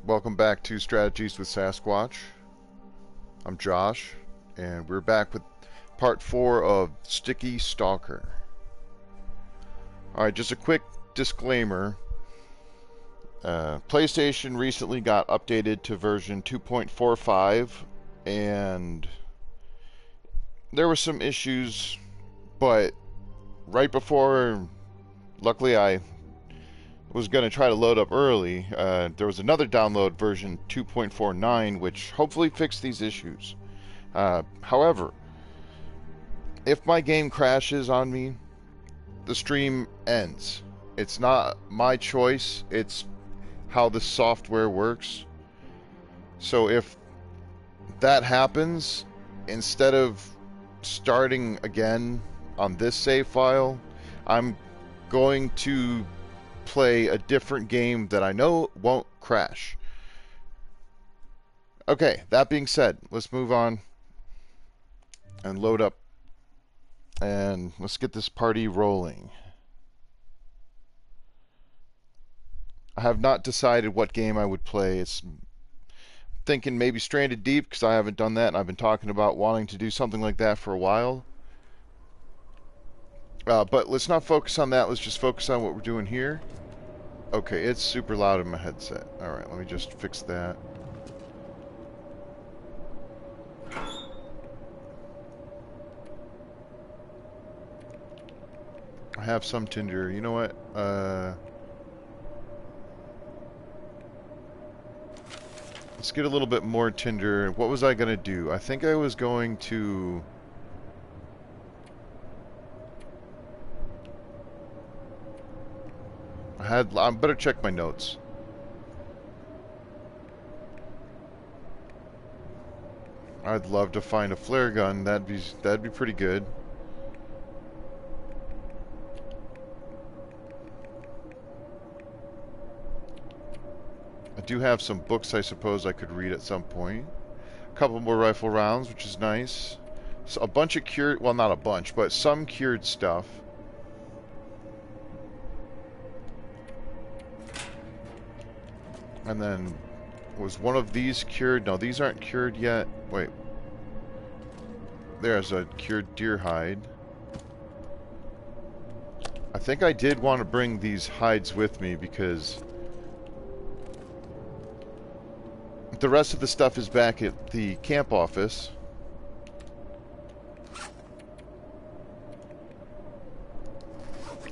Welcome back to Strategies with Sasquatch. I'm Josh, and we're back with part 4 of Sticky Stalker. Alright, just a quick disclaimer. PlayStation recently got updated to version 2.45, and there were some issues, but right before, luckily I was going to try to load up early, there was another download, version 2.49, which hopefully fixed these issues. However, if my game crashes on me, the stream ends. It's not my choice, it's how the software works. So if that happens, instead of starting again on this save file, I'm going to play a different game that I know won't crash. Okay, that being said, let's move on and load up, and let's get this party rolling. I have not decided what game I would play. It's thinking maybe Stranded Deep, because I haven't done that, and I've been talking about wanting to do something like that for a while. But let's not focus on that. Let's just focus on what we're doing here. Okay, it's super loud in my headset. Alright, let me just fix that. I have some tinder. You know what? Let's get a little bit more tinder. What was I going to do? I think I was going to... I better check my notes. I'd love to find a flare gun. That'd be pretty good. I do have some books I suppose I could read at some point. A couple more rifle rounds, which is nice. So a bunch of cured, well, not a bunch, but some cured stuff. And then, was one of these cured? No, these aren't cured yet. Wait. There's a cured deer hide. I think I did want to bring these hides with me because the rest of the stuff is back at the camp office.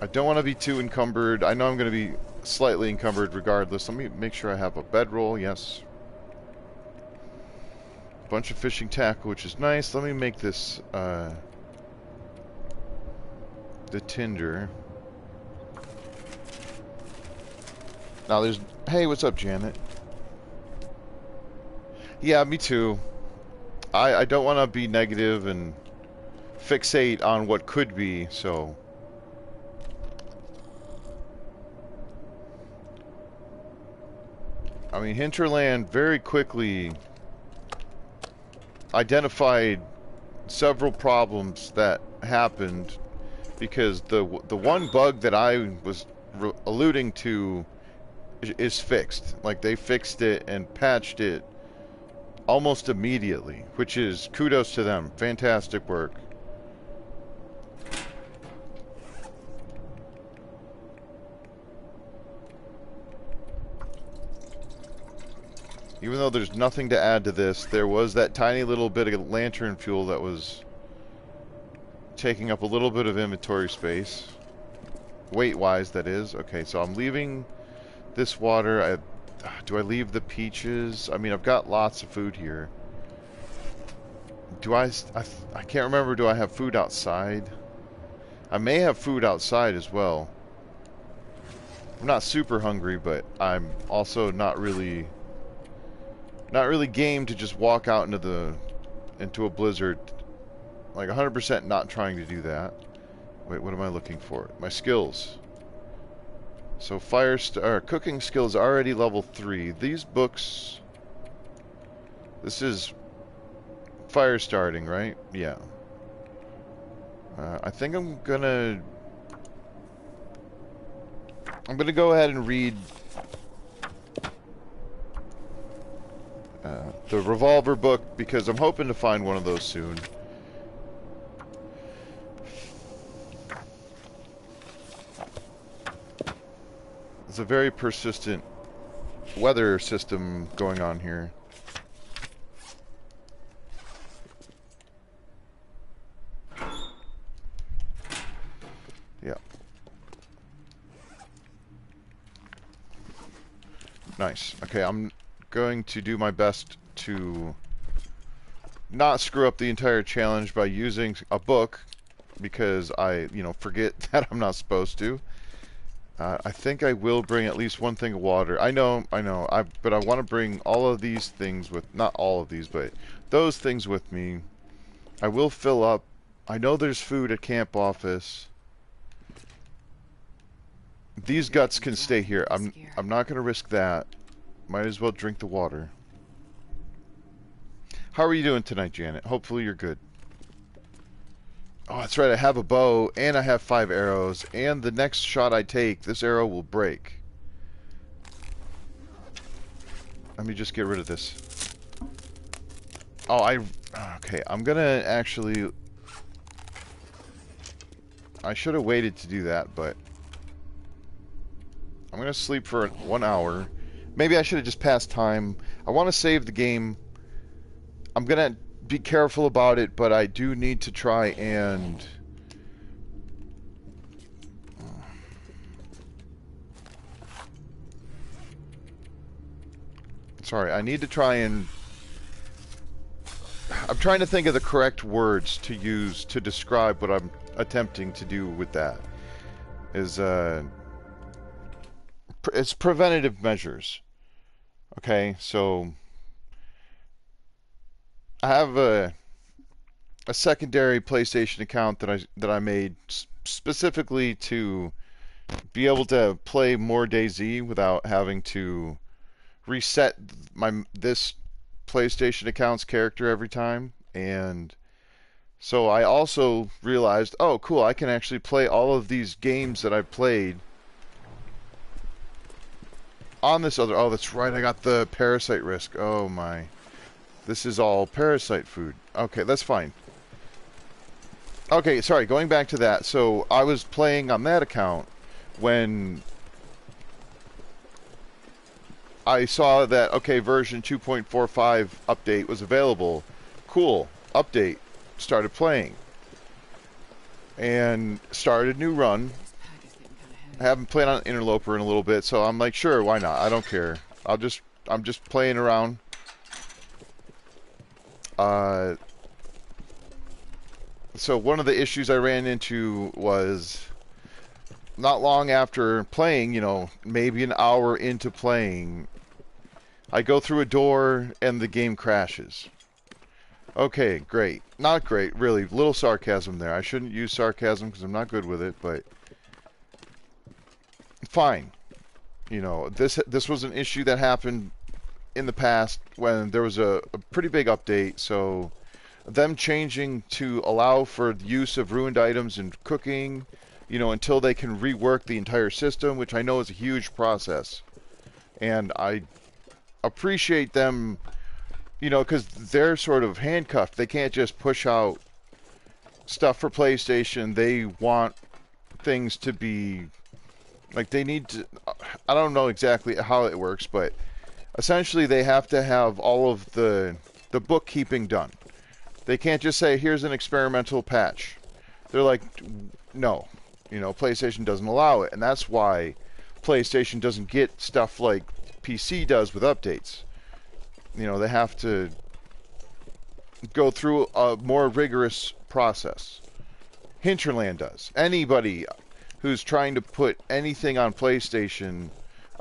I don't want to be too encumbered. I know I'm going to be slightly encumbered regardless. Let me make sure I have a bedroll. Yes. Bunch of fishing tackle, which is nice. Let me make this the tinder. Now there's... Hey, what's up, Janet? Yeah, me too. I don't want to be negative and fixate on what could be, so... I mean, Hinterland very quickly identified several problems that happened because the one bug that I was alluding to is fixed. Like, they fixed it and patched it almost immediately, which is kudos to them. Fantastic work. Even though there's nothing to add to this, there was that tiny little bit of lantern fuel that was taking up a little bit of inventory space. Weight-wise, that is. Okay, so I'm leaving this water. Do I leave the peaches? I mean, I've got lots of food here. Do I can't remember, do I have food outside? I may have food outside as well. I'm not super hungry, but I'm also not really game to just walk out into a blizzard. Like 100% not trying to do that. Wait, what am I looking for? My skills. So cooking skills already level 3. These books, this is fire starting, right? Yeah. I think I'm gonna go ahead and read the revolver book, because I'm hoping to find one of those soon. It's a very persistent weather system going on here. Yeah. Nice. Okay, I'm going to do my best to not screw up the entire challenge by using a book, because I, forget that I'm not supposed to. I think I will bring at least one thing of water. I know, but I want to bring all of these things with, not all of these, but those things with me. I will fill up. I know there's food at camp office. These guts can stay here. I'm not going to risk that. Might as well drink the water. How are you doing tonight, Janet? Hopefully you're good. Oh, that's right. I have a bow, and I have 5 arrows, and the next shot I take, this arrow will break. Let me just get rid of this. Oh, okay, I'm gonna actually... I should have waited to do that, but... I'm gonna sleep for 1 hour. Maybe I should have just passed time. I want to save the game. I'm gonna be careful about it, but I do need to try and... Sorry, I need to try and... I'm trying to think of the correct words to use to describe what I'm attempting to do with that. It's preventative measures. Okay, so... I have a secondary PlayStation account that I made specifically to be able to play more DayZ without having to reset this PlayStation account's character every time. And so I also realized, oh cool, I can actually play all of these games that I've played on this other... Oh, that's right, I got the parasite risk. Oh my... This is all parasite food. Okay, that's fine. Okay, sorry, going back to that. So, I was playing on that account when I saw that, okay, version 2.45 update was available. Cool, update. Started playing. And started a new run. I haven't played on Interloper in a little bit, so I'm like, sure, why not? I don't care. I'm just playing around. So one of the issues I ran into was not long after playing, maybe an hour into playing, I go through a door and the game crashes. Okay, great. Not great, really. Little sarcasm there. I shouldn't use sarcasm because I'm not good with it, but fine. This was an issue that happened in the past when there was a pretty big update, so them changing to allow for the use of ruined items in cooking, until they can rework the entire system, which I know is a huge process. And I appreciate them, because they're sort of handcuffed. They can't just push out stuff for PlayStation. They want things to be, like, they need to... I don't know exactly how it works, but essentially they have to have all of the bookkeeping done. They can't just say, here's an experimental patch. They're like, no. PlayStation doesn't allow it. And that's why PlayStation doesn't get stuff like PC does with updates. They have to go through a more rigorous process. Hinterland does. Anybody who's trying to put anything on PlayStation,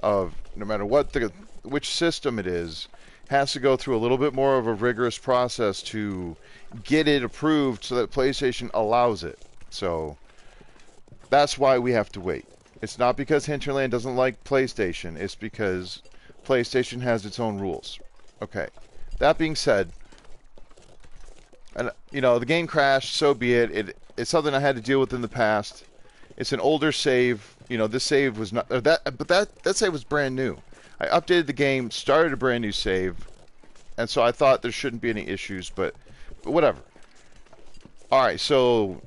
no matter which system it is, has to go through a little bit more of a rigorous process to get it approved so that PlayStation allows it. So that's why we have to wait. It's not because Hinterland doesn't like PlayStation. It's because PlayStation has its own rules. Okay. That being said, and the game crashed, so be it. It's something I had to deal with in the past. It's an older save. This save was not... but that save was brand new. I updated the game, started a brand new save, And so I thought there shouldn't be any issues, but whatever. Alright, so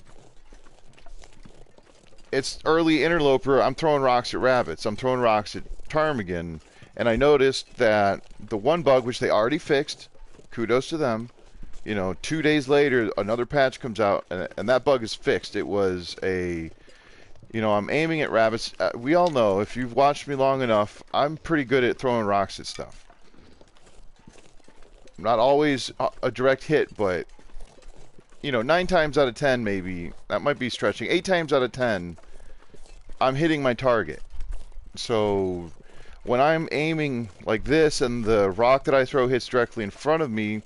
it's early interloper. I'm throwing rocks at rabbits. I'm throwing rocks at ptarmigan. And I noticed that the one bug, which they already fixed, kudos to them, you know, 2 days later, another patch comes out, and that bug is fixed. It was a, you know, I'm aiming at rabbits. We all know, if you've watched me long enough, I'm pretty good at throwing rocks at stuff. Not always a direct hit, but, you know, 9 times out of 10 maybe, that might be stretching. 8 times out of 10, I'm hitting my target. So when I'm aiming like this and the rock that I throw hits directly in front of me,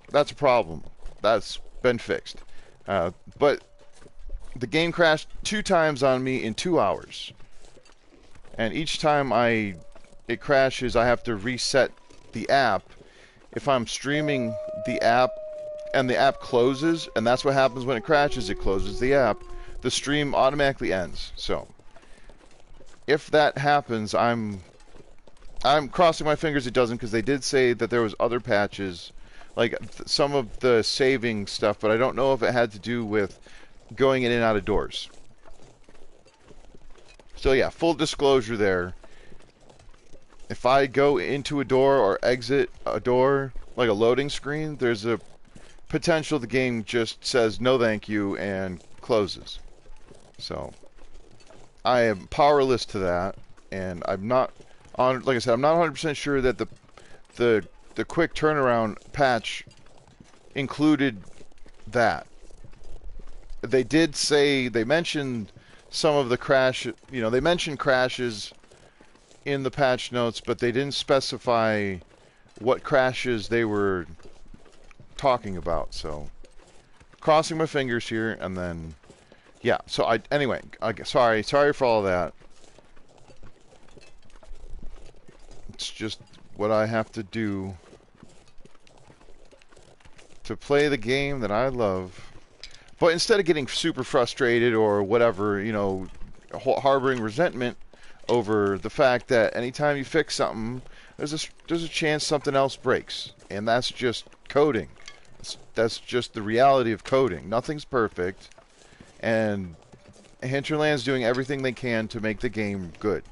that's a problem. That's been fixed. But the game crashed 2 times on me in 2 hours. And each time it crashes, I have to reset the app. If I'm streaming the app and the app closes, and that's what happens when it crashes, it closes the app, the stream automatically ends. So if that happens, I'm crossing my fingers it doesn't, because they did say that there was other patches, like some of the saving stuff, but I don't know if it had to do with going in and out of doors. So yeah, full disclosure there. If I go into a door or exit a door, like a loading screen, there's a potential the game just says no thank you and closes. So I am powerless to that, and I'm not on, like I said, I'm not 100% sure that the quick turnaround patch included that. They did say, they mentioned some of the crash, you know, they mentioned crashes in the patch notes, but they didn't specify what crashes they were talking about. So crossing my fingers here, and then yeah, so anyway, sorry for all that. It's just what I have to do to play the game that I love. But instead of getting super frustrated or whatever, you know, harboring resentment over the fact that anytime you fix something, there's a chance something else breaks. And that's just coding. That's just the reality of coding. Nothing's perfect. And Hinterland's doing everything they can to make the game good.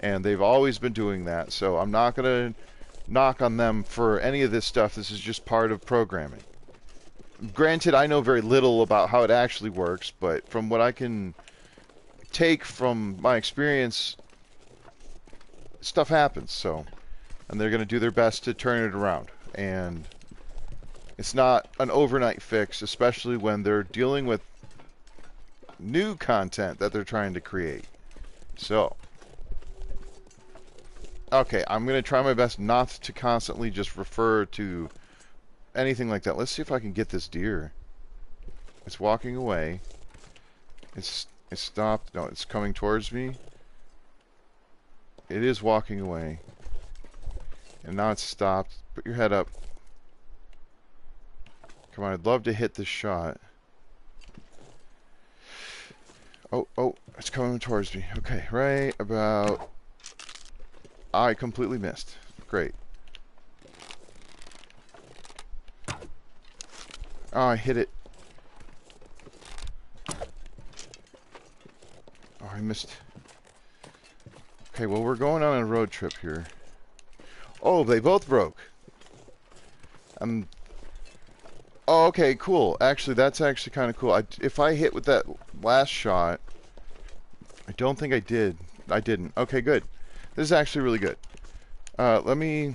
And they've always been doing that. So I'm not going to knock on them for any of this stuff. This is just part of programming. Granted, I know very little about how it actually works, but from what I can take from my experience, stuff happens. So, and they're going to do their best to turn it around. And it's not an overnight fix, especially when they're dealing with new content that they're trying to create. So, okay, I'm going to try my best not to constantly just refer to anything like that. Let's see if I can get this deer. It's walking away. It stopped. No, it's coming towards me. It is walking away. And now it's stopped. Put your head up. Come on, I'd love to hit this shot. Oh, it's coming towards me. Okay, right about... I completely missed. Great. Oh, I hit it. Oh, I missed. Okay, well, we're going on a road trip here. Oh, they both broke. Oh, okay, cool. Actually, that's actually kind of cool. If I hit with that last shot... I don't think I did. I didn't. Okay, good. This is actually really good. Let me...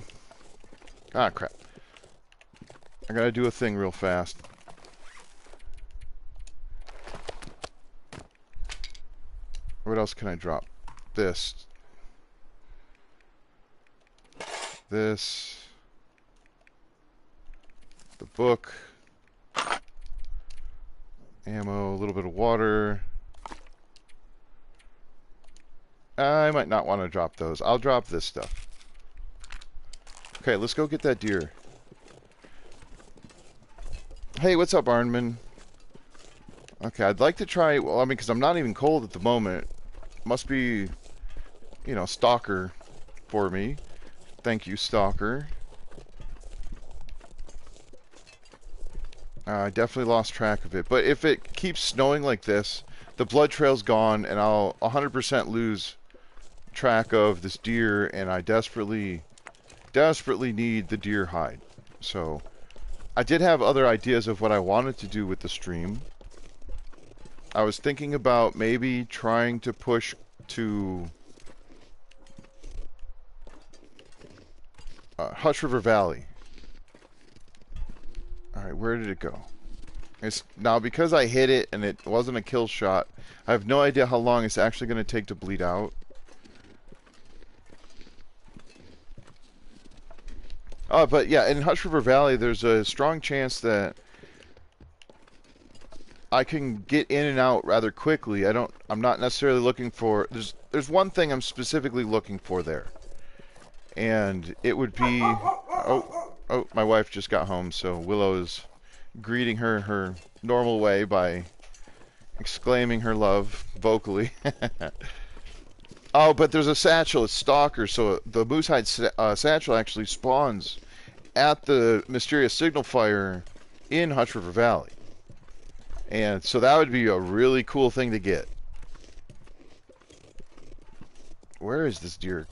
Ah, crap. I gotta do a thing real fast. What else can I drop? This. This. The book. Ammo, a little bit of water. I might not want to drop those. I'll drop this stuff. Okay, let's go get that deer. Hey, what's up, Arnman? Okay, I'd like to try... Well, I mean, because I'm not even cold at the moment. Must be, you know, Stalker for me. Thank you, Stalker. I definitely lost track of it. But if it keeps snowing like this, the blood trail's gone, and I'll 100% lose track of this deer, and I desperately need the deer hide. So I did have other ideas of what I wanted to do with the stream. I was thinking about maybe trying to push to Hush River Valley. Alright, where did it go? Now, because I hit it and it wasn't a kill shot, I have no idea how long it's actually going to take to bleed out. But yeah, in Hush River Valley, there's a strong chance that I can get in and out rather quickly. I'm not necessarily looking for... There's one thing I'm specifically looking for there. And it would be... Oh, my wife just got home, so Willow is greeting her normal way by exclaiming her love vocally. Oh, but there's a satchel. It's Stalker, so the moosehide satchel actually spawns at the mysterious signal fire in Hush River Valley. And so that would be a really cool thing to get. Where is this deer?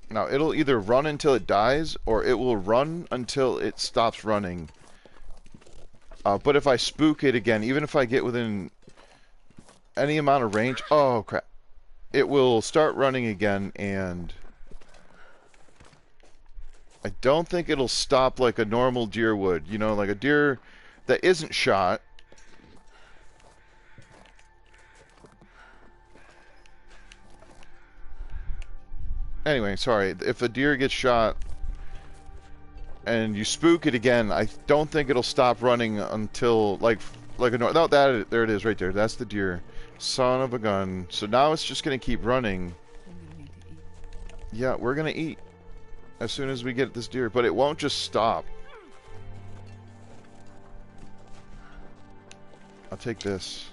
Now, it'll either run until it dies, or it will run until it stops running. But if I spook it again, even if I get within any amount of range... Oh, crap. It will start running again, and... I don't think it'll stop like a normal deer would. You know, like a deer that isn't shot. Anyway, sorry. If a deer gets shot and you spook it again, I don't think it'll stop running until like a no, there it is right there. That's the deer. Son of a gun. So now it's just gonna keep running. Yeah, we're gonna eat as soon as we get this deer, but it won't just stop. I'll take this.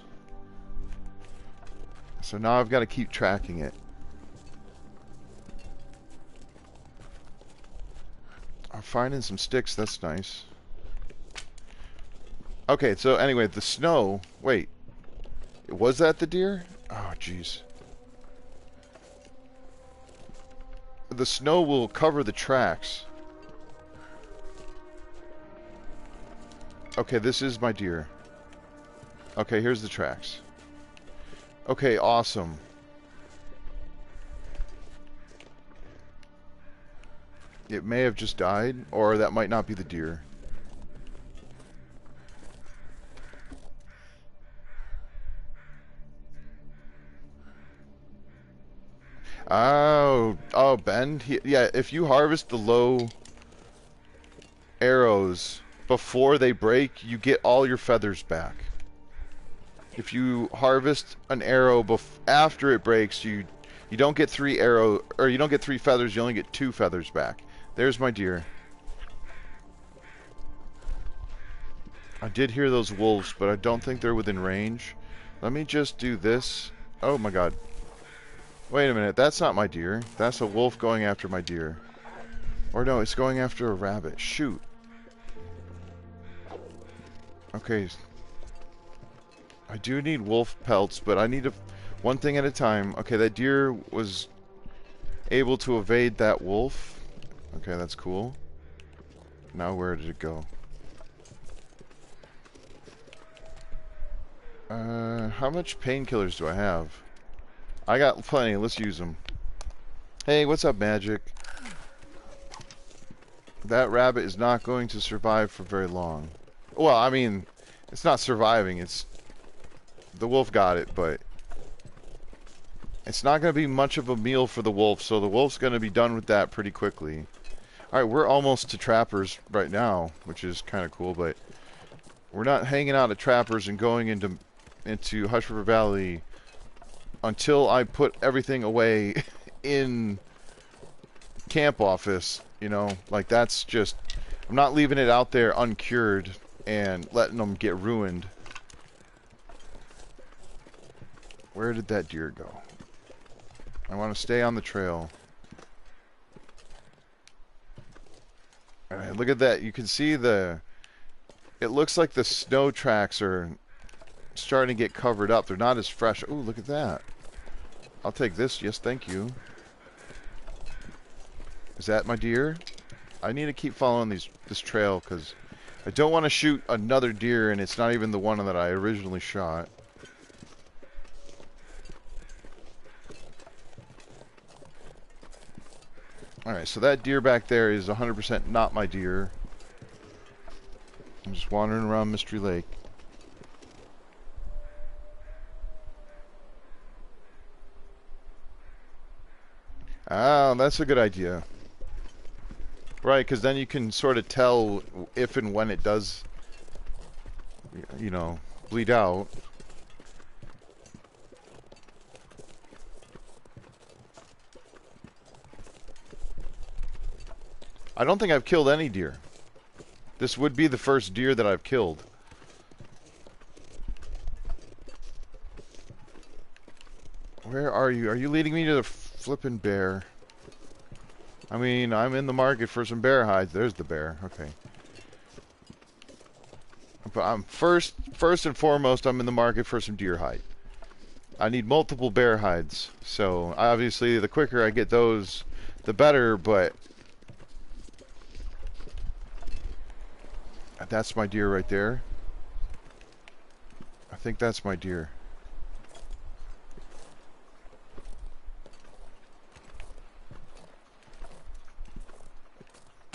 So now I've got to keep tracking it. I'm finding some sticks, that's nice. Okay, so anyway, the snow... Wait. Was that the deer? Oh, jeez. The snow will cover the tracks. Okay, this is my deer. Okay, here's the tracks. Okay, awesome. It may have just died, or that might not be the deer. Oh, Ben? Yeah, if you harvest the low arrows before they break, you get all your feathers back. If you harvest an arrow after it breaks, you don't get you don't get 3 feathers, you only get 2 feathers back. There's my deer. I did hear those wolves, but I don't think they're within range. Let me just do this. Oh my god. Wait a minute, that's not my deer. That's a wolf going after my deer. Or no, it's going after a rabbit. Shoot. Okay. I do need wolf pelts, but I need one thing at a time. Okay, that deer was able to evade that wolf. Okay, that's cool. Now where did it go? How much painkillers do I have? I got plenty. Let's use them. Hey, what's up, Magic? That rabbit is not going to survive for very long. Well, I mean, it's not surviving. It's... The wolf got it, but... It's not going to be much of a meal for the wolf, so the wolf's going to be done with that pretty quickly. Alright, we're almost to trappers right now, which is kind of cool, but... We're not hanging out at trappers and going into Hush River Valley until I put everything away in camp office, you know, like that's just, I'm not leaving it out there uncured and letting them get ruined. Where did that deer go? I want to stay on the trail. Alright, look at that. You can see the it looks like the snow tracks are starting to get covered up. They're not as fresh. Oh, look at that. I'll take this. Yes, thank you. Is that my deer? I need to keep following this trail because I don't want to shoot another deer and it's not even the one that I originally shot. Alright, so that deer back there is 100% not my deer. I'm just wandering around Mystery Lake. Ah, that's a good idea. Right, because then you can sort of tell if and when it does, you know, bleed out. I don't think I've killed any deer. This would be the first deer that I've killed. Where are you? Are you leading me to the flippin' bear? I mean, I'm in the market for some bear hides. There's the bear. Okay. But I'm first and foremost, I'm in the market for some deer hide. I need multiple bear hides. So, obviously, the quicker I get those, the better, but that's my deer right there. I think that's my deer.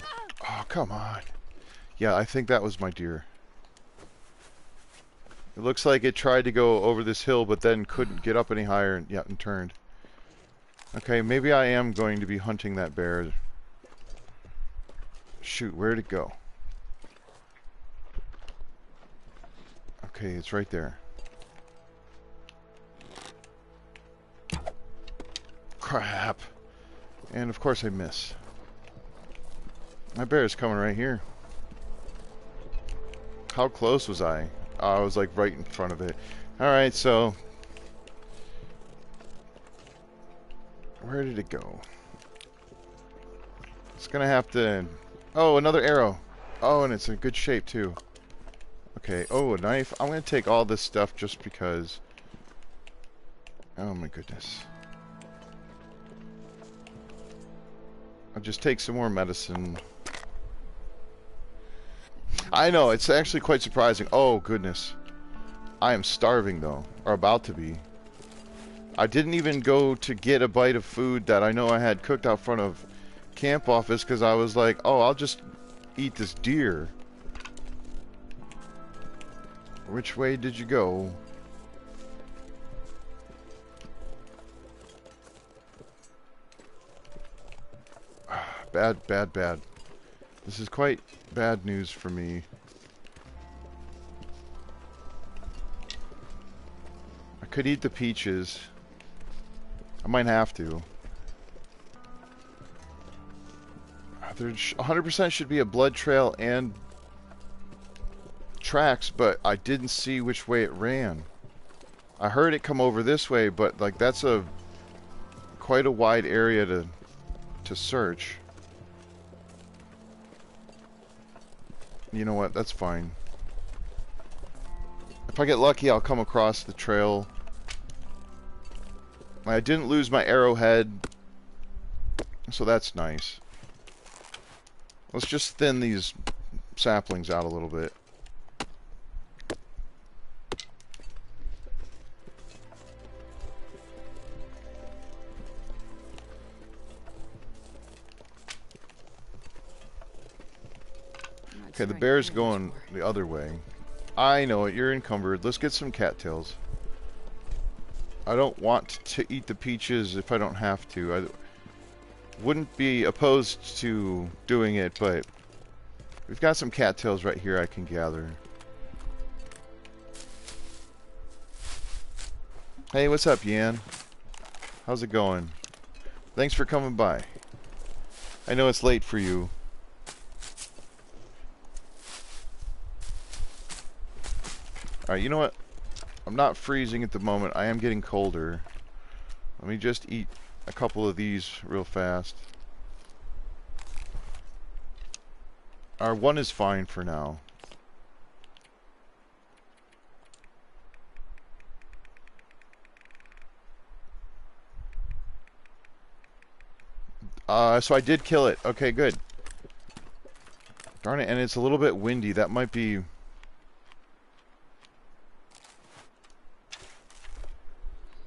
Oh, come on. Yeah, I think that was my deer. It looks like it tried to go over this hill, but then couldn't get up any higher, and yeah, and turned. Okay, maybe I am going to be hunting that bear. Shoot, where'd it go? Okay, it's right there. Crap. And of course I miss. My bear is coming right here. How close was I? Oh, I was like right in front of it. Alright, so where did it go? It's gonna have to... Oh, another arrow. Oh, and it's in good shape too. Okay, oh, a knife. I'm gonna take all this stuff just because. Oh my goodness. I'll just take some more medicine. I know, it's actually quite surprising. Oh, goodness. I am starving, though. Or about to be. I didn't even go to get a bite of food that I know I had cooked out front of camp office because I was like, oh, I'll just eat this deer. Which way did you go? Bad, bad, bad. This is quite bad news for me. I could eat the peaches. I might have to. There 100% should be a blood trail and tracks, but I didn't see which way it ran. I heard it come over this way, but like that's a quite a wide area to search. You know what? That's fine. If I get lucky, I'll come across the trail. I didn't lose my arrowhead, so that's nice. Let's just thin these saplings out a little bit. Okay, the bear's going the other way. I know it, you're encumbered. Let's get some cattails. I don't want to eat the peaches if I don't have to. I wouldn't be opposed to doing it, but we've got some cattails right here I can gather. Hey, what's up, Yan? How's it going? Thanks for coming by. I know it's late for you. Alright, you know what? I'm not freezing at the moment. I am getting colder. Let me just eat a couple of these real fast. Our one is fine for now. So I did kill it. Okay, good. Darn it, and it's a little bit windy. That might be...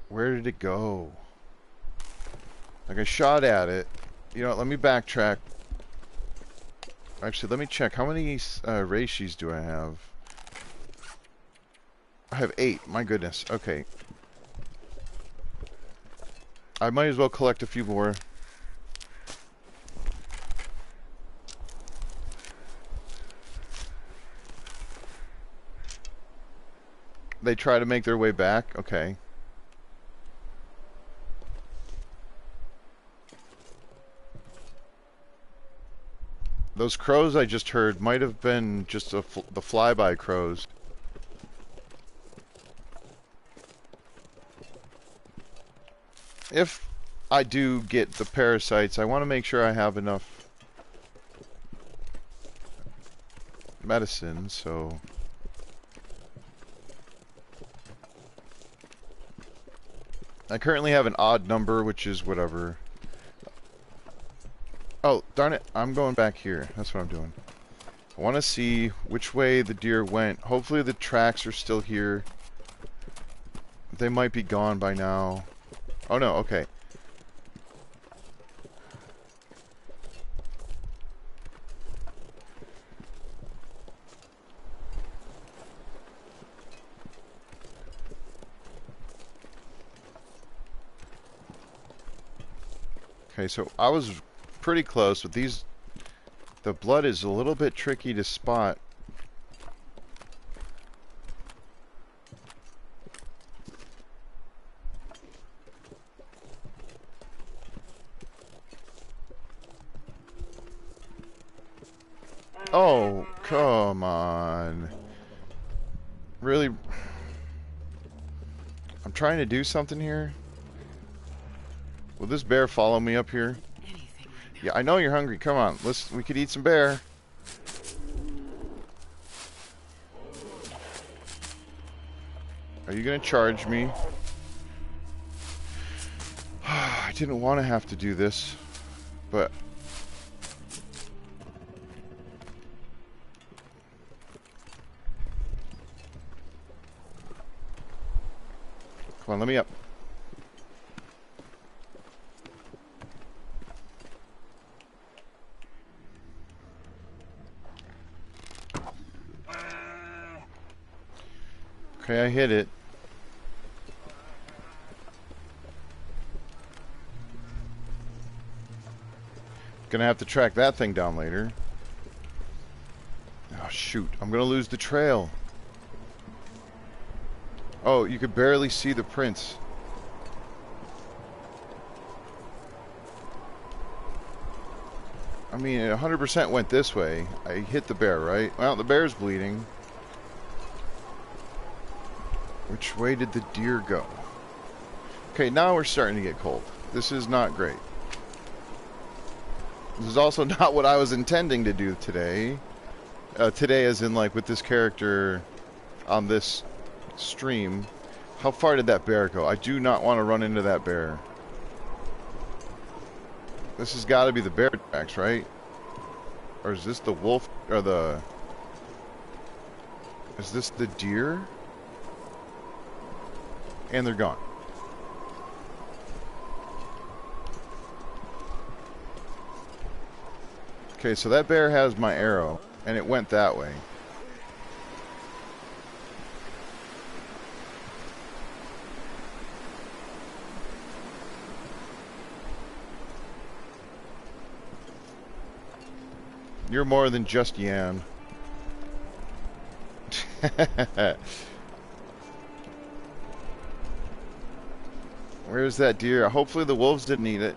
Where did it go? Like, I shot at it. You know what, let me backtrack. Actually, let me check. How many reishi do I have? I have 8. My goodness. Okay. I might as well collect a few more. They try to make their way back? Okay. Those crows I just heard might have been just the flyby crows. If I do get the parasites, I want to make sure I have enough medicine, so... I currently have an odd number, which is whatever. Oh, darn it. I'm going back here. That's what I'm doing. I want to see which way the deer went. Hopefully the tracks are still here. They might be gone by now. Oh no, okay. Okay, so I was pretty close, but these... The blood is a little bit tricky to spot. Oh, come on. Really? I'm trying to do something here. Will this bear follow me up here? Yeah, I know you're hungry. Come on, we could eat some bear. Are you gonna charge me? I didn't want to have to do this, but... Come on, let me up. Okay, I hit it. Gonna have to track that thing down later. Oh shoot, I'm gonna lose the trail. Oh, you could barely see the prints. I mean, it 100% went this way. I hit the bear, right? Well, the bear's bleeding. Which way did the deer go? Okay, now we're starting to get cold. This is not great. This is also not what I was intending to do today. Today as in like with this character on this stream. How far did that bear go? I do not want to run into that bear. This has got to be the bear tracks, right? Or is this the wolf, or the... Is this the deer? And they're gone. Okay, so that bear has my arrow, and it went that way. You're more than just Yan. Where's that deer? Hopefully the wolves didn't eat it.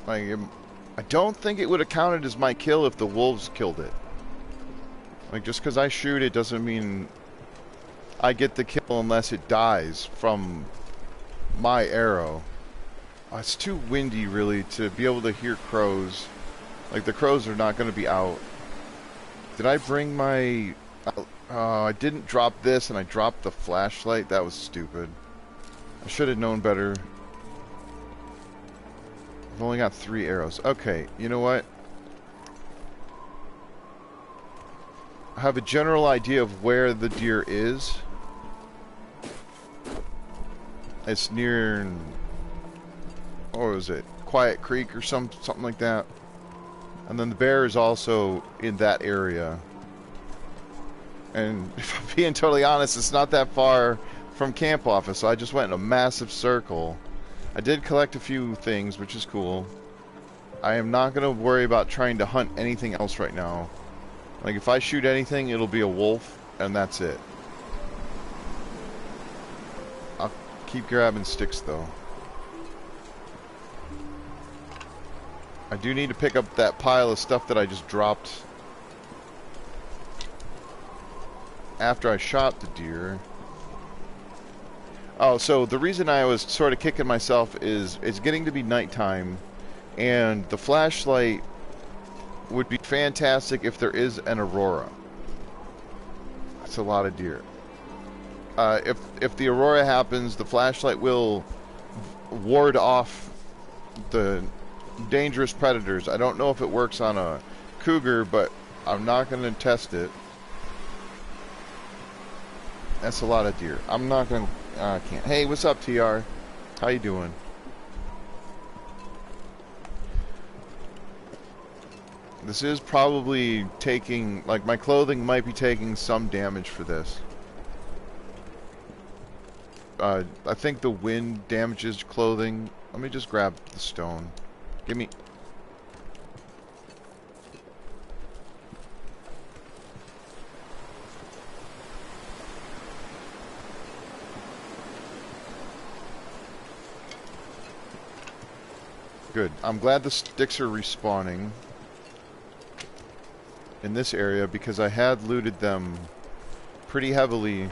Like, I don't think it would have counted as my kill if the wolves killed it. Like, just because I shoot it doesn't mean I get the kill unless it dies from my arrow. Oh, it's too windy, really, to be able to hear crows. Like, the crows are not going to be out. Did I bring my... I didn't drop this, and I dropped the flashlight. That was stupid. I should have known better. I've only got 3 arrows. Okay, you know what? I have a general idea of where the deer is. It's near, what was it? Quiet Creek or something like that. And then the bear is also in that area. And if I'm being totally honest, it's not that far from camp office, so I just went in a massive circle. I did collect a few things, which is cool. I am not going to worry about trying to hunt anything else right now. Like, if I shoot anything, it'll be a wolf, and that's it. I'll keep grabbing sticks, though. I do need to pick up that pile of stuff that I just dropped after I shot the deer. Oh, so the reason I was sort of kicking myself is it's getting to be nighttime, and the flashlight would be fantastic if there is an aurora. That's a lot of deer. If the aurora happens, the flashlight will ward off the dangerous predators. I don't know if it works on a cougar, but I'm not going to test it. That's a lot of deer. I'm not going to... I can't. Hey, what's up, TR? How you doing? This is probably taking... Like, my clothing might be taking some damage for this. I think the wind damages clothing. Let me just grab the stone. Give me... Good. I'm glad the sticks are respawning in this area because I had looted them pretty heavily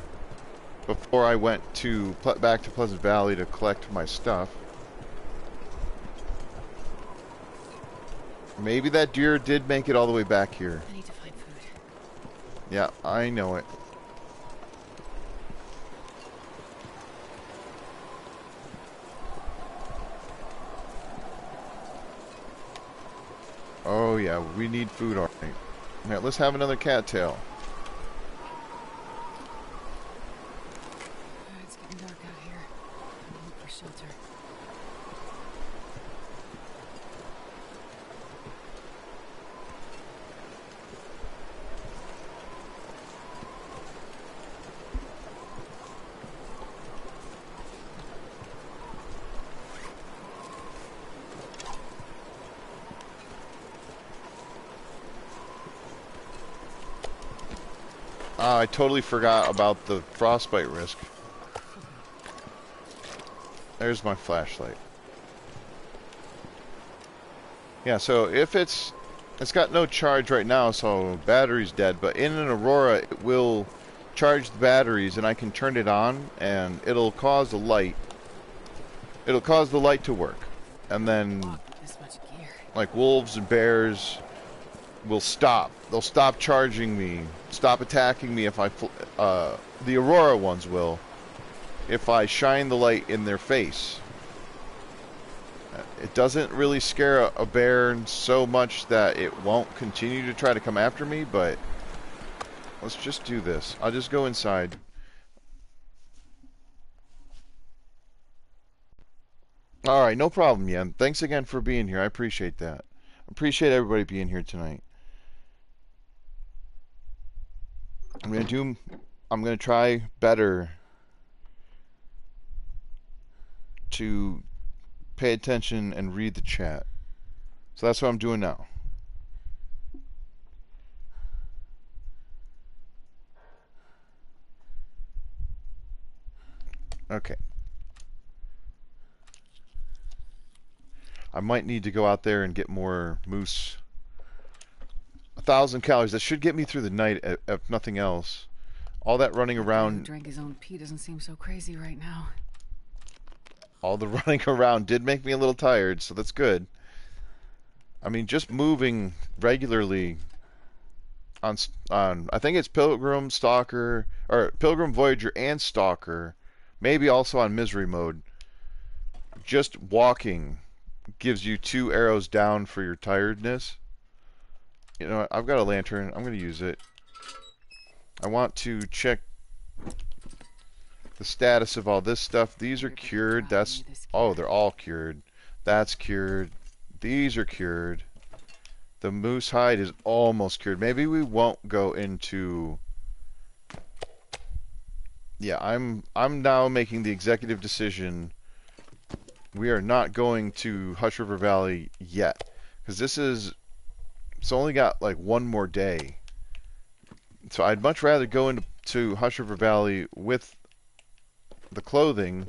before I went to back to Pleasant Valley to collect my stuff. Maybe that deer did make it all the way back here. I need to find food. Yeah, I know it. Oh yeah, we need food, alright. Alright, let's have another cattail. It's getting dark out here. I'm looking for shelter. I totally forgot about the frostbite risk. There's my flashlight. Yeah, so if it's got no charge right now, so battery's dead, but in an Aurora it will charge the batteries and I can turn it on and it'll cause the light. It'll cause the light to work. And then This much gear. like wolves and bears will stop. They'll stop charging me, stop attacking me if I, the Aurora ones will, if I shine the light in their face. It doesn't really scare a bear so much that it won't continue to try to come after me, but let's just do this. I'll just go inside. Alright, no problem, Yen. Thanks again for being here. I appreciate that. Appreciate everybody being here tonight. I'm gonna try better to pay attention and read the chat. So that's what I'm doing now. Okay. I might need to go out there and get more moose. 1,000 calories. That should get me through the night, if nothing else. All that running around... Drank his own pee doesn't seem so crazy right now. All the running around did make me a little tired, so that's good. I mean, just moving regularly on I think it's Pilgrim, Stalker, or Pilgrim, Voyager, and Stalker. Maybe also on Misery mode. Just walking gives you 2 arrows down for your tiredness. You know what? I've got a lantern. I'm going to use it. I want to check the status of all this stuff. These are cured. That's... Oh, they're all cured. That's cured. These are cured. The moose hide is almost cured. Maybe we won't go into... Yeah, I'm now making the executive decision. We are not going to Hush River Valley yet. Because this is... It's only got like one more day. So I'd much rather go into Hush River Valley with the clothing.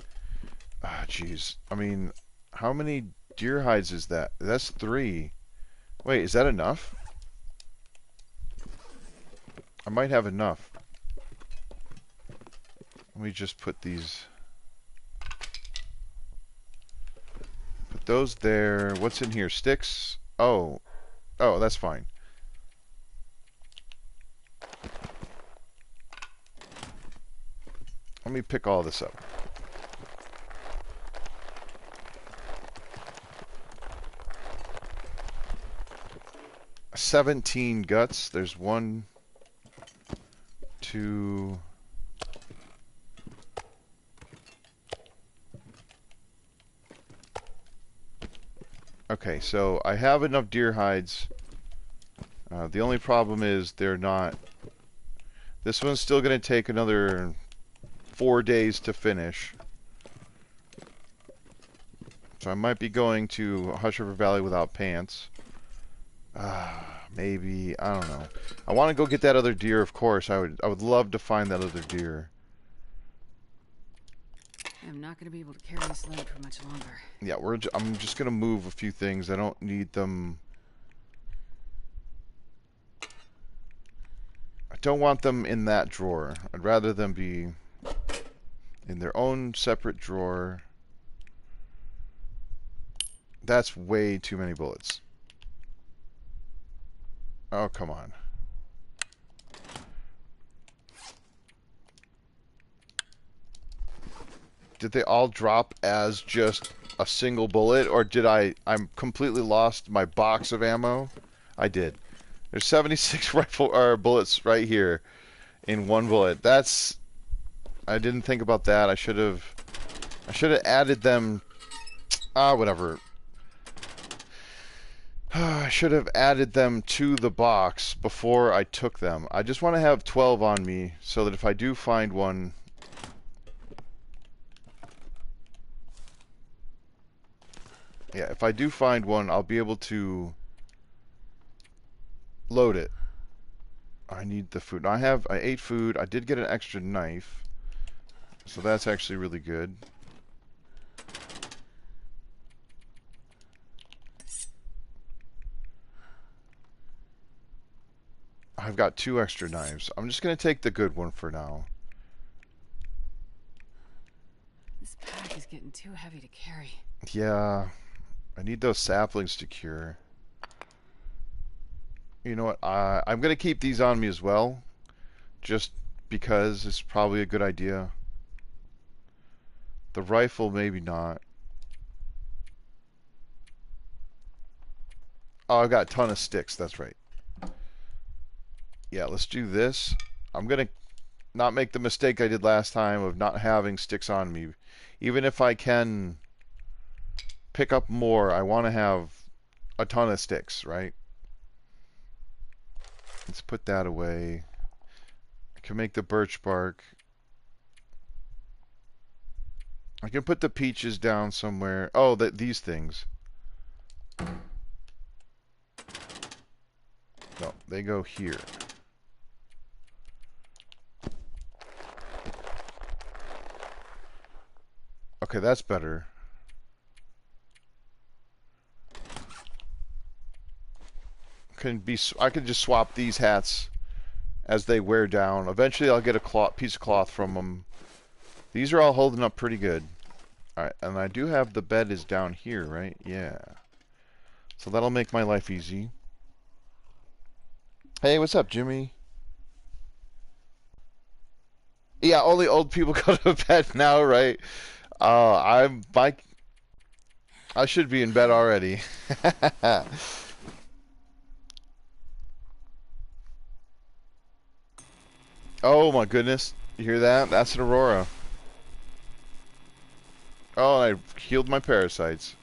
Ah, jeez. I mean, how many deer hides is that? That's 3. Wait, is that enough? I might have enough. Let me just put these... Put those there. What's in here? Sticks? Oh. Oh, that's fine. Let me pick all this up. $17 guts. There's 1, 2... Okay, so I have enough deer hides. The only problem is they're not... This one's still going to take another 4 days to finish. So I might be going to Hush River Valley without pants. Maybe, I don't know. I want to go get that other deer, of course. I would love to find that other deer. I'm not going to be able to carry this load for much longer. Yeah, I'm just going to move a few things. I don't need them. I don't want them in that drawer. I'd rather them be in their own separate drawer. That's way too many bullets. Oh, come on. Did they all drop as just a single bullet, or did I'm completely lost my box of ammo? I did. There's 76 rifle or bullets right here in one bullet. That's... I didn't think about that. I should have added them. Whatever. I should have added them to the box before I took them. I just want to have 12 on me so that if I do find one... Yeah, if I do find one, I'll be able to load it. I need the food. I ate food. I did get an extra knife. So that's actually really good. I've got 2 extra knives. I'm just going to take the good one for now. This pack is getting too heavy to carry. Yeah. I need those saplings to cure. You know what? I'm going to keep these on me as well. Just because it's probably a good idea. The rifle, maybe not. Oh, I've got a ton of sticks. That's right. Yeah, let's do this. I'm going to not make the mistake I did last time of not having sticks on me. Even if I can pick up more, I want to have a ton of sticks, right? Let's put that away. I can make the birch bark. I can put the peaches down somewhere. Oh, these things. No, they go here. Okay, that's better. I could just swap these hats as they wear down. Eventually I'll get a piece of cloth from them. These are all holding up pretty good. Alright, and I do have the bed is down here, right? Yeah. So that'll make my life easy. Hey, what's up, Jimmy? Yeah, only old people go to bed now, right? I I should be in bed already. Oh my goodness. You hear that? That's an aurora. Oh, and I healed my parasites.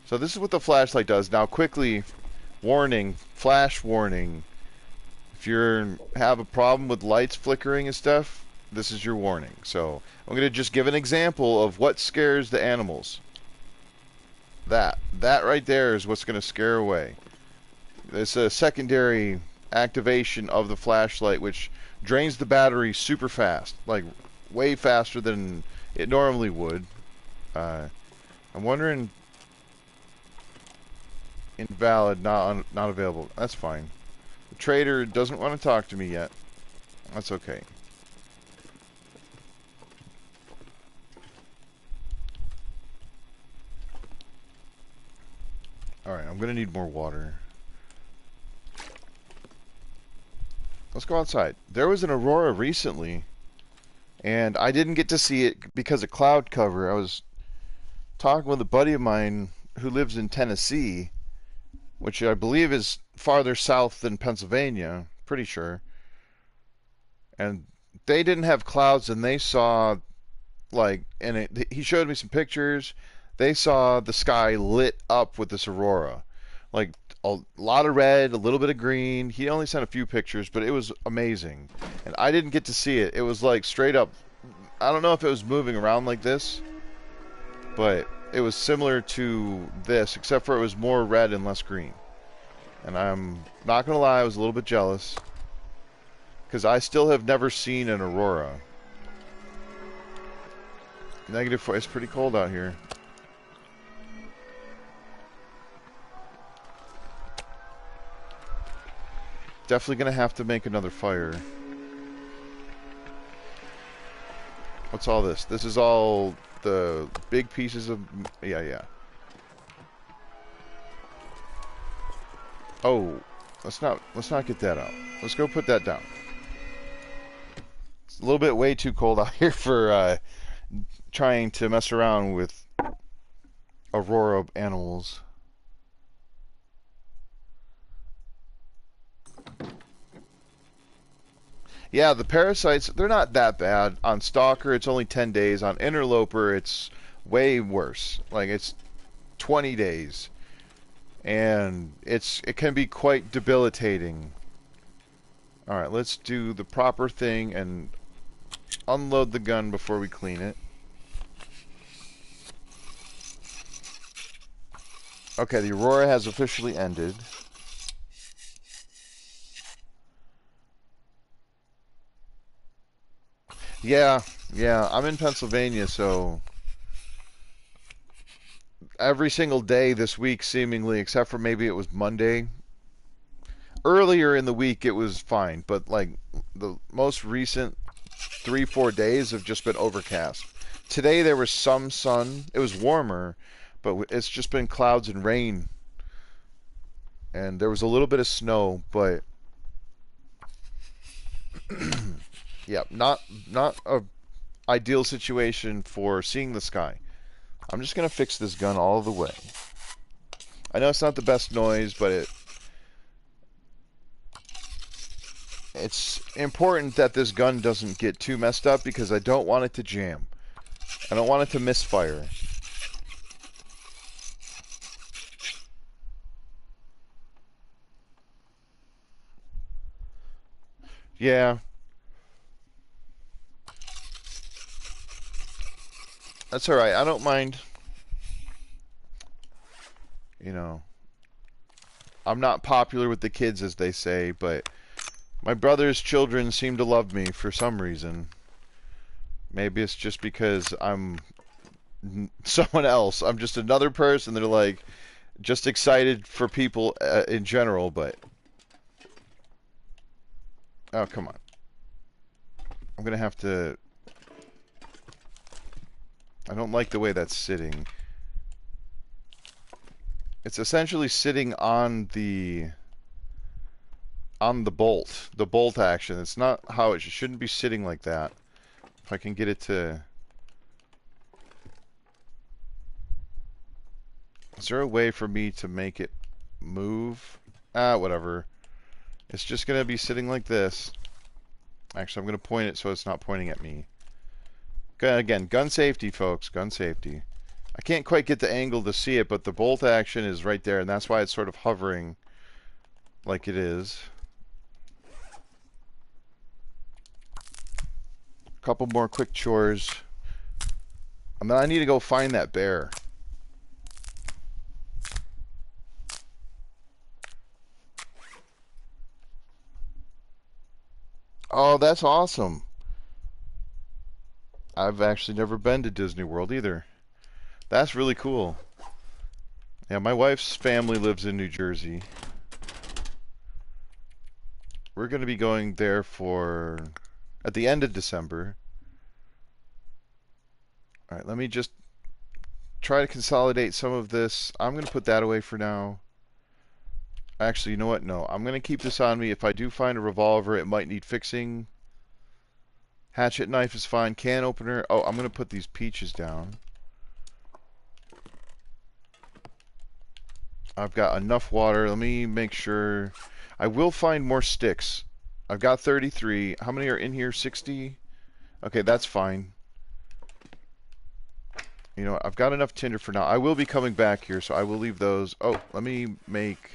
So this is what the flashlight does. Now quickly, warning, flash warning. If you have a problem with lights flickering and stuff, this is your warning. So I'm going to just give an example of what scares the animals. That right there is what's going to scare away. It's a secondary activation of the flashlight, which drains the battery super fast, like way faster than it normally would. I'm wondering, invalid, not available. That's fine. The trader doesn't want to talk to me yet. That's okay. Alright, I'm gonna need more water. Let's go outside. There was an aurora recently, and I didn't get to see it because of cloud cover. I was talking with a buddy of mine who lives in Tennessee, which I believe is farther south than Pennsylvania, pretty sure. And they didn't have clouds, and they saw, like, and he showed me some pictures. They saw the sky lit up with this aurora, like a lot of red, a little bit of green. He only sent a few pictures, but it was amazing, and I didn't get to see it. It was like straight up. I don't know if it was moving around like this, but it was similar to this, except for it was more red and less green. And I'm not gonna lie, I was a little bit jealous, because I still have never seen an aurora. -4. It's pretty cold out here. Definitely gonna have to make another fire. What's all this? This is all the big pieces of... Yeah. Oh, let's not get that out. Let's go put that down. It's a little bit way too cold out here for trying to mess around with aurora animals. Yeah, the parasites, they're not that bad. On Stalker, it's only 10 days. On Interloper, it's way worse. Like, it's 20 days. And it can be quite debilitating. Alright, let's do the proper thing and unload the gun before we clean it. Okay, the aurora has officially ended. Yeah, I'm in Pennsylvania, so every single day this week, seemingly, except for maybe it was Monday. Earlier in the week, it was fine, but like the most recent 3-4 days have just been overcast. Today there was some sun. It was warmer, but it's just been clouds and rain. And there was a little bit of snow, but yeah, not a ideal situation for seeing the sky. I'm just gonna fix this gun all the way. I know it's not the best noise, but it's important that this gun doesn't get too messed up because I don't want it to jam. I don't want it to misfire. Yeah. That's alright. I don't mind. You know, I'm not popular with the kids, as they say, but my brother's children seem to love me for some reason. Maybe it's just because I'm someone else. I'm just another person. They're like just excited for people in general, but oh, come on. I'm gonna have to... I don't like the way that's sitting. It's essentially sitting on the bolt action. It's not how it shouldn't be sitting like that. If I can get it to... Is there a way for me to make it move? Ah, whatever. It's just going to be sitting like this. Actually, I'm going to point it so it's not pointing at me. Again, gun safety, folks. Gun safety. I can't quite get the angle to see it, but the bolt action is right there, and that's why it's sort of hovering like it is. A couple more quick chores. And then I need to go find that bear. Oh, that's awesome. I've actually never been to Disney World either. That's really cool. Yeah, my wife's family lives in New Jersey. We're going to be going there for at the end of December. All right, let me just try to consolidate some of this. I'm going to put that away for now. Actually, you know what? No, I'm going to keep this on me. If I do find a revolver, it might need fixing. Hatchet knife is fine. Can opener. Oh, I'm going to put these peaches down. I've got enough water. Let me make sure. I will find more sticks. I've got 33. How many are in here? 60? Okay, that's fine. You know, I've got enough tinder for now. I will be coming back here, so I will leave those. Oh, let me make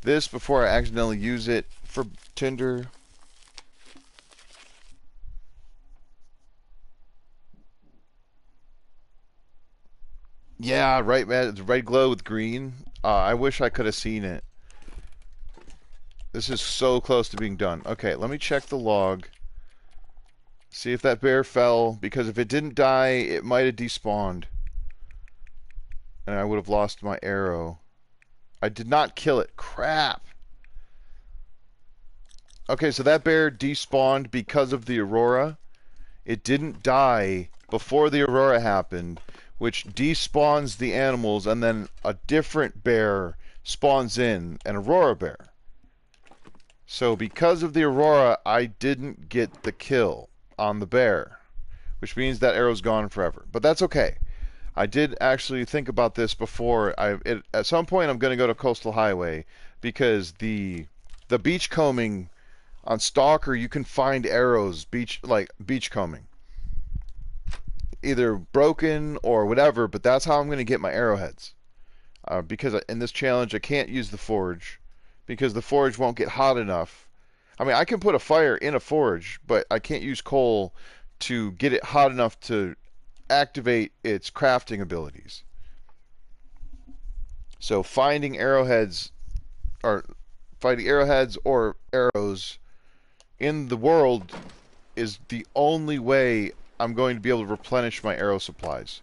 this before I accidentally use it for tinder. Yeah, right, man. It's red glow with green. I wish I could have seen it. This is so close to being done. Okay, let me check the log. See if that bear fell, because if it didn't die, it might have despawned. And I would have lost my arrow. I did not kill it. Crap. Okay, so that bear despawned because of the aurora. It didn't die before the aurora happened, which despawns the animals, and then a different bear spawns in, an aurora bear. So because of the aurora, I didn't get the kill on the bear, which means that arrow's gone forever. But that's okay. I did actually think about this before. At some point, I'm going to go to Coastal Highway, because the beachcombing on Stalker, you can find arrows beachcombing, either broken or whatever. But that's how I'm going to get my arrowheads. Because in this challenge, I can't use the forge, because the forge won't get hot enough. I mean, I can put a fire in a forge, but I can't use coal to get it hot enough to activate its crafting abilities. So finding arrowheads or arrows in the world is the only way I'm going to be able to replenish my arrow supplies.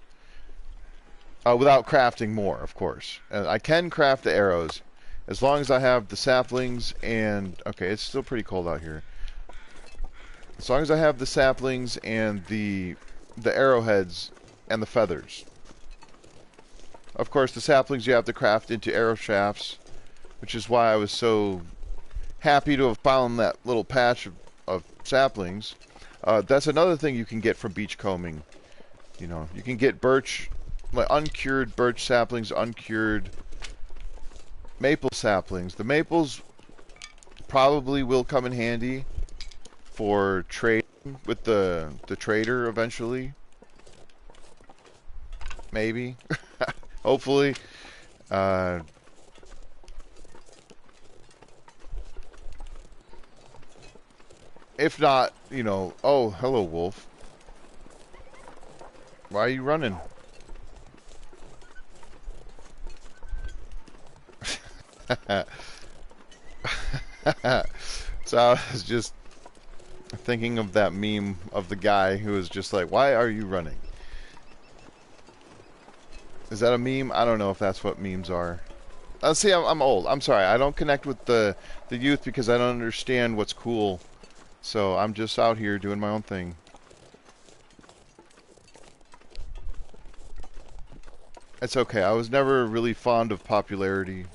Without crafting more, of course. And I can craft the arrows as long as I have the saplings and... Okay, it's still pretty cold out here. As long as I have the saplings and the arrowheads and the feathers. Of course, the saplings you have to craft into arrow shafts, which is why I was so happy to have found that little patch of saplings. That's another thing you can get from beachcombing. You know, you can get birch, like uncured birch saplings, uncured maple saplings. The maples probably will come in handy for trading with the trader eventually. Maybe. Hopefully. If not, you know... Oh, hello, wolf. Why are you running? So I was just thinking of that meme of the guy who was just like, why are you running? Is that a meme? I don't know if that's what memes are. See, I'm old. I'm sorry. I don't connect with the youth because I don't understand what's cool. So I'm just out here doing my own thing. It's okay. I was never really fond of popularity.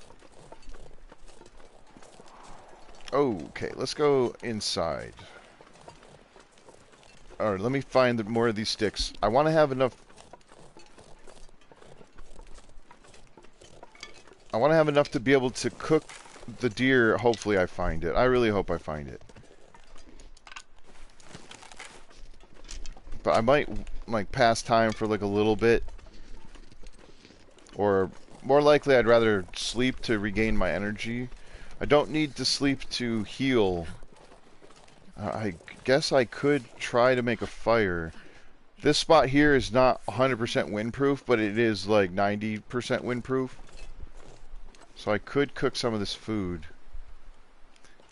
Okay, let's go inside. Alright, let me find more of these sticks. I want to have enough... I want to have enough to be able to cook the deer. Hopefully I find it. I really hope I find it. But I might like pass time for like a little bit. Or more likely I'd rather sleep to regain my energy. I don't need to sleep to heal. I guess I could try to make a fire. This spot here is not 100% windproof, but it is like 90% windproof. So I could cook some of this food.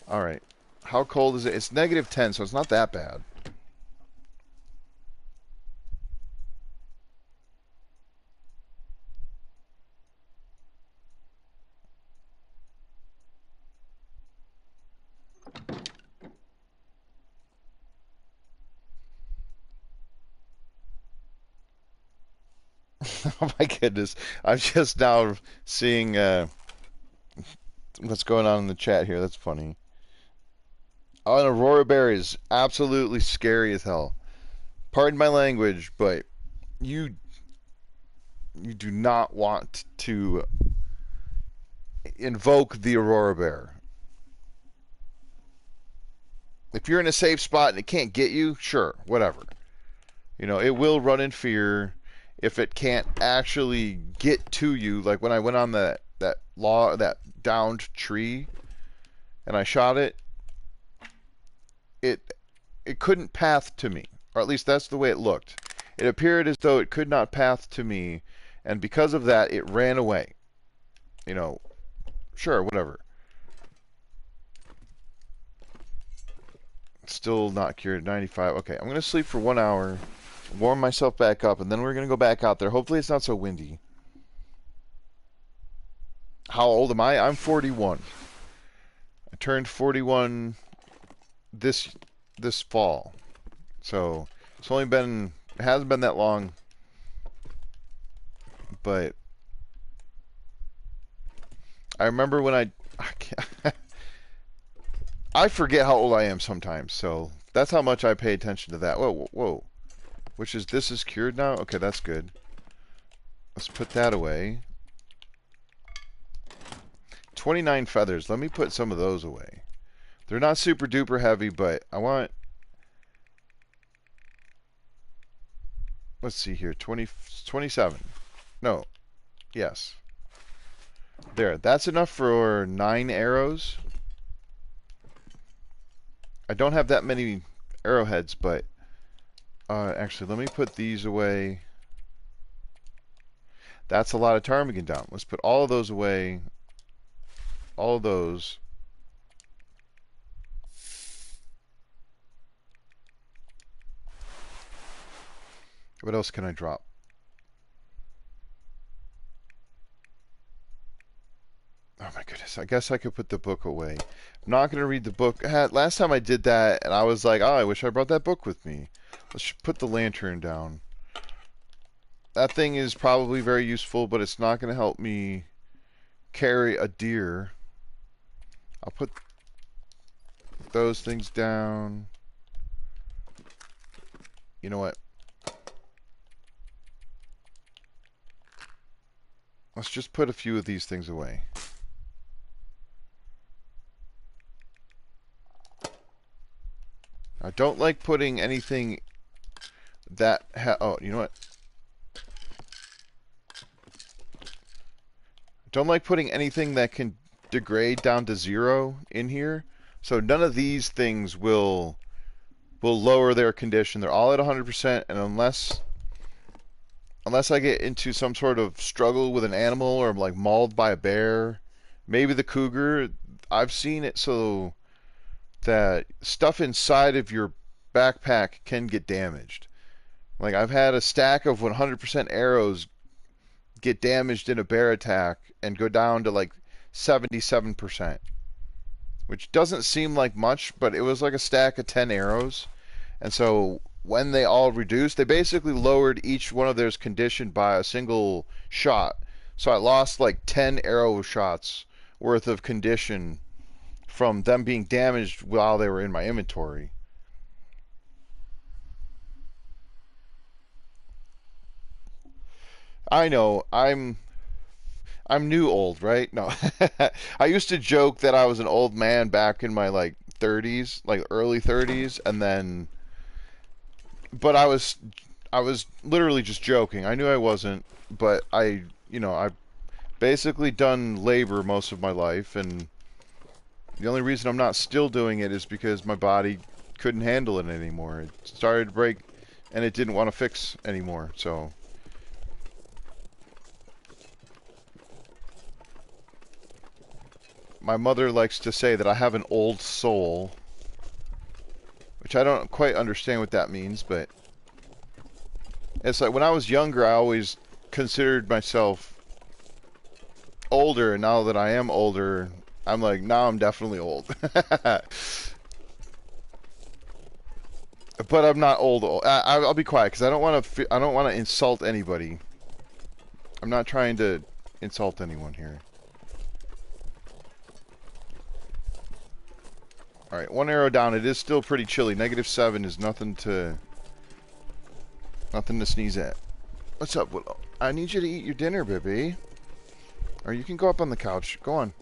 Alright. How cold is it? It's -10, so it's not that bad. Oh my goodness. I'm just now seeing what's going on in the chat here. That's funny. Oh, an Aurora Bear is absolutely scary as hell. Pardon my language, but you do not want to invoke the Aurora Bear. If you're in a safe spot and it can't get you, sure, whatever. You know, it will run in fear if it can't actually get to you. Like when I went on that downed tree and I shot it, it couldn't path to me, or at least that's the way it looked. It appeared as though it could not path to me, and because of that, it ran away. You know, sure, whatever. Still not cured, 95. Okay, I'm going to sleep for 1 hour, warm myself back up, and then we're going to go back out there. Hopefully it's not so windy. How old am I? I'm 41. I turned 41 this fall. So it's only been, it hasn't been that long, but I remember when I forget how old I am sometimes, so that's how much I pay attention to that. Whoa, whoa, whoa. This is cured now? Okay, that's good. Let's put that away. 29 feathers. Let me put some of those away. They're not super duper heavy, but I want... Let's see here. 27. No. Yes. There. That's enough for 9 arrows. I don't have that many arrowheads, but... actually, let me put these away. That's a lot of ptarmigan down. Let's put all of those away. All of those. What else can I drop? Oh my goodness. I guess I could put the book away. I'm not going to read the book. Last time I did that, and I was like, oh, I wish I brought that book with me. Let's put the lantern down. That thing is probably very useful, but it's not going to help me carry a deer. I'll put those things down. You know what? Let's just put a few of these things away. I don't like putting anything that oh, you know what? Don't like putting anything that can degrade down to 0 in here. So none of these things will lower their condition. They're all at 100%, and unless I get into some sort of struggle with an animal or I'm like mauled by a bear, maybe the cougar, I've seen it so that stuff inside of your backpack can get damaged. Like I've had a stack of 100% arrows get damaged in a bear attack and go down to like 77%, which doesn't seem like much, but it was like a stack of 10 arrows. And so when they all reduced, they basically lowered each one of theirs condition by a single shot. So I lost like 10 arrow shots worth of condition from them being damaged while they were in my inventory. I know, I'm new old, right? No. I used to joke that I was an old man back in my like 30s, like early 30s, and then but I was literally just joking. I knew I wasn't, but I basically done labor most of my life, and the only reason I'm not still doing it is because my body couldn't handle it anymore. It started to break, and it didn't want to fix anymore. So my mother likes to say that I have an old soul, which I don't quite understand what that means, but it's like when I was younger, I always considered myself older, and now that I am older, I'm like, now I'm definitely old. But I'm not old. I'll be quiet because I don't want to. I don't want to insult anybody. I'm not trying to insult anyone here. All right, one arrow down. It is still pretty chilly. -7 is nothing to sneeze at. What's up, Willow? I need you to eat your dinner, baby. Or you can go up on the couch. Go on.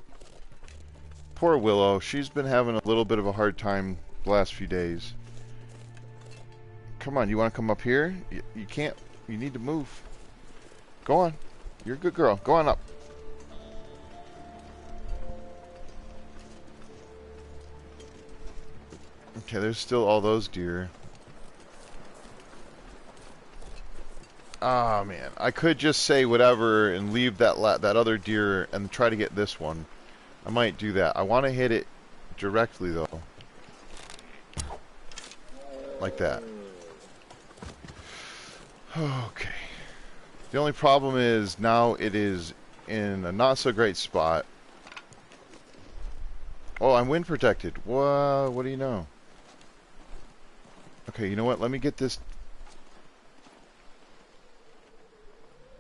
Poor Willow. She's been having a little bit of a hard time the last few days. Come on, you want to come up here? You can't. You need to move. Go on. You're a good girl. Go on up. Okay, there's still all those deer. Ah, man. I could just say whatever and leave that other deer and try to get this one. I might do that. I want to hit it directly, though. Like that. Okay. The only problem is now it is in a not-so-great spot. Oh, I'm wind protected. What do you know? Okay, you know what? Let me get this.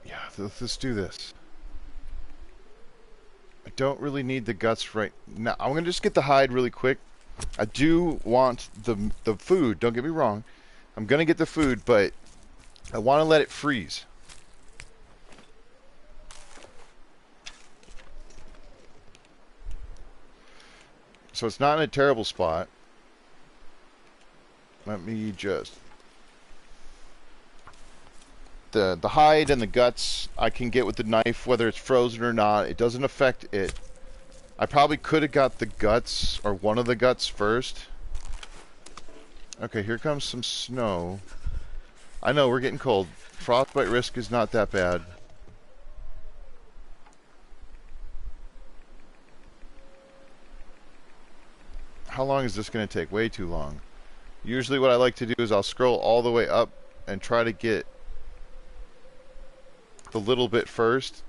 Yeah, let's do this. I don't really need the guts right now. I'm gonna just get the hide really quick. I do want the food. Don't get me wrong. I'm gonna get the food, but I want to let it freeze. So it's not in a terrible spot. Let me just... The hide and the guts I can get with the knife, whether it's frozen or not. It doesn't affect it. I probably could have got the guts, or one of the guts first. Okay, here comes some snow. I know, we're getting cold. Frostbite risk is not that bad. How long is this going to take? Way too long. Usually what I like to do is I'll scroll all the way up and try to get the little bit first.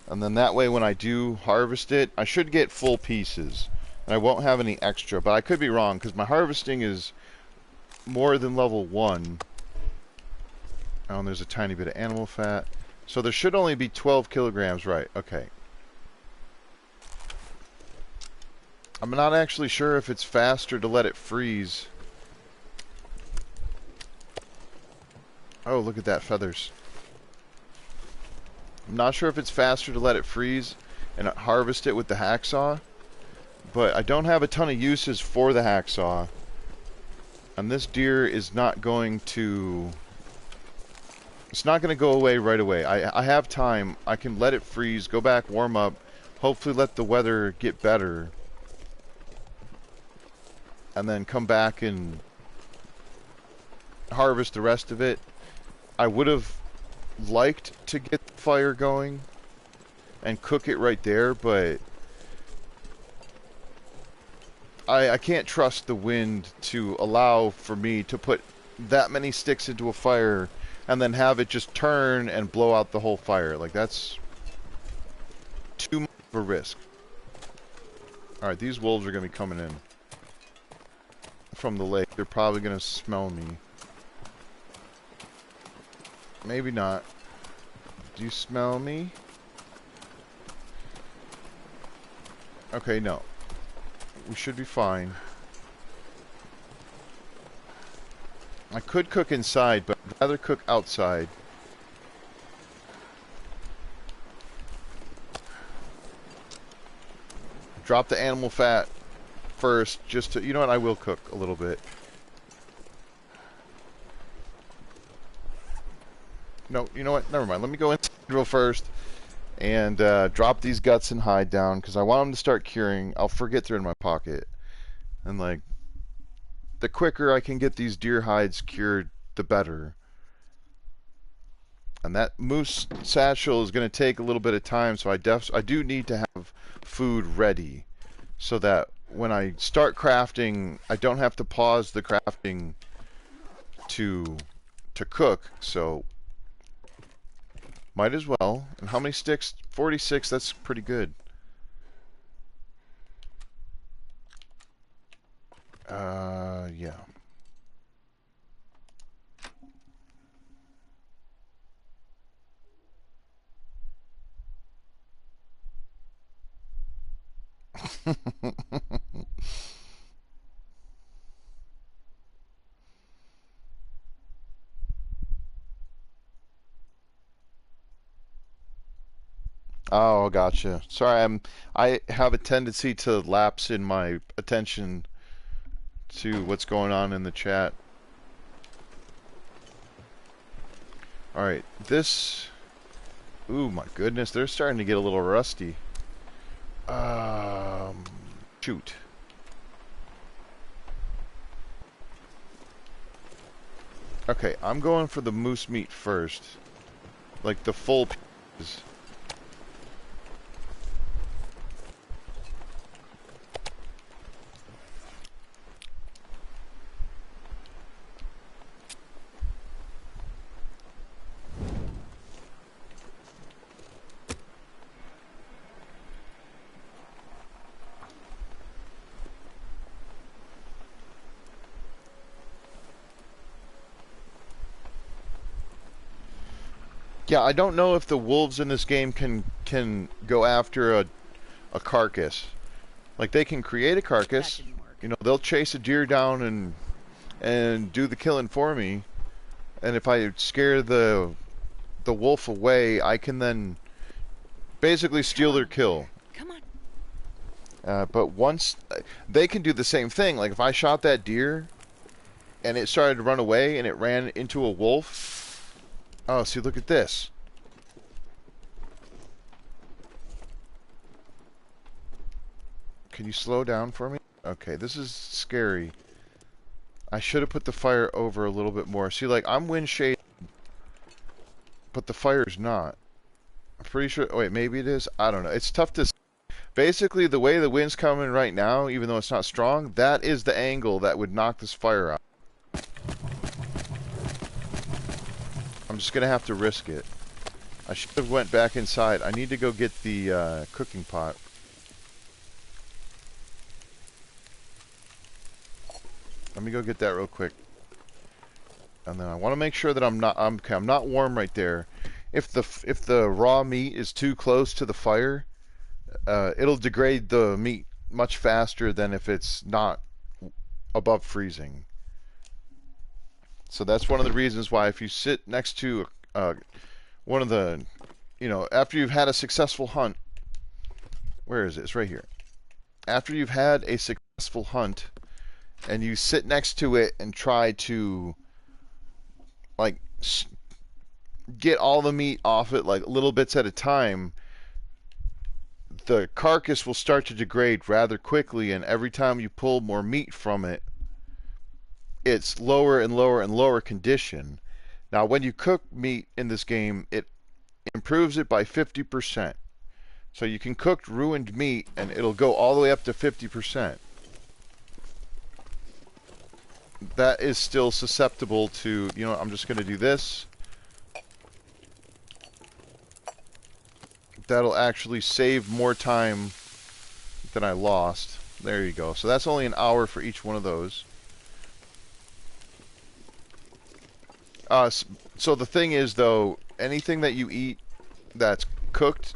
And then that way when I do harvest it, I should get full pieces. And I won't have any extra, but I could be wrong because my harvesting is more than level 1. Oh, and there's a tiny bit of animal fat. So there should only be 12 kilograms, right? Okay. I'm not actually sure if it's faster to let it freeze. Oh, look at that, feathers. I'm not sure if it's faster to let it freeze and harvest it with the hacksaw, but I don't have a ton of uses for the hacksaw. And this deer is not going to... It's not going to go away right away. I have time. I can let it freeze, go back, warm up, hopefully let the weather get better, and then come back and harvest the rest of it. I would have liked to get the fire going and cook it right there, but I can't trust the wind to allow for me to put that many sticks into a fire and then have it just turn and blow out the whole fire. Like, that's too much of a risk. Alright, these wolves are going to be coming in from the lake. They're probably going to smell me. Maybe not. Do you smell me? Okay, no. We should be fine. I could cook inside, but I'd rather cook outside. drop the animal fat first, just to, you know what, I will cook a little bit. No, you know what, never mind. Let me go inside real first and drop these guts and hide down, because I want them to start curing. I'll forget they're in my pocket. And, like, the quicker I can get these deer hides cured, the better. And that moose satchel is going to take a little bit of time, so I do need to have food ready, so that when I start crafting, I don't have to pause the crafting to cook. So might as well. And how many sticks? 46. That's pretty good. Yeah. Oh, gotcha. Sorry, I have a tendency to lapse in my attention to what's going on in the chat. All right, this. Ooh, my goodness, they're starting to get a little rusty. Shoot. Okay, I'm going for the moose meat first, like the full pieces. Yeah, I don't know if the wolves in this game can go after a carcass. Like, they can create a carcass. You know, they'll chase a deer down and do the killing for me. And if I scare the wolf away, I can then basically steal their kill. Come on. But once they can do the same thing. Like, if I shot that deer and it started to run away and it ran into a wolf. Oh, see, look at this. Can you slow down for me? Okay, this is scary. I should have put the fire over a little bit more. See, like, I'm wind shaded, but the fire's not. I'm pretty sure. Oh, wait, maybe it is. I don't know. It's tough to. Basically, the way the wind's coming right now, even though it's not strong, that is the angle that would knock this fire out. I'm just gonna have to risk it. I should have went back inside. I need to go get the cooking pot. Let me go get that real quick. And then I want to make sure that I'm not warm right there. If the raw meat is too close to the fire, it'll degrade the meat much faster than if it's not above freezing. So that's one of the reasons why if you sit next to one of the, you know, after you've had a successful hunt, where is it? It's right here. After you've had a successful hunt and you sit next to it and try to, like, get all the meat off it, like, little bits at a time, the carcass will start to degrade rather quickly, and every time you pull more meat from it, it's lower and lower and lower condition. Now, when you cook meat in this game, it improves it by 50%. So you can cook ruined meat, and it'll go all the way up to 50%. That is still susceptible to, you know, I'm just going to do this. That'll actually save more time than I lost. There you go. So that's only an hour for each one of those. So the thing is, though, anything that you eat that's cooked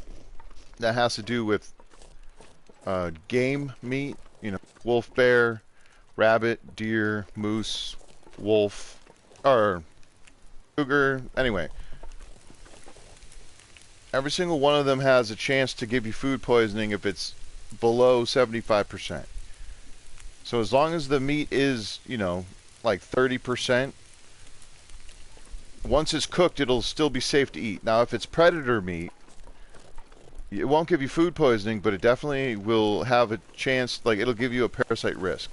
that has to do with game meat, you know, wolf, bear, rabbit, deer, moose, wolf, or cougar, anyway. Every single one of them has a chance to give you food poisoning if it's below 75%. So as long as the meat is, you know, like 30%, once it's cooked, it'll still be safe to eat. Now, if it's predator meat, it won't give you food poisoning, but it definitely will have a chance, like, it'll give you a parasite risk.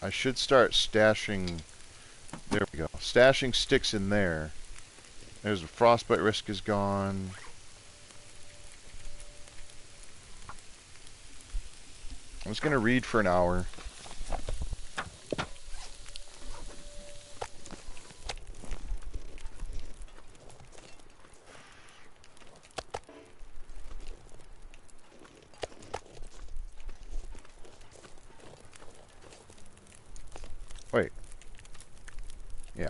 I should start stashing, there we go, stashing sticks in there. There's a frostbite risk is gone. I'm just going to read for an hour. Wait. Yeah.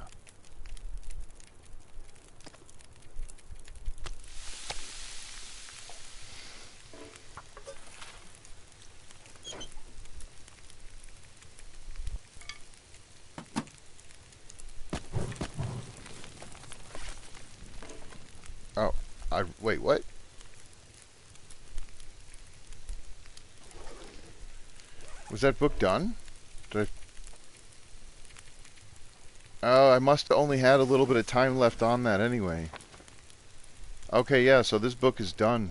Oh, wait, what? Was that book done? Did Oh, I must have only had a little bit of time left on that anyway. Okay, yeah, so this book is done.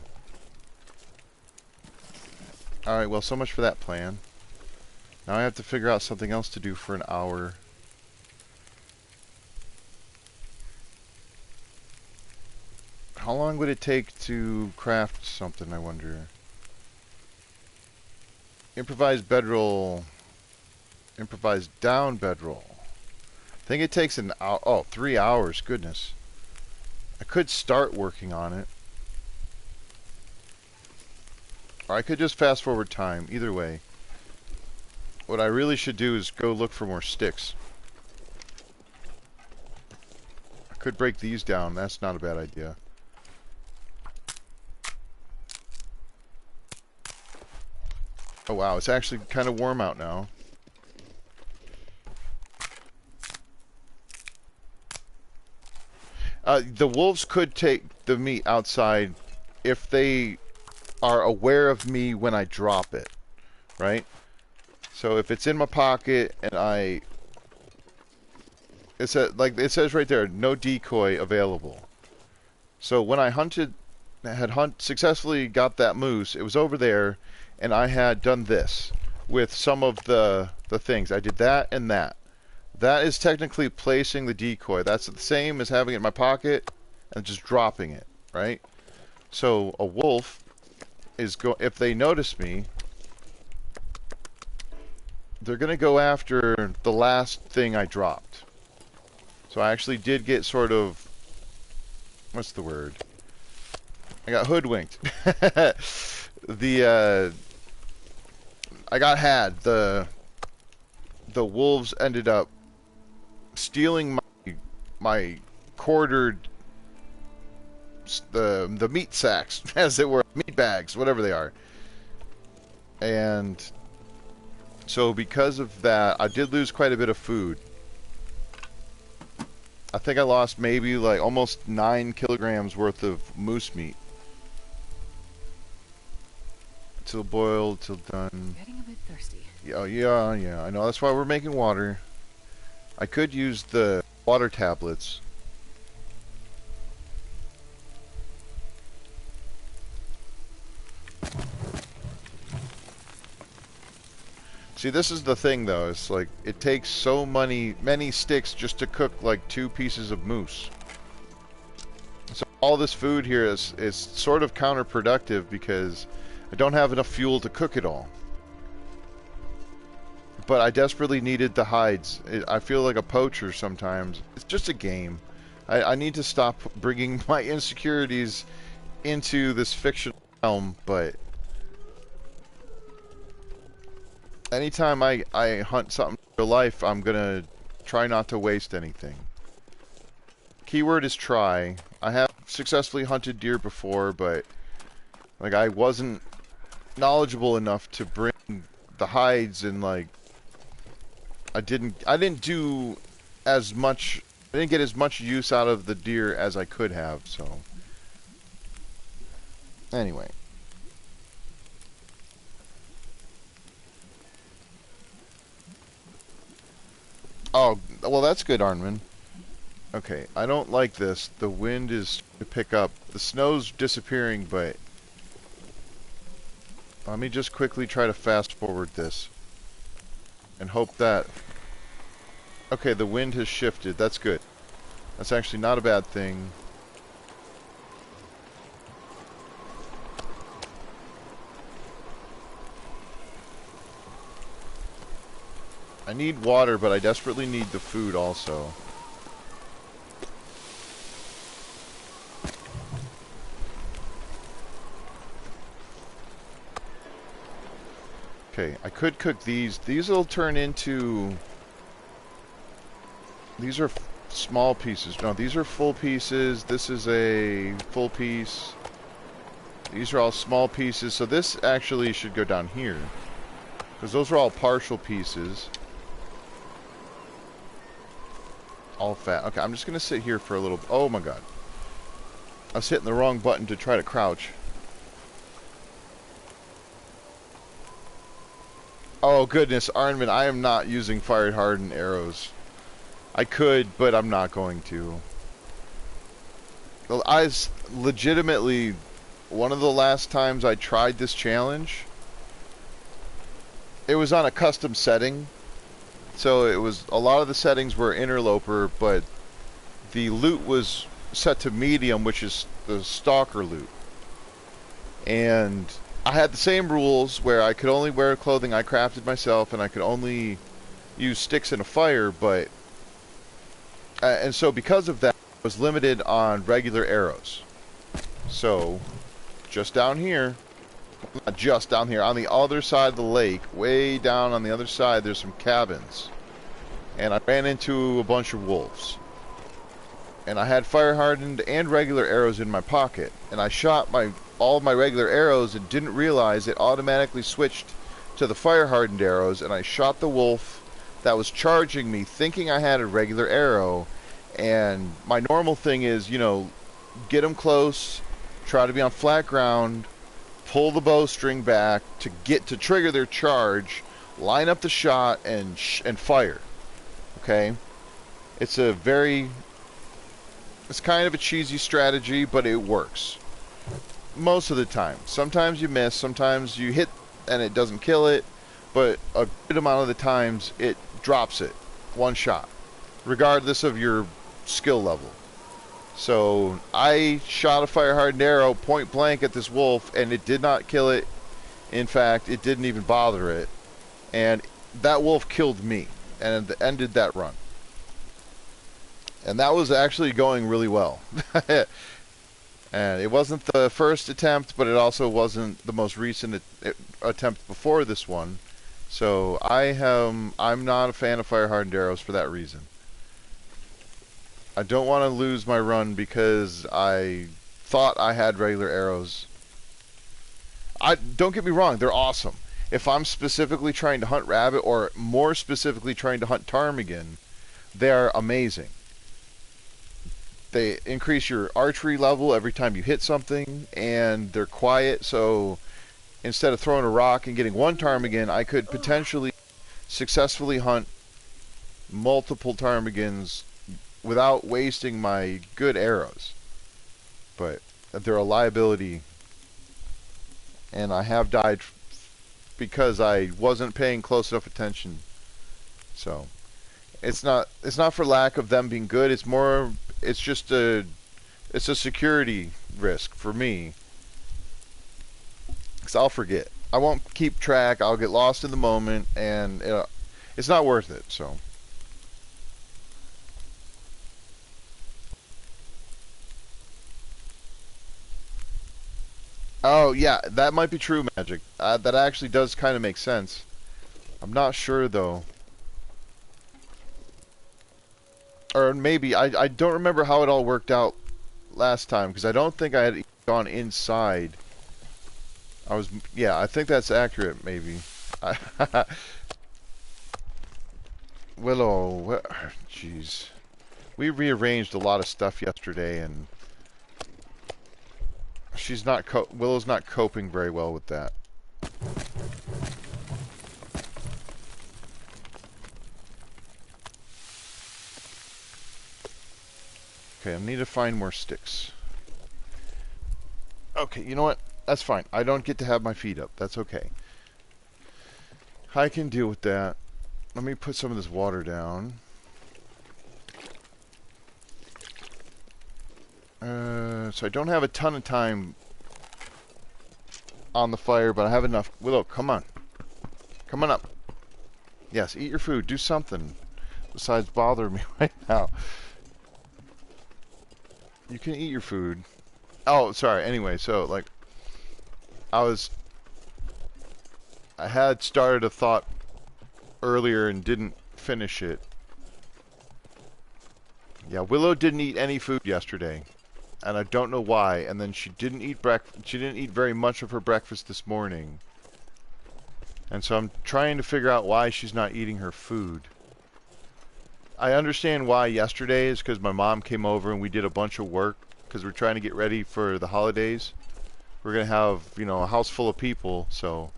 Alright, well, so much for that plan. Now I have to figure out something else to do for an hour. How long would it take to craft something, I wonder? Improvised bedroll. Improvised down bedroll. I think it takes an hour. Oh, 3 hours. Goodness. I could start working on it. Or I could just fast forward time. Either way. What I really should do is go look for more sticks. I could break these down. That's not a bad idea. Oh wow, it's actually kind of warm out now. The wolves could take the meat outside if they are aware of me when I drop it, right? So if it's in my pocket and it's like it says right there, no decoy available. So when I successfully got that moose, it was over there, and I had done this with some of the things. I did that and that. That is technically placing the decoy. That's the same as having it in my pocket and just dropping it, right? So a wolf is if they notice me, they're going to go after the last thing I dropped. So I actually did get sort of, what's the word? I got hoodwinked. I got had. The wolves ended up stealing my quartered the meat sacks, as it were, meat bags, whatever they are. And so because of that, I did lose quite a bit of food. I think I lost maybe like almost 9 kilograms worth of moose meat. Till boiled, till done. Getting a bit thirsty. Yeah, I know. That's why we're making water. I could use the water tablets. See, this is the thing, though. It's like, it takes so many sticks just to cook, like, 2 pieces of moose. So all this food here is sort of counterproductive because I don't have enough fuel to cook it all. But I desperately needed the hides. I feel like a poacher sometimes. It's just a game. I need to stop bringing my insecurities into this fictional realm, but anytime I hunt something in real life, I'm gonna try not to waste anything. Keyword is try. I have successfully hunted deer before, but like I wasn't knowledgeable enough to bring the hides, and like I didn't do as much. I didn't get as much use out of the deer as I could have. So anyway, Oh, well, that's good, Arnman. Okay, I don't like this. The wind is to pick up. The snow's disappearing, but let me just quickly try to fast forward this and hope that... Okay, the wind has shifted. That's good. That's actually not a bad thing. I need water, but I desperately need the food also. Okay, I could cook these. These will turn into... These are small pieces. No, these are full pieces. This is a full piece. These are all small pieces. So this actually should go down here, because those are all partial pieces. All fat. Okay, I'm just going to sit here for a little... Oh my god. I was hitting the wrong button to try to crouch. Oh goodness, Arnman, I am not using fire-hardened arrows. I could, but I'm not going to. Well, legitimately, one of the last times I tried this challenge, it was on a custom setting. So it was, a lot of the settings were interloper, but the loot was set to medium, which is the Stalker loot. And I had the same rules where I could only wear clothing I crafted myself, and I could only use sticks in a fire, but... and so because of that, I was limited on regular arrows. So, just down here, not just down here, on the other side of the lake, way down on the other side, there's some cabins. And I ran into a bunch of wolves. And I had fire-hardened and regular arrows in my pocket. And I shot all of my regular arrows and didn't realize it automatically switched to the fire-hardened arrows. And I shot the wolf that was charging me, thinking I had a regular arrow. And my normal thing is, you know, get them close, try to be on flat ground, pull the bowstring back to trigger their charge, line up the shot, and fire. Okay? It's kind of a cheesy strategy, but it works. Most of the time. Sometimes you miss, sometimes you hit and it doesn't kill it, but a good amount of the times it drops it. One shot. Regardless of your skill level. So, I shot a fire-hardened arrow point blank at this wolf, and it did not kill it. In fact, it didn't even bother it. And that wolf killed me, and it ended that run. And that was actually going really well. And it wasn't the first attempt, but it also wasn't the most recent attempt before this one. So I'm not a fan of fire-hardened arrows for that reason. I don't want to lose my run because I thought I had regular arrows. Don't get me wrong, they're awesome. If I'm specifically trying to hunt rabbit, or more specifically trying to hunt ptarmigan, they are amazing. They increase your archery level every time you hit something, and they're quiet, so instead of throwing a rock and getting one ptarmigan, I could potentially successfully hunt multiple ptarmigans without wasting my good arrows. But they're a liability, and I have died because I wasn't paying close enough attention. So it's not for lack of them being good. It's just a security risk for me, because I'll forget. I won't keep track. I'll get lost in the moment, and it's not worth it. So. Oh, yeah, that might be true, Magic. That actually does kind of make sense. I'm not sure, though. Or maybe, I don't remember how it all worked out last time, because I don't think I had gone inside. Yeah, I think that's accurate, maybe. Willow, jeez. We rearranged a lot of stuff yesterday, and Willow's not coping very well with that. Okay, I need to find more sticks. Okay, you know what? That's fine. I don't get to have my feet up. That's okay. I can deal with that. Let me put some of this water down. So I don't have a ton of time on the fire, but I have enough. Willow, come on. Come on up. Yes, eat your food. Do something besides bother me right now. You can eat your food. Oh, sorry. Anyway, so, like, I had started a thought earlier and didn't finish it. Yeah, Willow didn't eat any food yesterday, and I don't know why. And then she didn't eat She didn't eat very much of her breakfast this morning, and so I'm trying to figure out why she's not eating her food. I understand why yesterday is because my mom came over and we did a bunch of work because we're trying to get ready for the holidays. We're gonna have, you know, a house full of people, so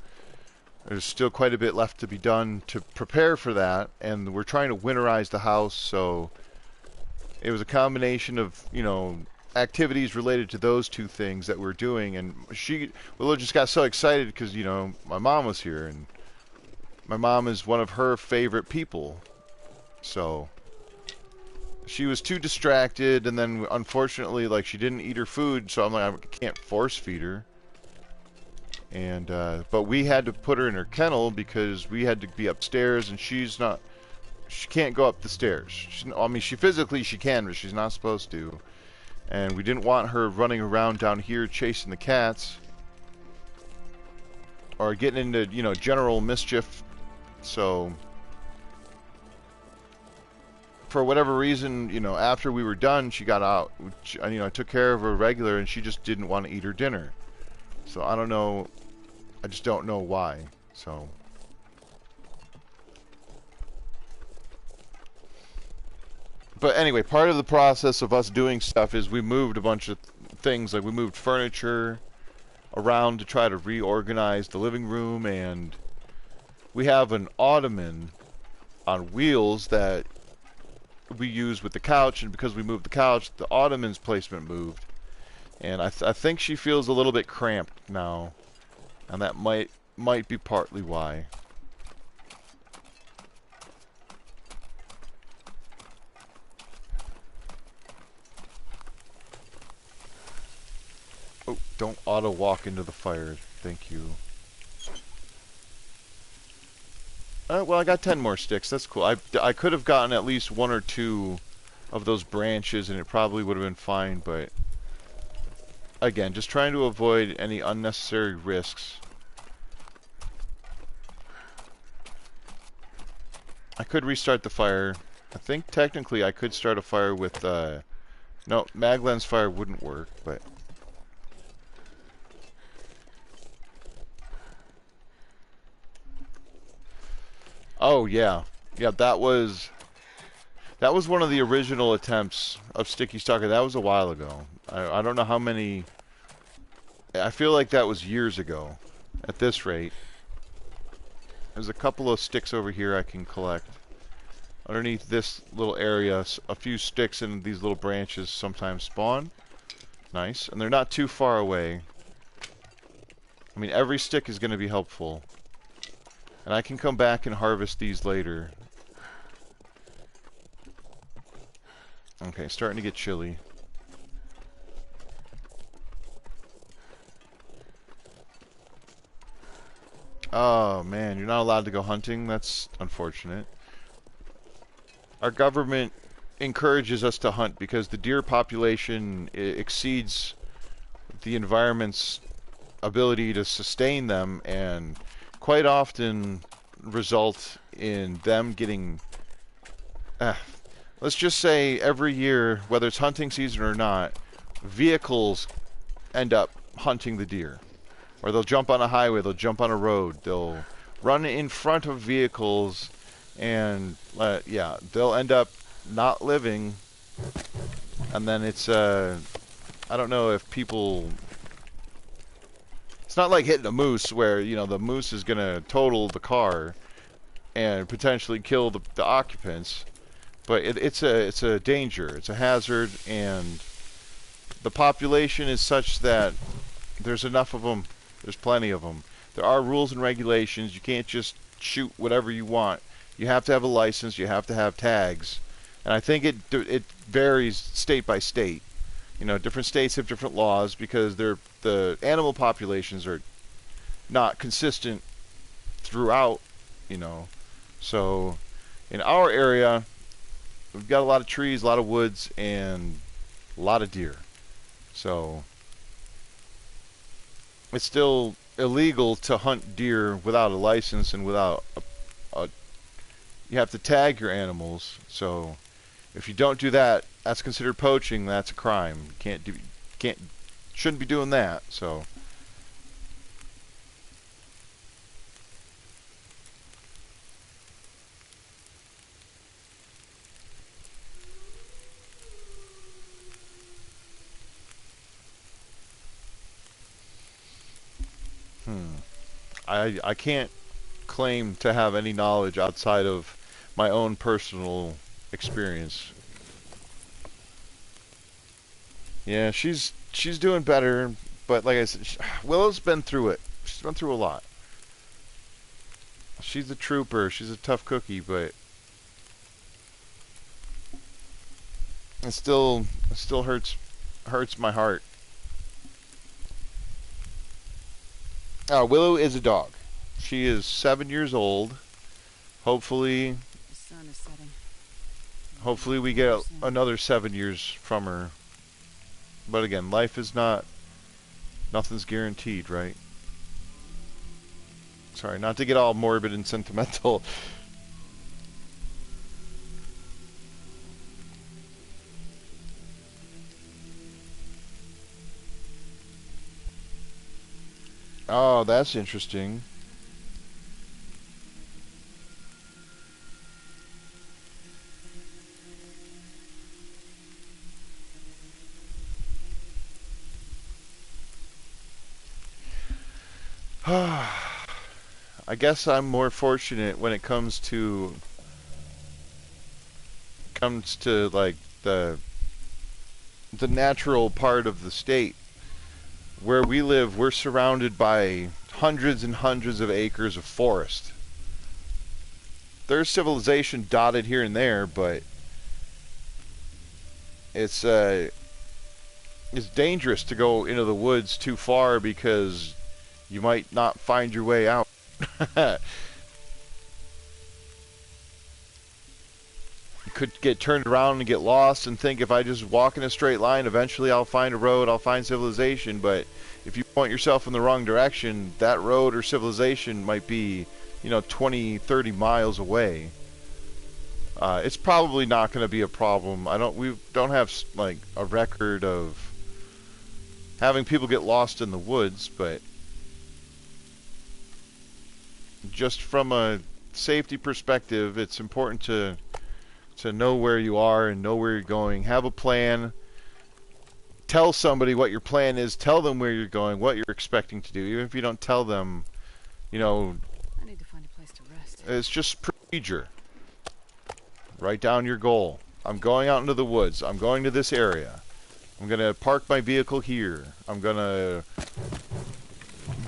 there's still quite a bit left to be done to prepare for that, and we're trying to winterize the house, so it was a combination of, you know, activities related to those two things that we're doing, and Willow just got so excited because, you know, my mom was here, and my mom is one of her favorite people, so she was too distracted, and then unfortunately, like, she didn't eat her food, so I'm like, I can't force feed her. And, but we had to put her in her kennel because we had to be upstairs, and she can't go up the stairs. I mean, she can, but she's not supposed to. And we didn't want her running around down here chasing the cats, or getting into, you know, general mischief, so for whatever reason, you know, after we were done, she got out. You know, I took care of her regular, and she just didn't want to eat her dinner. So I don't know. I just don't know why. So. But anyway, part of the process of us doing stuff is we moved a bunch of things. Like we moved furniture around to try to reorganize the living room, and we have an ottoman on wheels that we use with the couch, and because we moved the couch, the ottoman's placement moved, and I think she feels a little bit cramped now, and that might be partly why. Oh, don't auto walk into the fire. Thank you. Well, I got 10 more sticks. That's cool. I could have gotten at least one or two of those branches, and it probably would have been fine, but again, just trying to avoid any unnecessary risks. I could restart the fire. I think technically I could start a fire with, no, Maglen's fire wouldn't work, but oh yeah, yeah. That was one of the original attempts of Sticky Stalker. That was a while ago. I don't know how many. I feel like that was years ago. At this rate, there's a couple of sticks over here I can collect. Underneath this little area, a few sticks and these little branches sometimes spawn. Nice, and they're not too far away. I mean, every stick is going to be helpful. And I can come back and harvest these later. Okay, starting to get chilly. Oh man, you're not allowed to go hunting? That's unfortunate. Our government encourages us to hunt because the deer population exceeds the environment's ability to sustain them, and quite often result in them getting, let's just say every year, whether it's hunting season or not, vehicles end up hunting the deer. Or they'll jump on a highway, they'll jump on a road, they'll run in front of vehicles, and yeah, they'll end up not living. And then it's, I don't know if people... It's not like hitting a moose where, you know, the moose is going to total the car and potentially kill the occupants. but it's a danger, it's a hazard, and the population is such that there's enough of them. There's plenty of them. There are rules and regulations. You can't just shoot whatever you want. You have to have a license. You have to have tags, and I think it varies state by state. You know, different states have different laws because the animal populations are not consistent throughout. You know, so in our area we've got a lot of trees, a lot of woods, and a lot of deer. So it's still illegal to hunt deer without a license and without a you have to tag your animals. So if you don't do that, that's considered poaching. That's a crime. You can't shouldn't be doing that. So hmm. I can't claim to have any knowledge outside of my own personal experience. Yeah, she's doing better, but like I said, Willow's been through it. She's been through a lot. She's a trooper. She's a tough cookie, but it still hurts my heart. Willow is a dog. She is 7 years old. Hopefully, The sun is setting. hopefully we get another 7 years from her. But again, life is nothing's guaranteed, right? Sorry, not to get all morbid and sentimental. Oh, that's interesting. I guess I'm more fortunate when it comes to like the natural part of the state. Where we live, we're surrounded by hundreds and hundreds of acres of forest. There's civilization dotted here and there, but it's uh it's dangerous to go into the woods too far because you might not find your way out. You could get turned around and get lost and think if I just walk in a straight line, eventually I'll find a road, I'll find civilization. But if you point yourself in the wrong direction, that road or civilization might be, 20, 30 miles away. It's probably not going to be a problem. We don't have like a record of having people get lost in the woods, but just from a safety perspective, it's important to know where you are and know where you're going. Have a plan. Tell somebody what your plan is. Tell them where you're going, what you're expecting to do. Even if you don't tell them, you know, I need to find a place to rest. it's just procedure. Write down your goal. I'm going out into the woods. I'm going to this area. I'm going to park my vehicle here. I'm going to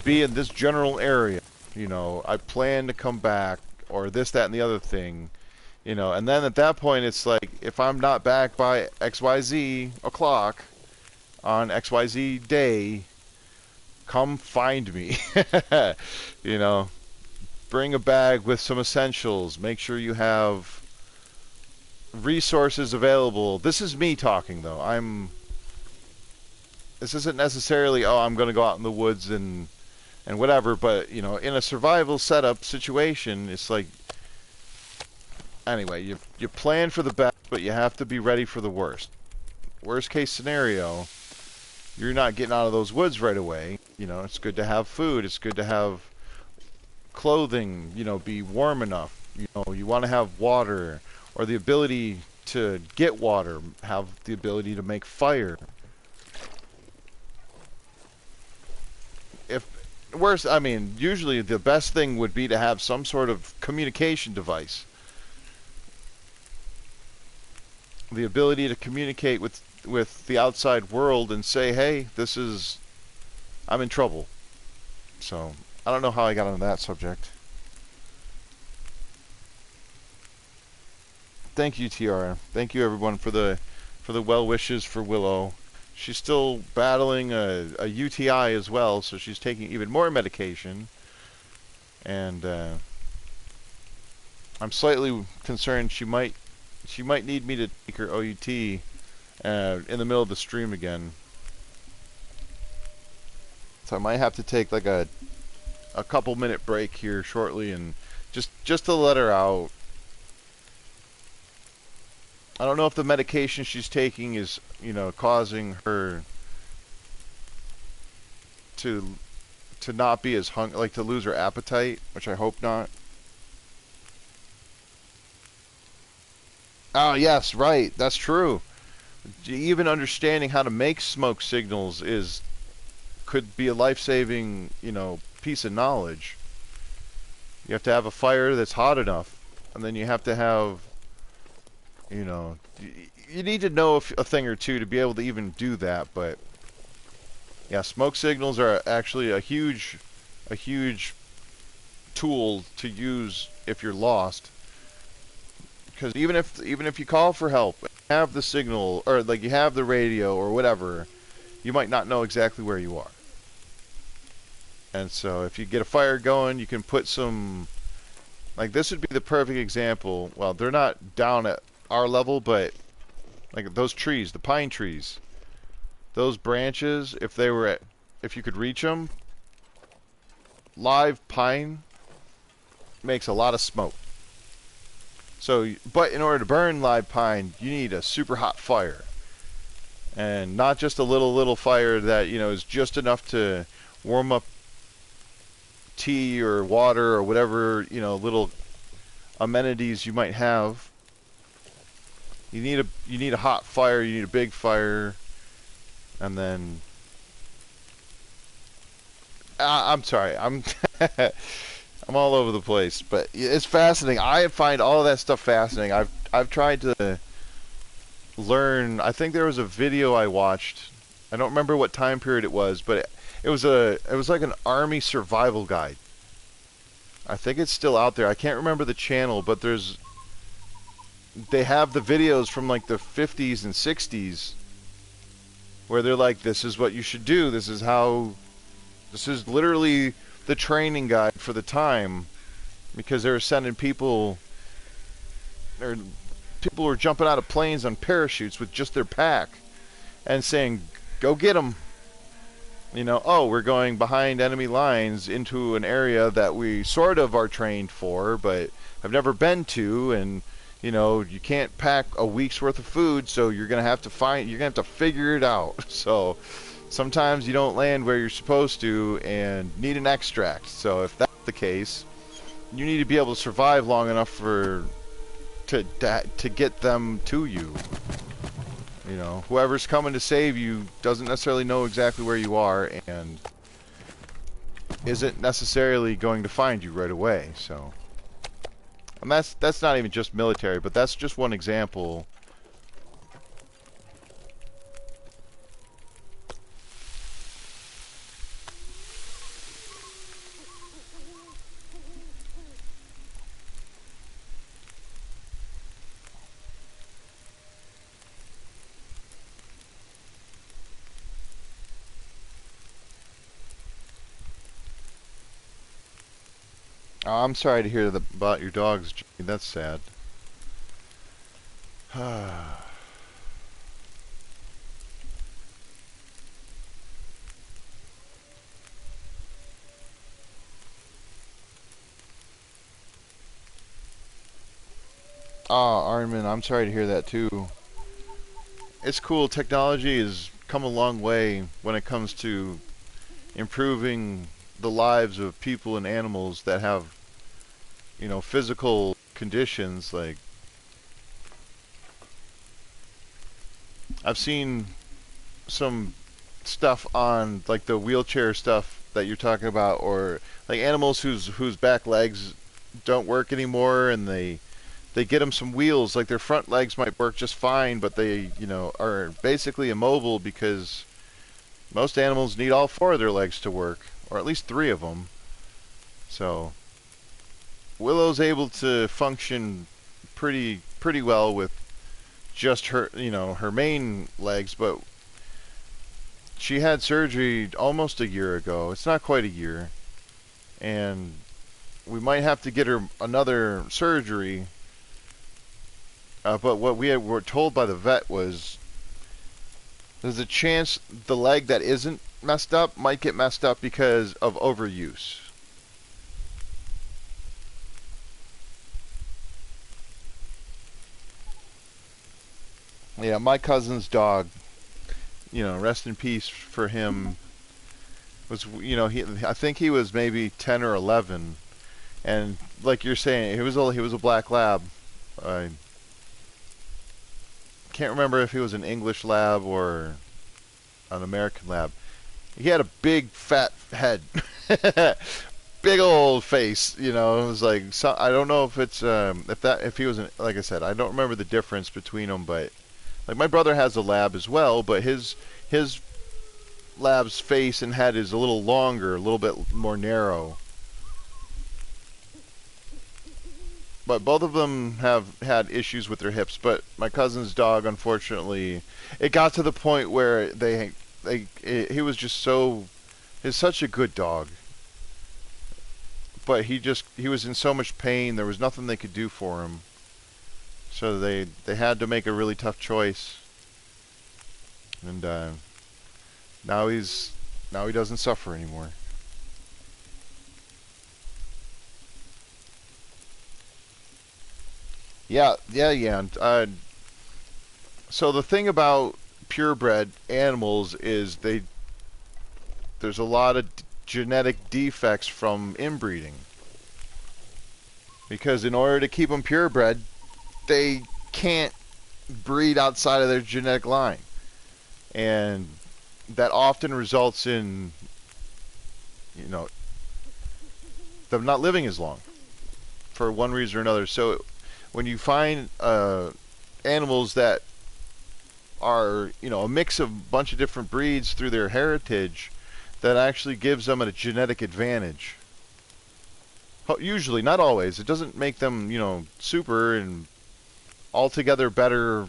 be in this general area. I plan to come back or this, that, and the other thing. And then at that point, it's like, if I'm not back by XYZ o'clock on XYZ day, come find me. you know, Bring a bag with some essentials. Make sure you have resources available. This is me talking, though. This isn't necessarily, oh, I'm going to go out in the woods and whatever, but, in a survival setup situation, it's like, anyway, you plan for the best, but you have to be ready for the worst. Worst case scenario, you're not getting out of those woods right away. It's good to have food. It's good to have clothing, be warm enough. You want to have water or the ability to get water, have the ability to make fire. If worse, usually the best thing would be to have some sort of communication device. the ability to communicate with the outside world and say, hey, I'm in trouble. So I don't know how I got on that subject. Thank you, TR. Thank you, everyone, for the well wishes for Willow. She's still battling a UTI as well, so she's taking even more medication. And I'm slightly concerned she might need me to take her OUT in the middle of the stream again. So I might have to take like a couple minute break here shortly and just to let her out. I don't know if the medication she's taking is, causing her to not be as like to lose her appetite, which I hope not. Oh, yes, right. That's true. Even understanding how to make smoke signals could be a life-saving, piece of knowledge. You have to have a fire that's hot enough, and then you have to have, you need to know a thing or two to be able to even do that. But yeah, smoke signals are actually a huge tool to use if you're lost. Because even if you call for help, have the signal or like you have the radio or whatever, you might not know exactly where you are. And so if you get a fire going, you can put some, like this would be the perfect example. Well, they're not down at our level, but like those trees, the pine trees, those branches, if you could reach them, live pine makes a lot of smoke. So, but in order to burn live pine, you need a super hot fire. And not just a little fire that, is just enough to warm up tea or water or whatever, little amenities you might have. You need a hot fire, you need a big fire. And then I'm sorry. I'm I'm all over the place, but it's fascinating. I find all of that stuff fascinating. I've tried to learn. I think there was a video I watched. I don't remember what time period it was, but it was like an army survival guide. I think it's still out there. I can't remember the channel, but they have the videos from like the 50s and 60s where they're like, this is what you should do. This is literally the training guide for the time, because they were sending people were jumping out of planes on parachutes with just their pack and saying, go get them. Oh, we're going behind enemy lines into an area that we sort of are trained for, but have never been to, and you can't pack a week's worth of food, so you're gonna have to figure it out. So sometimes you don't land where you're supposed to and need an extract. So if that's the case, you need to be able to survive long enough to get them to you. Whoever's coming to save you doesn't necessarily know exactly where you are and isn't necessarily going to find you right away. So, and that's not even just military, but that's just one example. Oh, I'm sorry to hear about your dogs, Jimmy. That's sad. Armin, I'm sorry to hear that too. It's cool. Technology has come a long way when it comes to improving the lives of people and animals that have, physical conditions. Like, I've seen some stuff on like the wheelchair stuff that you're talking about, or like animals whose back legs don't work anymore, and they they get them some wheels. Like their front legs might work just fine, but they, you know, are basically immobile because most animals need all four of their legs to work, or at least three of them. So Willow's able to function pretty well with just her, you know, her main legs, but she had surgery almost a year ago. It's not quite a year, and we might have to get her another surgery. But what were told by the vet was there's a chance the leg that isn't messed up might get messed up because of overuse. Yeah, my cousin's dog, you know, rest in peace for him, was, you know, I think he was maybe 10 or 11, and like you're saying, he was a black lab. I can't remember if he was an English lab or an American lab. He had a big fat head, big old face. You know, it was like, so, I don't know if it's if he was like I said, I don't remember the difference between them, but like my brother has a lab as well, but his lab's face and head is a little longer, a little bit more narrow. But both of them have had issues with their hips. But my cousin's dog, unfortunately, it got to the point where he was just so, he's such a good dog. But he was in so much pain. There was nothing they could do for him. So they had to make a really tough choice. And now he doesn't suffer anymore. Yeah. So the thing about purebred animals is there's a lot of genetic defects from inbreeding. Because in order to keep them purebred, they can't breed outside of their genetic line. And that often results in, you know, them not living as long for one reason or another. So when you find animals that are, you know, a mix of a bunch of different breeds through their heritage, that actually gives them a genetic advantage. Usually, not always. It doesn't make them, you know, super and altogether better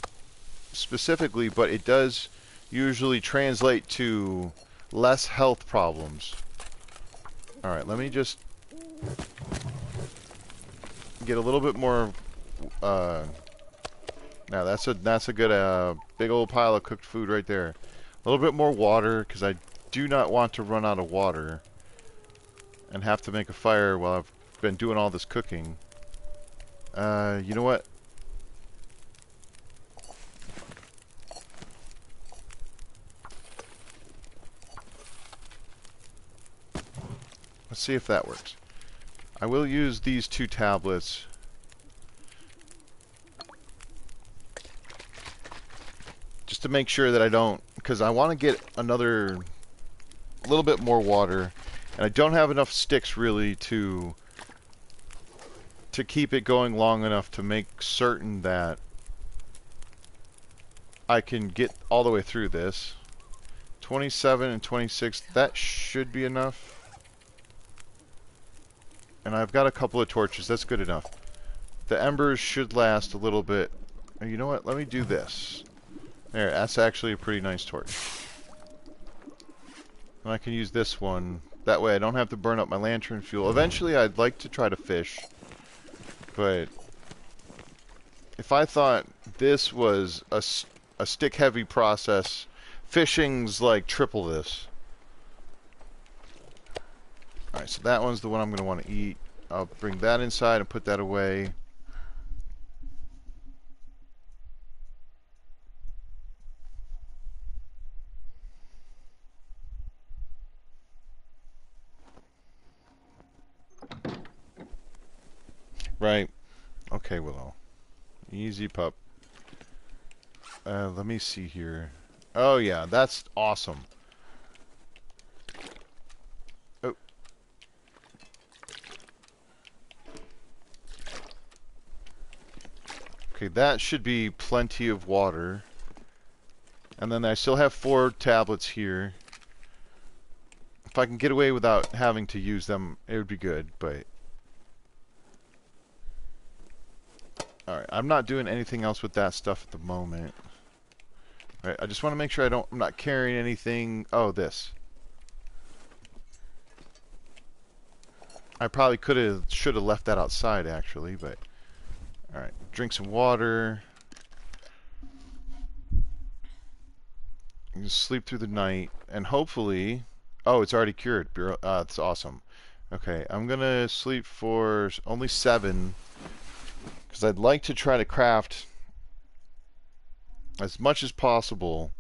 specifically, but it does usually translate to less health problems. Alright, let me just get a little bit more. Now that's a good big old pile of cooked food right there. A little bit more water because I do not want to run out of water and have to make a fire while I've been doing all this cooking. You know what? Let's see if that works. I will use these 2 tablets. Just to make sure that I don't, because I want to get a little bit more water, and I don't have enough sticks really to keep it going long enough to make certain that I can get all the way through this. 27 and 26, that should be enough. And I've got a couple of torches, that's good enough. The embers should last a little bit. You know what, let me do this. There, that's actually a pretty nice torch. And I can use this one. That way I don't have to burn up my lantern fuel. Eventually I'd like to try to fish. But if I thought this was a stick-heavy process, fishing's like triple this. Alright, so that one's the one I'm going to want to eat. I'll bring that inside and put that away. Right. Okay, Willow. Easy pup. Let me see here. Oh yeah, that's awesome. Oh. Okay, that should be plenty of water. And then I still have 4 tablets here. If I can get away without having to use them, it would be good, but... Alright, I'm not doing anything else with that stuff at the moment. Alright, I just want to make sure I'm not carrying anything... Oh, this. I probably should have left that outside, actually, but... Alright, drink some water. You can sleep through the night, and hopefully... Oh, it's already cured. That's awesome. Okay, I'm gonna sleep for only 7, because I'd like to try to craft as much as possible.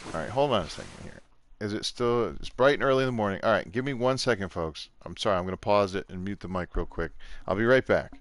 Alright, hold on a second here. Is it still... It's bright and early in the morning. Alright, give me 1 second, folks. I'm sorry, I'm gonna pause it and mute the mic real quick. I'll be right back.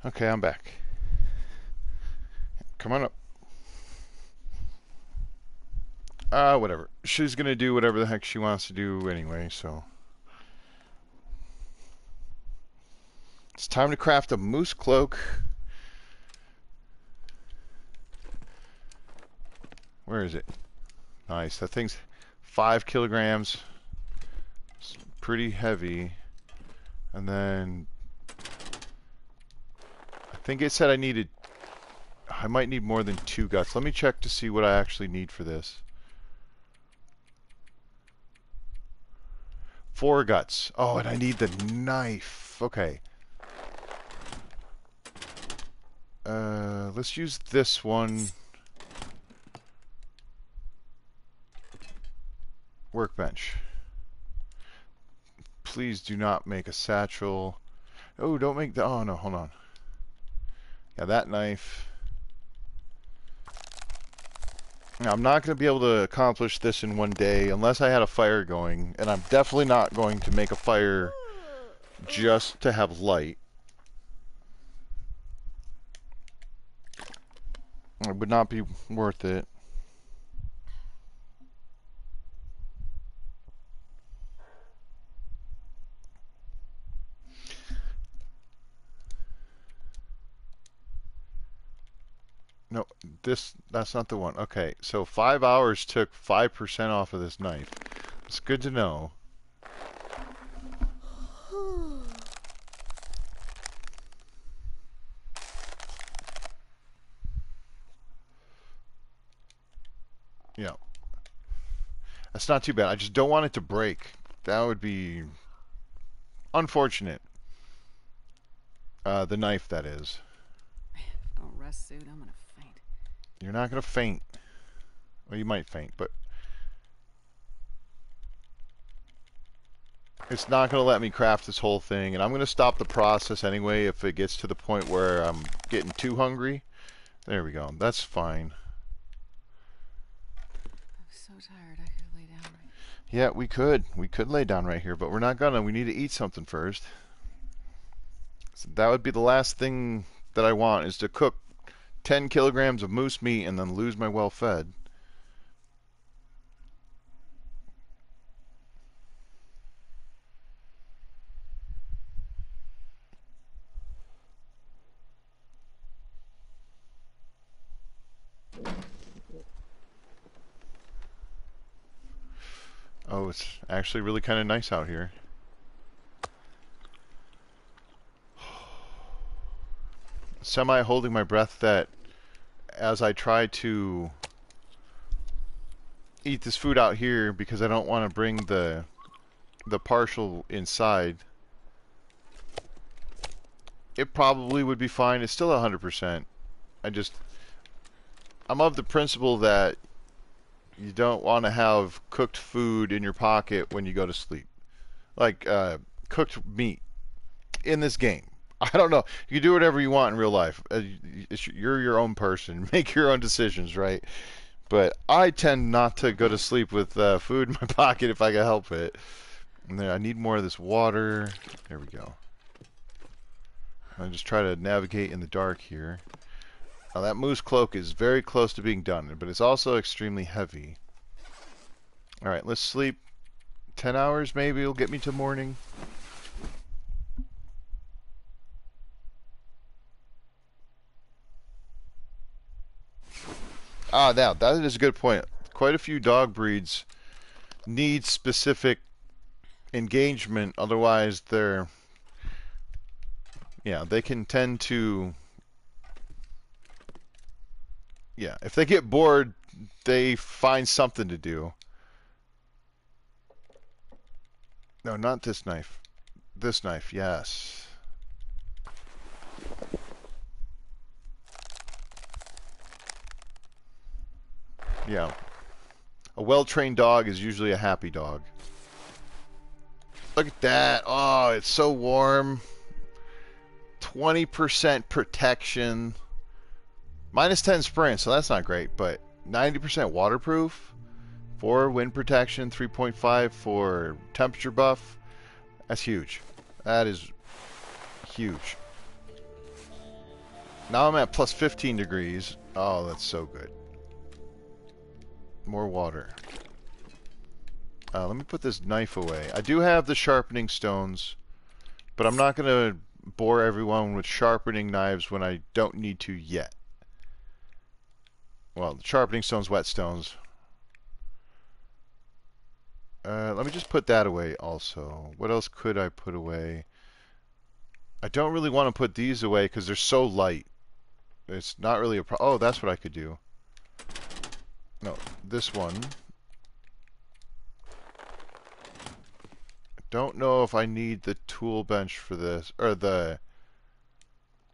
Okay, I'm back. Come on up. Whatever. She's gonna do whatever the heck she wants to do anyway, so... It's time to craft a moose cloak. Where is it? Nice. That thing's 5 kilograms. It's pretty heavy. And then... I think it said I might need more than 2 guts. Let me check to see what I actually need for this. 4 guts. Oh, and I need the knife. Okay. Let's use this one. Workbench. Please do not make a satchel. Oh, don't make the... Oh, no, hold on. Yeah, that knife. Now, I'm not going to be able to accomplish this in one day unless I had a fire going. And I'm definitely not going to make a fire just to have light. It would not be worth it. No, that's not the one. Okay, so 5 hours took 5% off of this knife. It's good to know. Yeah. That's not too bad. I just don't want it to break. That would be unfortunate. The knife, that is. Man, if I don't rest suit, I'm gonna faint. You're not going to faint. Well, you might faint, but... It's not going to let me craft this whole thing, and I'm going to stop the process anyway if it gets to the point where I'm getting too hungry. There we go. That's fine. I'm so tired, I could lay down right now. Yeah, we could. We could lay down right here, but we're not gonna. We need to eat something first. So that would be the last thing that I want, is to cook 10 kilograms of moose meat and then lose my well-fed. Oh, Oh, it's actually really kind of nice out here. Semi holding my breath that as I try to eat this food out here because I don't want to bring the partial inside. It probably would be fine. It's still 100%. I'm of the principle that you don't want to have cooked food in your pocket when you go to sleep. Like cooked meat in this game. I don't know. You can do whatever you want in real life. You're your own person. Make your own decisions, right? But I tend not to go to sleep with food in my pocket if I can help it. And then I need more of this water. There we go. I'll just try to navigate in the dark here. Now that moose cloak is very close to being done, but it's also extremely heavy. Alright, let's sleep 10 hours maybe will get me to morning. Ah, now, that is a good point. Quite a few dog breeds need specific engagement, otherwise they can tend to, if they get bored, they find something to do. No, not this knife. This knife, yes. Yeah. A well-trained dog is usually a happy dog. Look at that. Oh, it's so warm. 20% protection. -10 sprint, so that's not great, but 90% waterproof. 4 wind protection, 3.5 for temperature buff. That's huge. That is huge. Now I'm at plus 15 degrees. Oh, that's so good. More water. Let me put this knife away. I do have the sharpening stones, but I'm not going to bore everyone with sharpening knives when I don't need to yet. Well, the sharpening stones, whetstones. Let me just put that away also. What else could I put away? I don't really want to put these away because they're so light. It's not really a problem. Oh, that's what I could do. No, this one. I don't know if I need the tool bench for this. Or the...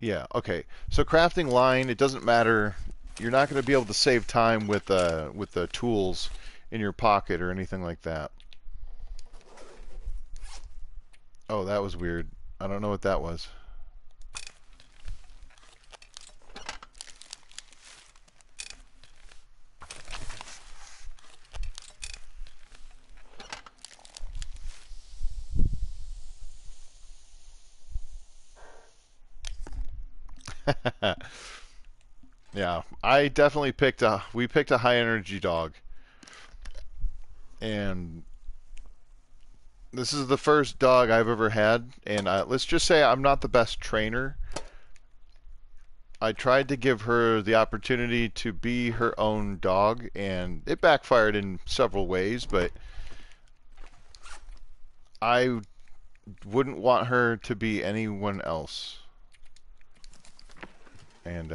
Yeah, okay. So crafting line, it doesn't matter. You're not going to be able to save time with the tools in your pocket or anything like that. Oh, that was weird. I don't know what that was. Yeah, I definitely we picked a high energy dog. And this is the first dog I've ever had, and let's just say I'm not the best trainer. I tried to give her the opportunity to be her own dog, and it backfired in several ways, but I wouldn't want her to be anyone else. And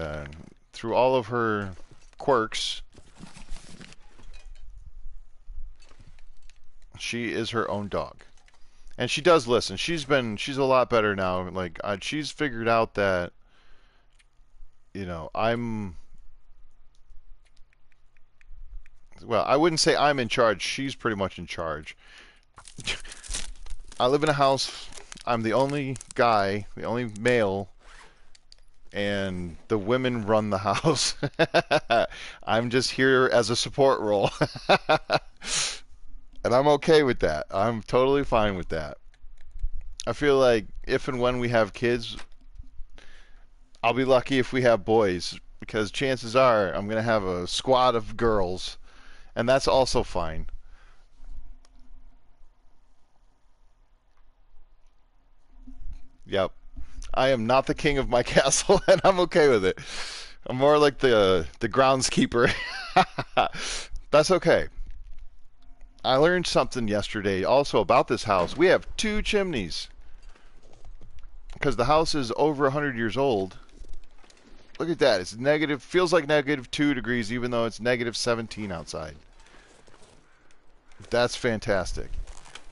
through all of her quirks, she is her own dog. And she does listen. She's a lot better now. Like, she's figured out that, well, I wouldn't say I'm in charge. She's pretty much in charge. I live in a house. I'm the only guy, the only male, and the women run the house. I'm just here as a support role. And I'm okay with that. I'm totally fine with that. I feel like if and when we have kids, I'll be lucky if we have boys, because chances are I'm going to have a squad of girls, and that's also fine. Yep. I am not the king of my castle, and I'm okay with it. I'm more like the groundskeeper. That's okay. I learned something yesterday also about this house. We have 2 chimneys because the house is over 100 years old. Look at that. It's negative, feels like negative 2 degrees even though it's negative 17 outside. That's fantastic.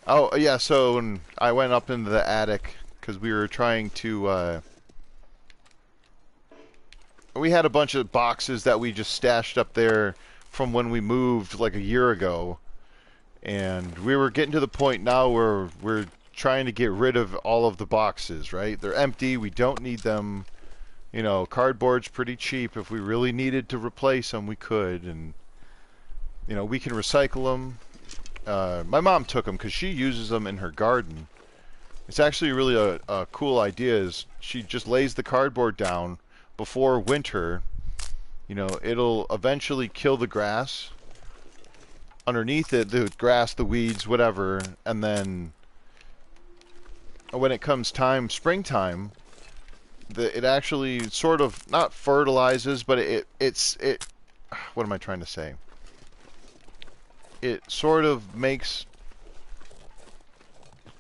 Oh, yeah, so when I went up into the attic because we were trying to, we had a bunch of boxes that we just stashed up there from when we moved like a year ago. And we were getting to the point now where we're trying to get rid of all of the boxes, right? They're empty. We don't need them. You know, cardboard's pretty cheap. If we really needed to replace them, we could. And, you know, we can recycle them. My mom took them because she uses them in her garden. It's actually really a cool idea is she just lays the cardboard down before winter. You know, it'll eventually kill the grass. Underneath it, the grass, the weeds, whatever, and then when it comes time, springtime, it actually sort of not fertilizes, but it's what am I trying to say? It sort of makes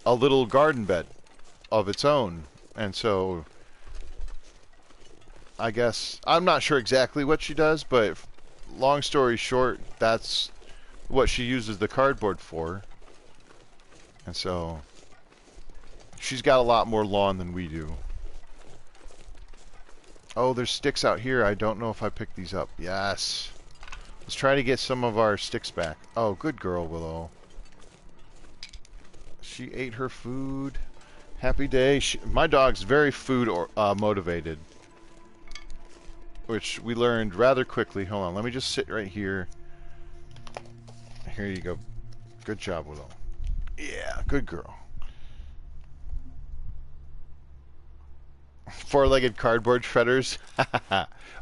a little garden bed of its own, and so I guess I'm not sure exactly what she does, but long story short, that's what she uses the cardboard for. And so she's got a lot more lawn than we do. Oh, there's sticks out here. I don't know if I picked these up. Yes. Let's try to get some of our sticks back. Oh, good girl, Willow. She ate her food. Happy day. My dog's very food motivated, which we learned rather quickly. Hold on. Let me just sit right here. Here you go. Good job, Willow. Yeah, good girl. 4-legged cardboard shredders.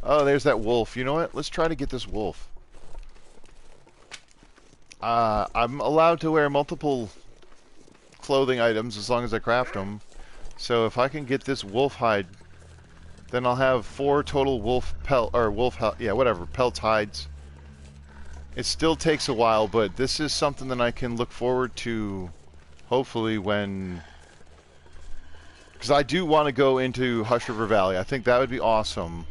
Oh, there's that wolf. You know what? Let's try to get this wolf. I'm allowed to wear multiple clothing items as long as I craft them. So if I can get this wolf hide, then I'll have 4 total wolf pelt or wolf, yeah, whatever, pelt hides. It still takes a while, but this is something that I can look forward to, hopefully, when... Because I do want to go into Hush River Valley. I think that would be awesome.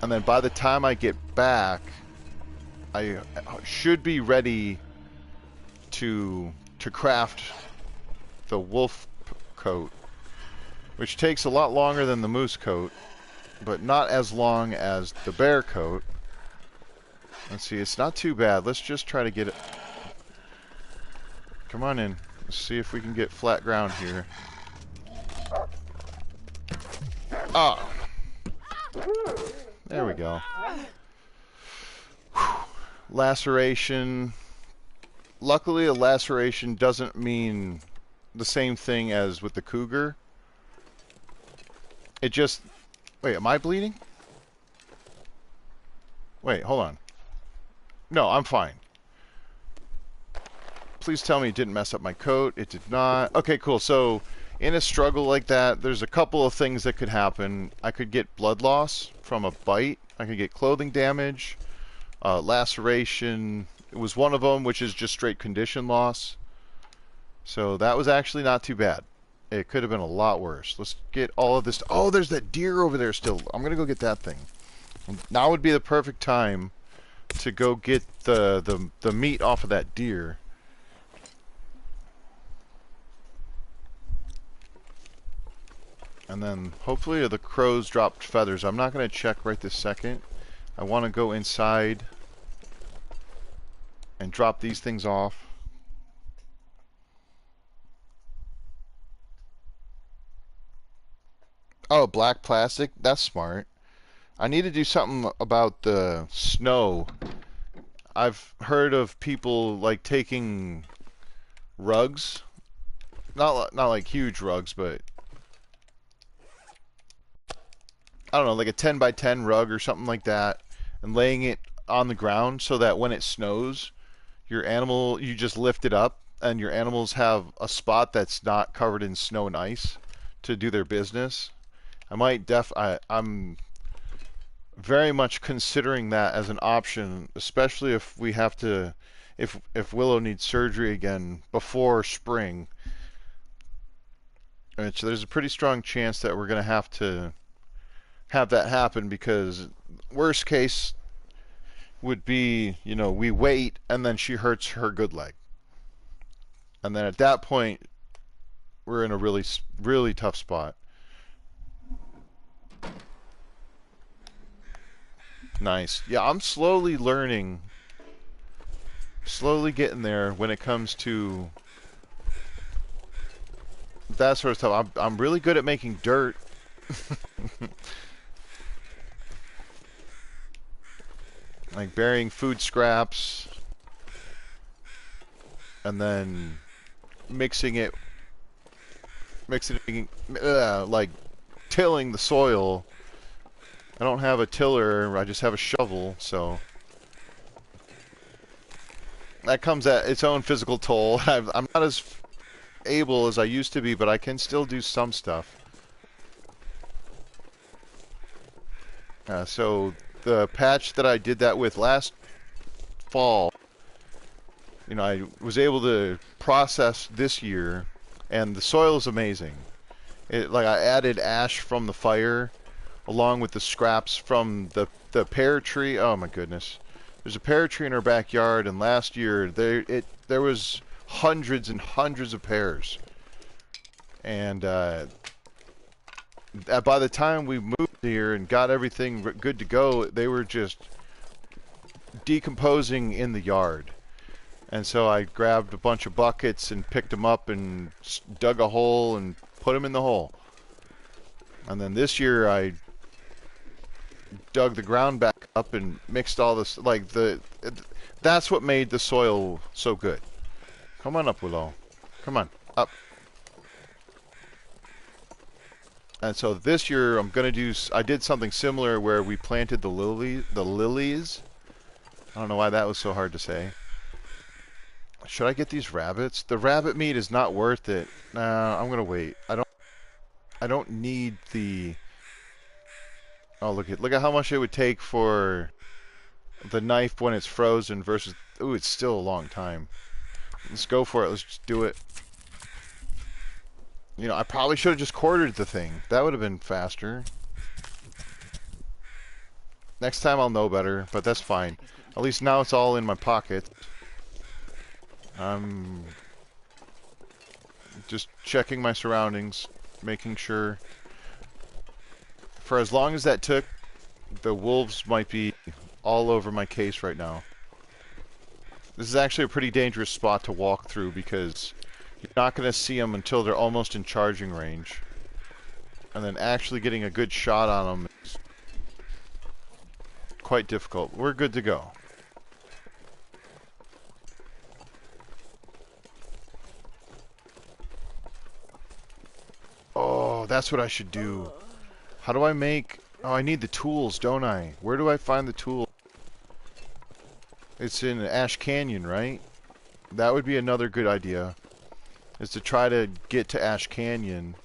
And then by the time I get back, I should be ready to craft the wolf coat, which takes a lot longer than the moose coat, but not as long as the bear coat. Let's see, it's not too bad. Let's just try to get it. Come on in. Let's see if we can get flat ground here. Ah! There we go. Whew. Laceration. Luckily, a laceration doesn't mean the same thing as with the cougar. It just... Wait, am I bleeding? Wait, hold on. No, I'm fine. Please tell me it didn't mess up my coat. It did not. Okay, cool. So, in a struggle like that, there's a couple of things that could happen. I could get blood loss from a bite. I could get clothing damage. Laceration. It was one of them, which is just straight condition loss. So, that was actually not too bad. It could have been a lot worse. Let's get all of this. Oh, there's that deer over there still. I'm going to go get that thing. Now would be the perfect time to go get the meat off of that deer. And then hopefully the crows dropped feathers. I'm not going to check right this second. I want to go inside and drop these things off. Oh, black plastic? That's smart. I need to do something about the snow. I've heard of people like taking rugs, not like huge rugs, but I don't know, like a 10 by 10 rug or something like that, and laying it on the ground so that when it snows, your animal, you just lift it up and your animals have a spot that's not covered in snow and ice to do their business. I might I'm very much considering that as an option, especially if we have to, if Willow needs surgery again before spring. And so there's a pretty strong chance that we're going to have that happen because worst case would be, you know, we wait and then she hurts her good leg. And then at that point, we're in a really, really tough spot. Nice. Yeah, I'm slowly learning, slowly getting there when it comes to that sort of stuff. I'm really good at making dirt. Like burying food scraps and then mixing, like tilling the soil. I don't have a tiller, I just have a shovel, so that comes at its own physical toll. I'm not as able as I used to be, but I can still do some stuff. So the patch that I did that with last fall, you know, I was able to process this year, and the soil is amazing. Like I added ash from the fire, along with the scraps from the pear tree. Oh my goodness, there's a pear tree in our backyard, and last year there was hundreds and hundreds of pears, and by the time we moved here and got everything good to go, they were just decomposing in the yard. And so I grabbed a bunch of buckets and picked them up and dug a hole and put them in the hole. And then this year I dug the ground back up and mixed all this, like that's what made the soil so good. Come on up, Willow. Come on, up. And so this year I did something similar where we planted the lilies. I don't know why that was so hard to say. Should I get these rabbits? The rabbit meat is not worth it. Nah, I'm gonna wait. I don't need the. Oh, look at how much it would take for the knife when it's frozen versus. Ooh, it's still a long time. Let's go for it. Let's just do it. You know, I probably should have just quartered the thing. That would have been faster. Next time I'll know better, but that's fine. At least now it's all in my pocket. I'm just checking my surroundings, making sure. For as long as that took, the wolves might be all over my case right now. This is actually a pretty dangerous spot to walk through because you're not going to see them until they're almost in charging range. And then actually getting a good shot on them is quite difficult. We're good to go. Oh, that's what I should do. How do I make... Oh, I need the tools, don't I? Where do I find the tool? It's in Ash Canyon, right? That would be another good idea. Is to try to get to Ash Canyon.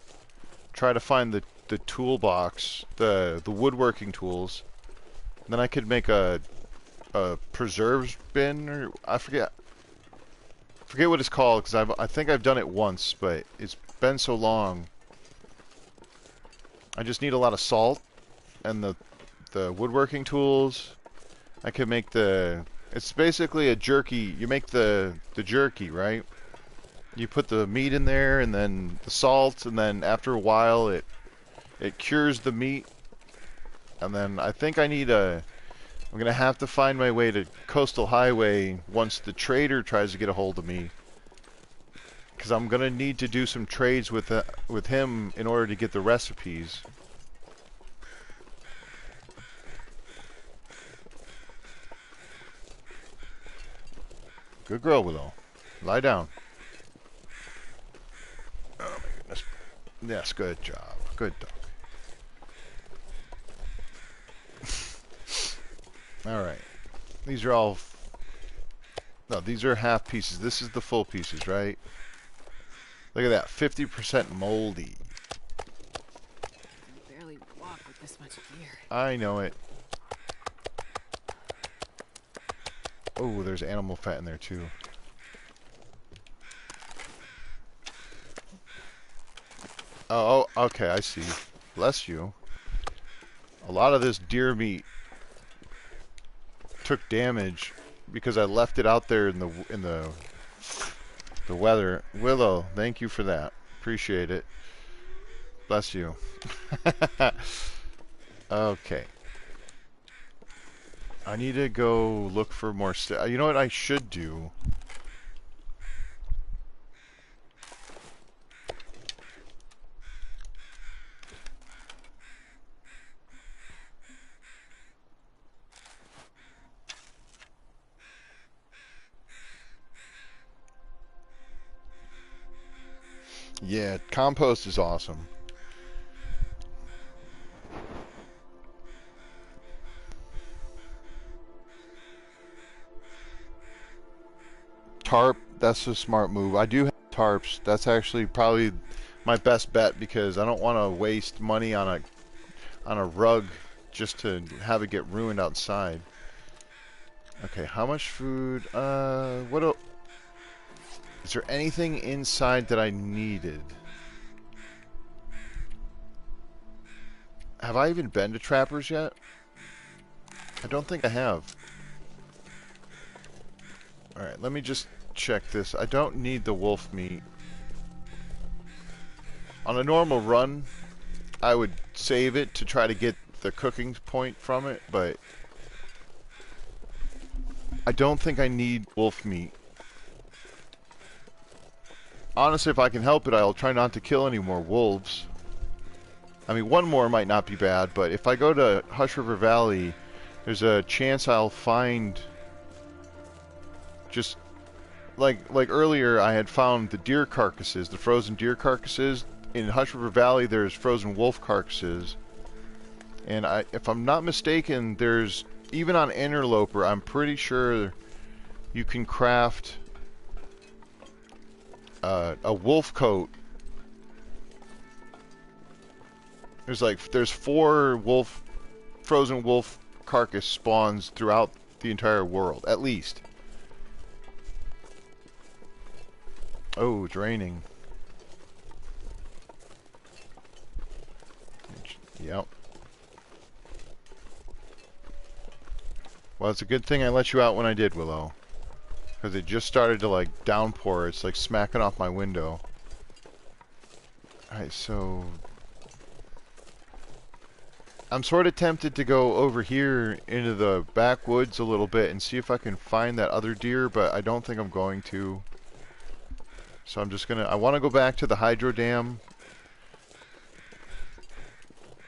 Try to find the toolbox. The woodworking tools. Then I could make a preserves bin, or... I forget what it's called, because I think I've done it once, but it's been so long. I just need a lot of salt and the woodworking tools. I could make it's basically a jerky. You make the jerky, right? You put the meat in there and then the salt, and then after a while it cures the meat. And then I think I'm gonna have to find my way to Coastal Highway once the trader tries to get a hold of me. Because I'm gonna need to do some trades with him in order to get the recipes. Good girl, Willow. Lie down. Oh my goodness. Yes, good job. Good dog. Alright. These are all... No, these are half pieces. This is the full pieces, right? Look at that. 50% moldy. I can barely walk with this much gear. I know it. Oh, there's animal fat in there too. Oh, okay, I see. Bless you. A lot of this deer meat took damage because I left it out there in the weather. Willow, thank you for that. Appreciate it. Bless you. Okay. I need to go look for more stuff. You know what I should do? Yeah, compost is awesome. Tarp, that's a smart move. I do have tarps. That's actually probably my best bet because I don't want to waste money on a rug just to have it get ruined outside. Okay, how much food? Is there anything inside that I needed? Have I even been to Trappers yet? I don't think I have. Alright, let me just check this. I don't need the wolf meat. On a normal run, I would save it to try to get the cooking point from it, but I don't think I need wolf meat. Honestly, if I can help it, I'll try not to kill any more wolves. I mean, one more might not be bad, but if I go to Hush River Valley, there's a chance I'll find just like earlier I had found the deer carcasses, the frozen deer carcasses. In Hush River Valley, there's frozen wolf carcasses. And if I'm not mistaken, there's, even on Interloper, I'm pretty sure you can craft a wolf coat. There's 4 frozen wolf carcass spawns throughout the entire world, at least. Oh, it's raining. Yep. Well, it's a good thing I let you out when I did, Willow. Because it just started to, like, downpour. It's, like, smacking off my window. Alright, so... I'm sort of tempted to go over here into the backwoods a little bit and see if I can find that other deer, but I don't think I'm going to. So I'm just gonna... I want to go back to the hydro dam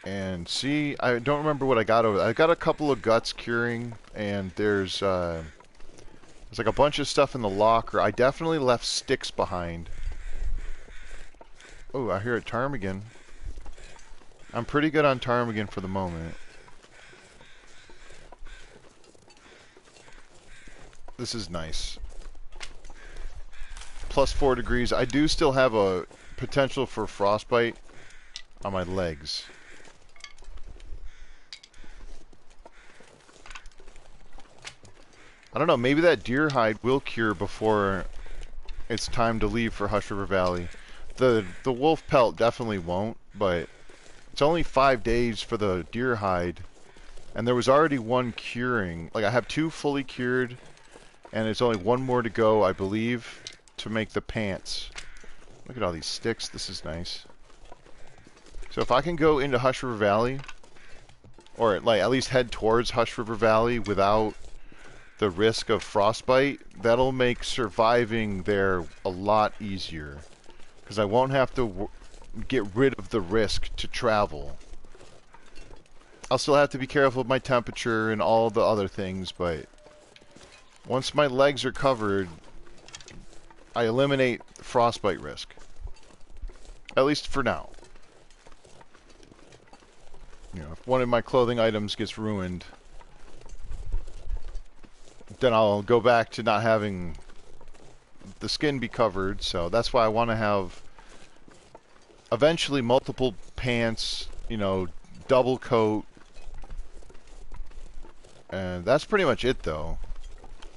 and see. I don't remember what I got over there. I got a couple of guts curing, and there's like a bunch of stuff in the locker. I definitely left sticks behind. Oh, I hear a ptarmigan. I'm pretty good on ptarmigan for the moment. This is nice. Plus 4 degrees. I do still have a potential for frostbite on my legs. I don't know, maybe that deer hide will cure before it's time to leave for Hush River Valley. The wolf pelt definitely won't, but it's only 5 days for the deer hide, and there was already one curing. Like, I have 2 fully cured, and it's only 1 more to go, I believe, to make the pants. Look at all these sticks. This is nice. So if I can go into Hush River Valley, or like at least head towards Hush River Valley without the risk of frostbite, that'll make surviving there a lot easier. Because I won't have to get rid of the risk to travel. I'll still have to be careful of my temperature and all the other things, but once my legs are covered, I eliminate frostbite risk. At least for now. You know, if one of my clothing items gets ruined, then I'll go back to not having the skin be covered. So that's why I want to have eventually multiple pants, you know, double coat. And that's pretty much it, though.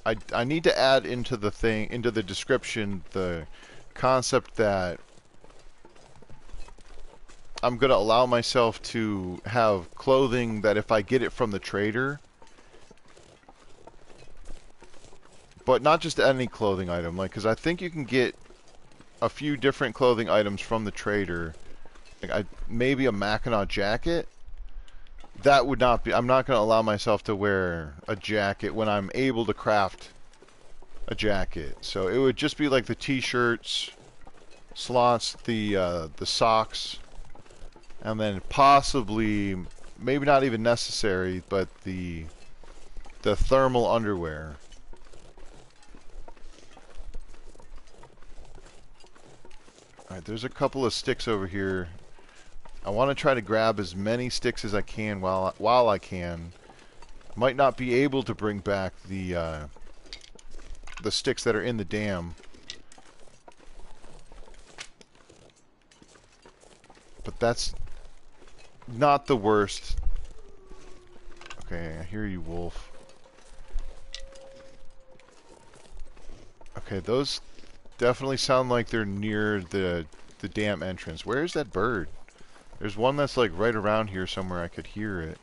I need to add into the thing, into the description, the concept that I'm going to allow myself to have clothing that if I get it from the trader, but not just any clothing item, like, because I think you can get a few different clothing items from the trader, like maybe a Mackinac jacket. That would not be, I'm not going to allow myself to wear a jacket when I'm able to craft a jacket. So it would just be like the t-shirts, slots, the socks, and then possibly, maybe not even necessary, but the thermal underwear. Alright, there's a couple of sticks over here. I want to try to grab as many sticks as I can while I can. I might not be able to bring back the sticks that are in the dam. But that's not the worst. Okay, I hear you, wolf. Okay, those definitely sound like they're near the dam entrance. Where is that bird? There's one that's like right around here somewhere. I could hear it.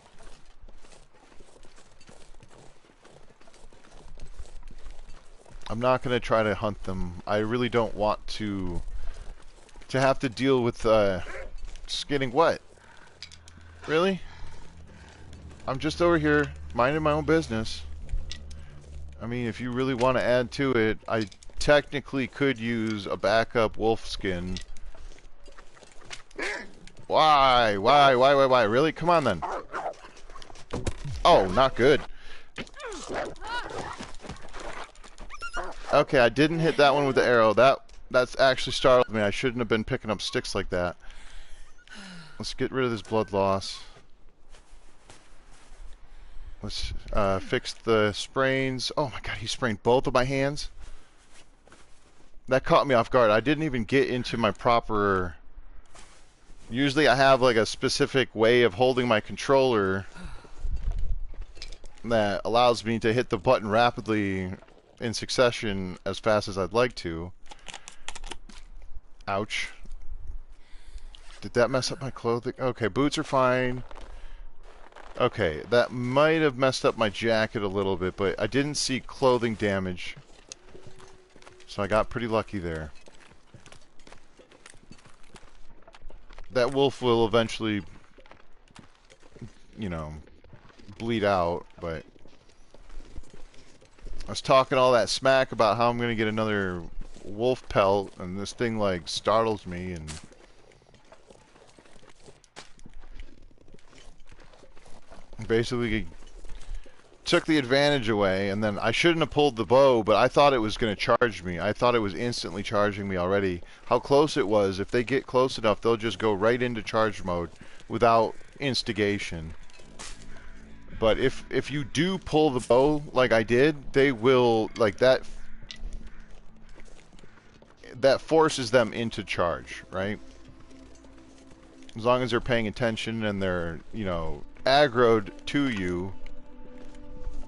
I'm not going to try to hunt them. I really don't want to have to deal with just getting wet. Really? I'm just over here minding my own business. I mean, if you really want to add to it, I technically could use a backup wolf skin. Why? Really? Come on then. Oh, not good. Okay, I didn't hit that one with the arrow. That's actually startled me. I shouldn't have been picking up sticks like that. Let's get rid of this blood loss. Let's fix the sprains. Oh my god, he sprained both of my hands. That caught me off guard. I didn't even get into my proper... Usually I have like a specific way of holding my controller that allows me to hit the button rapidly in succession as fast as I'd like to. Ouch. Did that mess up my clothing? Okay, boots are fine. Okay, that might have messed up my jacket a little bit, but I didn't see clothing damage. So I got pretty lucky there. That wolf will eventually, you know, bleed out, but I was talking all that smack about how I'm going to get another wolf pelt, and this thing, like, startles me, and... basically took the advantage away, and then I shouldn't have pulled the bow, but I thought it was going to charge me. I thought it was instantly charging me already. How close it was, if they get close enough, they'll just go right into charge mode without instigation. But if you do pull the bow like I did, they will, like, that forces them into charge, right? As long as they're paying attention and they're, you know, aggroed to you.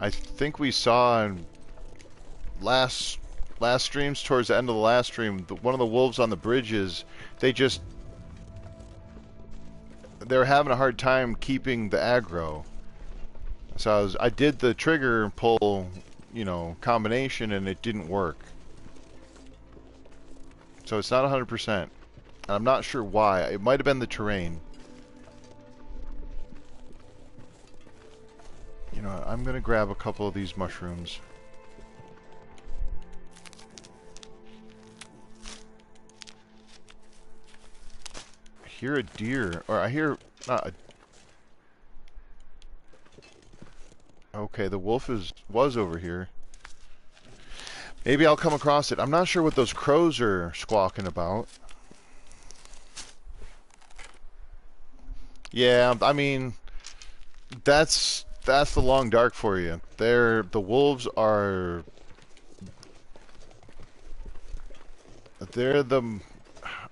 I think we saw in last streams, towards the end of the last stream, one of the wolves on the bridges, they're having a hard time keeping the aggro. So I did the trigger pull, you know, combination, and it didn't work. So it's not 100%. I'm not sure why. It might have been the terrain. You know, I'm gonna grab a couple of these mushrooms. I hear a deer, or I hear not a... Okay, the wolf was over here. Maybe I'll come across it. I'm not sure what those crows are squawking about. Yeah, I mean, that's the long dark for you. The wolves are...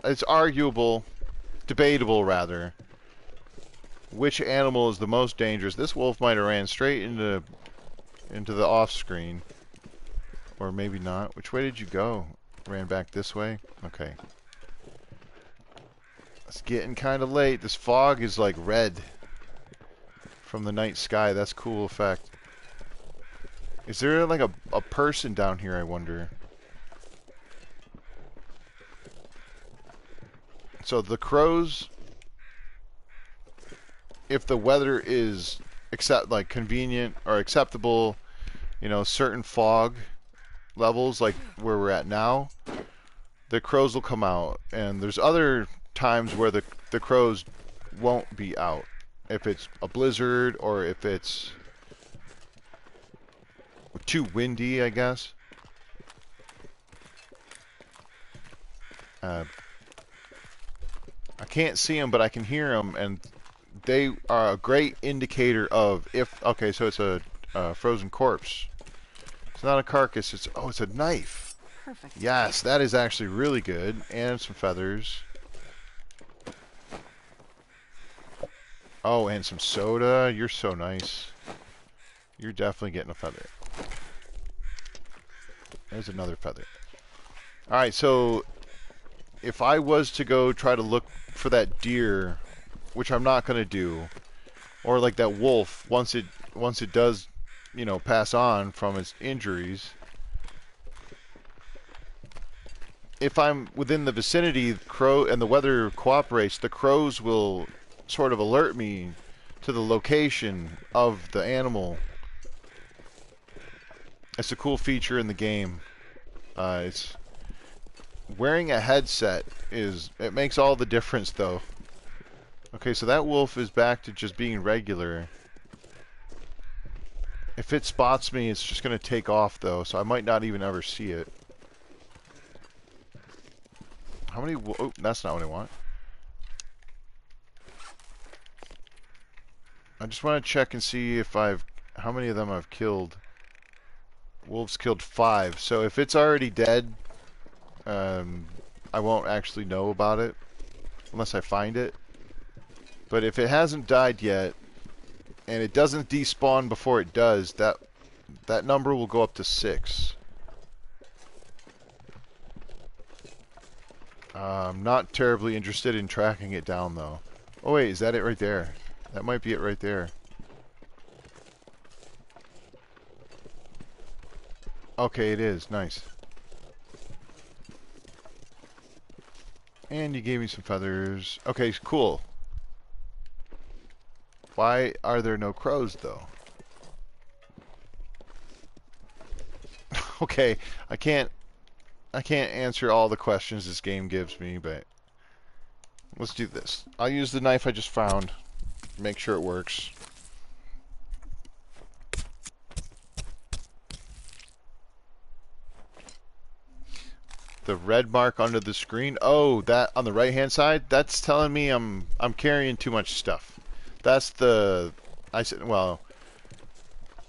It's arguable, debatable rather, which animal is the most dangerous. This wolf might have ran straight into the off screen. Or maybe not. Which way did you go? Ran back this way? Okay. It's getting kind of late. This fog is like red from the night sky. That's a cool effect. Is there like a person down here, I wonder? So the crows, if the weather is convenient or acceptable, you know, certain fog levels like where we're at now, the crows will come out. And there's other times where the crows won't be out. If it's a blizzard or if it's too windy, I guess. I can't see them, but I can hear them, and they are a great indicator of if... Okay, so it's a frozen corpse. It's not a carcass. It's a knife. Perfect. Yes, that is actually really good, and some feathers. Oh, and some soda. You're so nice. You're definitely getting a feather. There's another feather. Alright, so if I was to go try to look for that deer, which I'm not going to do, or like that wolf, once it does, you know, pass on from its injuries, if I'm within the vicinity, and the weather cooperates, the crows will sort of alert me to the location of the animal. It's a cool feature in the game. It's wearing a headset it makes all the difference, though. Okay, so that wolf is back to just being regular. If it spots me, it's just going to take off, though, so I might not even ever see it. How many... Oh, that's not what I want. I just want to check and see if how many of them I've killed. Wolves killed 5, so if it's already dead, I won't actually know about it unless I find it. But if it hasn't died yet, and it doesn't despawn before it does, that number will go up to 6. I'm not terribly interested in tracking it down, though. Oh wait, is that it right there? That might be it right there. Okay, it is. Nice. And you gave me some feathers. Okay, cool. Why are there no crows, though? Okay, I can't answer all the questions this game gives me, but let's do this. I'll use the knife I just found. Make sure it works. The red mark under the screen. Oh, that on the right-hand side. That's telling me I'm carrying too much stuff. That's the... I said, well,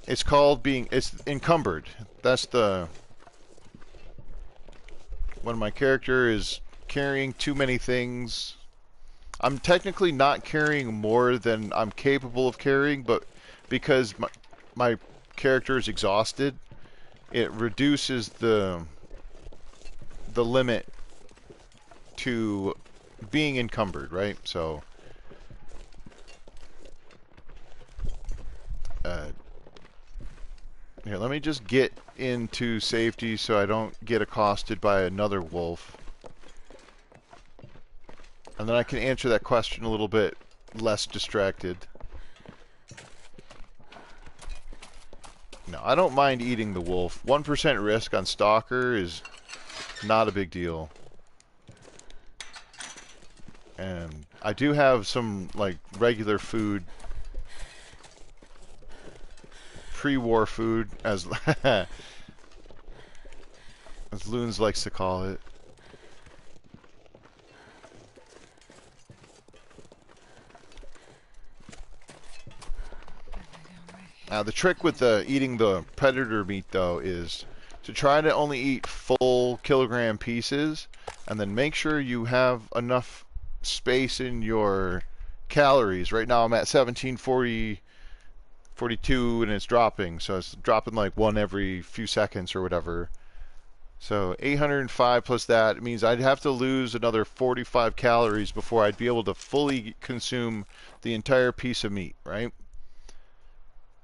it's called being... It's encumbered. That's the... When my character is carrying too many things. I'm technically not carrying more than I'm capable of carrying, but because my character is exhausted, it reduces the limit to being encumbered, right? So here, let me just get into safety so I don't get accosted by another wolf. And then I can answer that question a little bit less distracted. No, I don't mind eating the wolf. 1% risk on Stalker is not a big deal. And I do have some, like, regular food. Pre-war food, as Loons likes to call it. Now, the trick with eating the predator meat, though, is to try to only eat full kilogram pieces, and then make sure you have enough space in your calories. Right now, I'm at 1740. 42, and it's dropping, so it's dropping like one every few seconds or whatever. So 805 plus that means I'd have to lose another 45 calories before I'd be able to fully consume the entire piece of meat, right?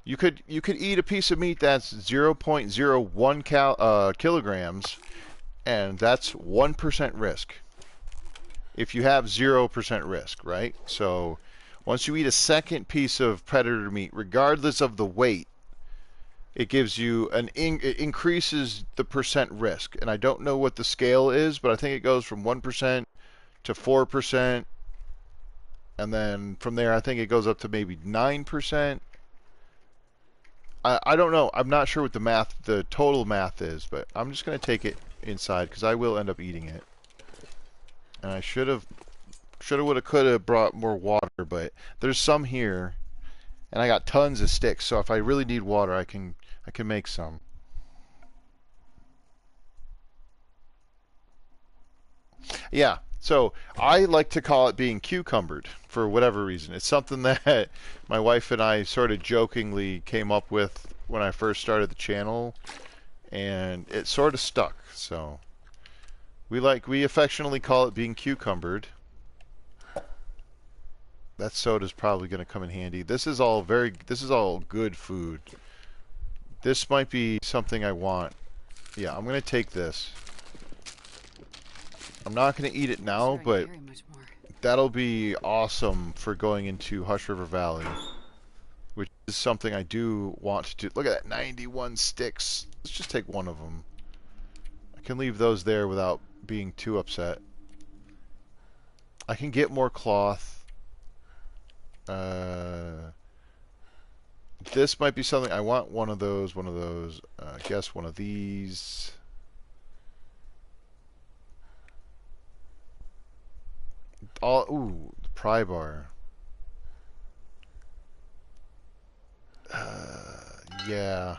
You could eat a piece of meat that's 0.01 kilograms, and that's 1% risk. If you have 0% risk, right? So once you eat a second piece of predator meat, regardless of the weight, it gives you it increases the percent risk. And I don't know what the scale is, but I think it goes from 1% to 4%, and then from there I think it goes up to maybe 9%. I don't know. I'm not sure what the total math is, but I'm just going to take it inside because I will end up eating it. And I shoulda, woulda, coulda brought more water, but there's some here, and I got tons of sticks. So if I really need water, I can make some. Yeah. So I like to call it being cucumbered for whatever reason. It's something that my wife and I sort of jokingly came up with when I first started the channel, and it sort of stuck. So we affectionately call it being cucumbered. That soda's probably going to come in handy. This is all good food. This might be something I want. Yeah, I'm going to take this. I'm not going to eat it now, but that'll be awesome for going into Hush River Valley, which is something I do want to do. Look at that, 91 sticks. Let's just take one of them. I can leave those there without being too upset. I can get more cloth. This might be something I want. One of those. I guess one of these. Ooh, the pry bar. Yeah.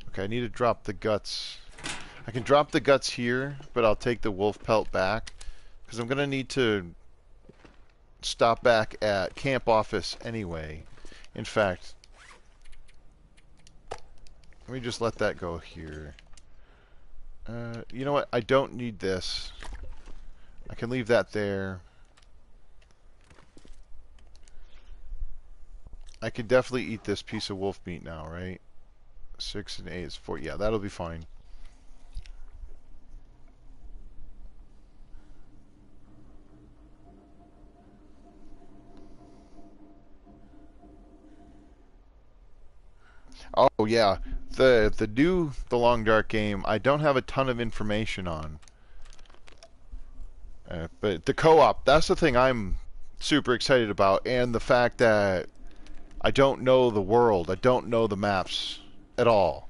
Okay, I need to drop the guts. I can drop the guts here, but I'll take the wolf pelt back because I'm gonna need to stop back at camp office anyway. In fact, let me just let that go here. You know what? I don't need this. I can leave that there. I can definitely eat this piece of wolf meat now, right? 6 and 8 is 4. Yeah, that'll be fine. Oh yeah, the new The Long Dark game I don't have a ton of information on. But the co-op, that's the thing I'm super excited about, and the fact that I don't know the world, I don't know the maps at all.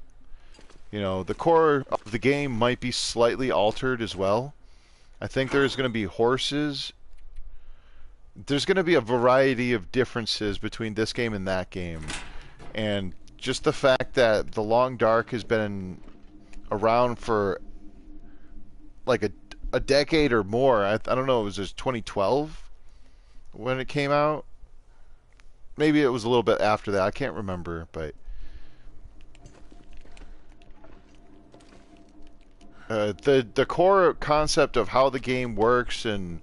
You know, the core of the game might be slightly altered as well. I think there's going to be horses. There's going to be a variety of differences between this game and that game. And just the fact that The Long Dark has been around for like a decade or more. I don't know, it was just 2012 when it came out. Maybe it was a little bit after that. I can't remember, but the core concept of how the game works and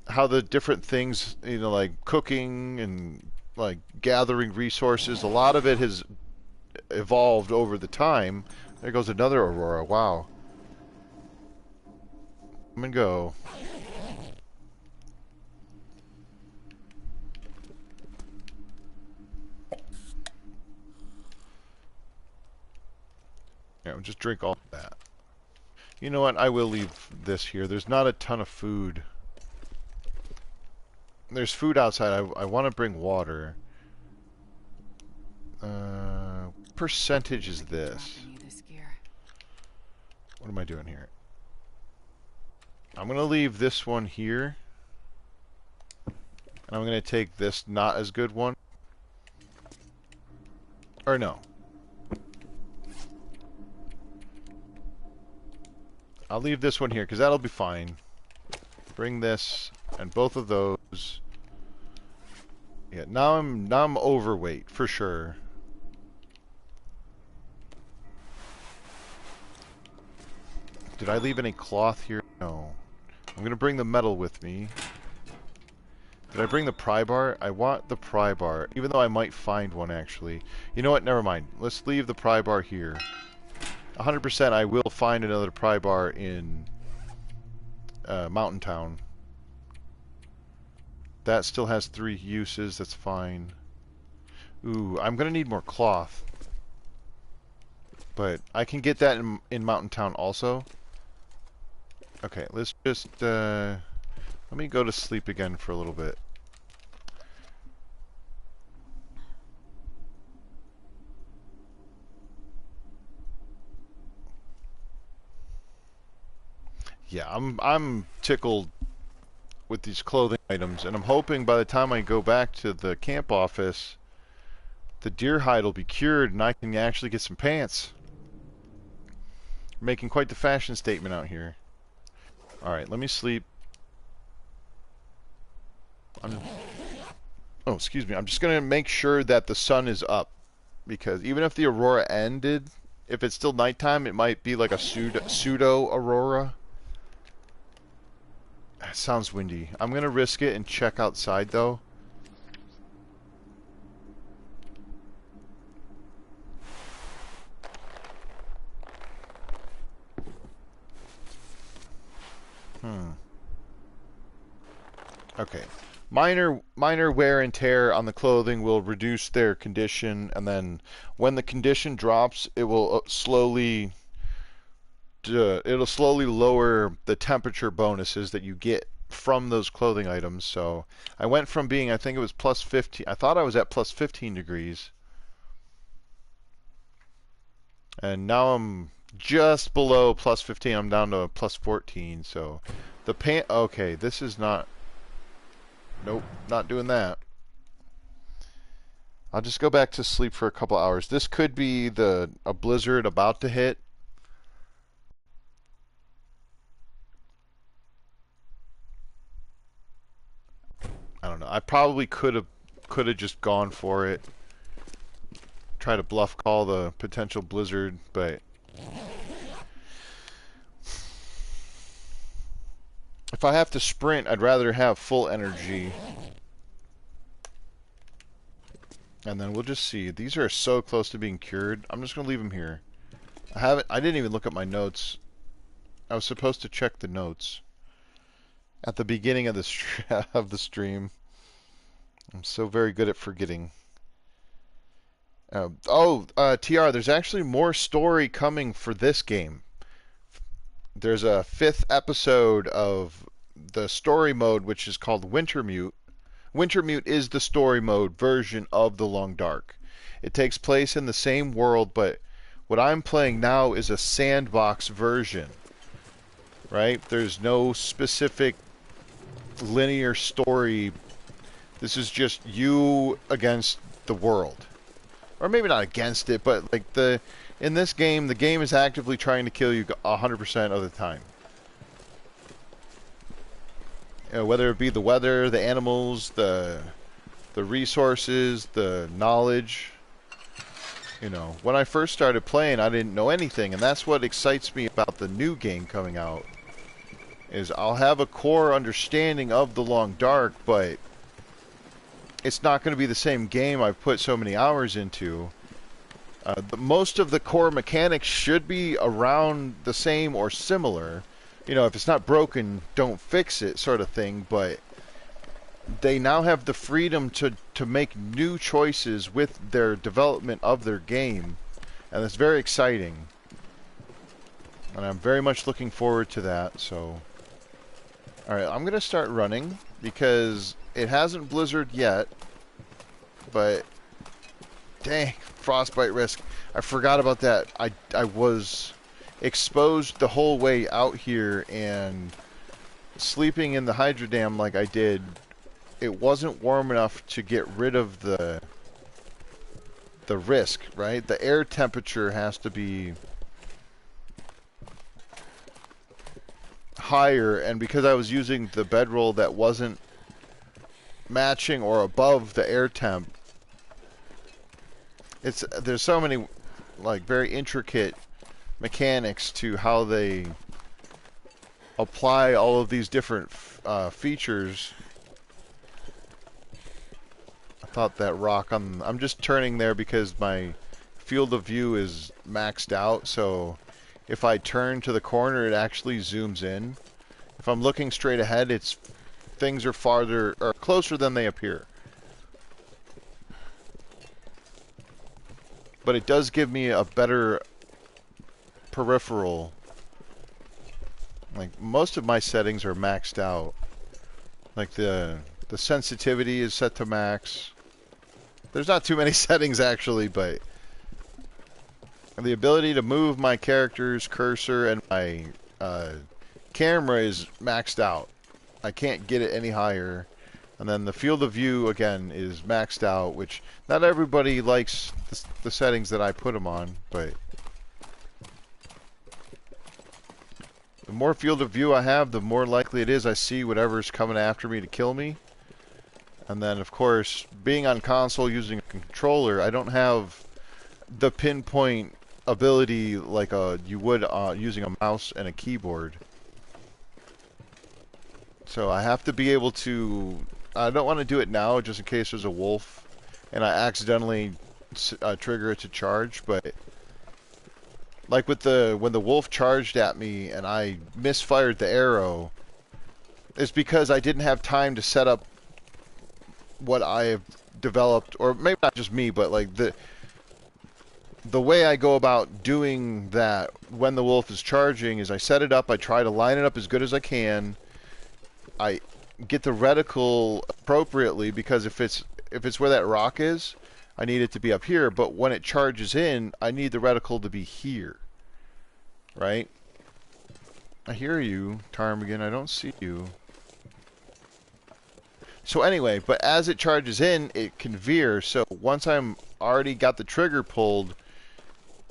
how the different things, you know, like cooking and like gathering resources, a lot of it has evolved over the time. There goes another Aurora. Wow. Come and go. Yeah, just drink all that. You know what? I will leave this here. There's not a ton of food. There's food outside. I want to bring water. Percentage is this. What am I doing here? I'm going to leave this one here. And I'm going to take this not as good one. Or no. I'll leave this one here because that'll be fine. Bring this and both of those. Yeah, now I'm overweight for sure. Did I leave any cloth here? No. I'm gonna bring the metal with me. Did I bring the pry bar? I want the pry bar, even though I might find one actually. You know what? Never mind. Let's leave the pry bar here. 100% I will find another pry bar in Mountain Town. That still has 3 uses. That's fine. Ooh, I'm gonna need more cloth. But I can get that in Mountain Town also. Okay, let's just let me go to sleep again for a little bit. Yeah, I'm tickled with these clothing items, and I'm hoping by the time I go back to the camp office, the deer hide will be cured and I can actually get some pants. Making quite the fashion statement out here. Alright, let me sleep. Oh, excuse me. I'm just going to make sure that the sun is up. Because even if the aurora ended, if it's still nighttime, it might be like a pseudo aurora. That sounds windy. I'm going to risk it and check outside, though. Okay. Minor wear and tear on the clothing will reduce their condition, and then when the condition drops, it will it'll slowly lower the temperature bonuses that you get from those clothing items. So I went from being, I think it was plus 15. I thought I was at plus 15 degrees, and now I'm just below plus 15. I'm down to plus 14. So the okay, this is not. Nope, not doing that. I'll just go back to sleep for a couple hours. This could be a blizzard about to hit. I don't know. I probably could have just gone for it. Try to bluff call the potential blizzard, but if I have to sprint, I'd rather have full energy. And then we'll just see. These are so close to being cured. I'm just going to leave them here. I didn't even look at my notes. I was supposed to check the notes at the beginning of the stream. I'm so very good at forgetting. TR, there's actually more story coming for this game. There's a 5th episode of the story mode, which is called Wintermute. Wintermute is the story mode version of The Long Dark. It takes place in the same world, but what I'm playing now is a sandbox version. Right? There's no specific linear story. This is just you against the world. Or maybe not against it, but like in this game, the game is actively trying to kill you 100% of the time. You know, whether it be the weather, the animals, the resources, the knowledge. You know, when I first started playing, I didn't know anything, and that's what excites me about the new game coming out. Is I'll have a core understanding of The Long Dark, but it's not going to be the same game I've put so many hours into. Most of the core mechanics should be around the same or similar. You know, if it's not broken, don't fix it, sort of thing. But they now have the freedom to make new choices with their development of their game, and it's very exciting. And I'm very much looking forward to that. So, all right, I'm going to start running because it hasn't blizzard yet. But dang, frostbite risk. I forgot about that. I was exposed the whole way out here, and sleeping in the hydro dam like I did, it wasn't warm enough to get rid of the risk, right? The air temperature has to be higher, and because I was using the bedroll that wasn't matching or above the air temp, there's so many like very intricate mechanics to how they apply all of these different features. I thought that rock on... I'm just turning there because my field of view is maxed out, so if I turn to the corner, it actually zooms in. If I'm looking straight ahead, things are farther or closer than they appear. But it does give me a better peripheral. Like, most of my settings are maxed out. Like the sensitivity is set to max. There's not too many settings actually, but the ability to move my character's cursor and my camera is maxed out. I can't get it any higher. And then the field of view, again, is maxed out, which not everybody likes the settings that I put them on, but the more field of view I have, the more likely it is I see whatever's coming after me to kill me. And then, of course, being on console using a controller, I don't have the pinpoint ability like you would using a mouse and a keyboard. So I have to be able to... I don't want to do it now just in case there's a wolf and I accidentally trigger it to charge, but like with when the wolf charged at me and I misfired the arrow, it's because I didn't have time to set up what I have developed, or maybe not just me, but like the way I go about doing that when the wolf is charging is I set it up, I try to line it up as good as I can. I get the reticle appropriately because if it's where that rock is, I need it to be up here, but when it charges in, I need the reticle to be here. Right? I hear you, Ptarmigan, I don't see you. So anyway, but as it charges in, it can veer, so once I'm already got the trigger pulled,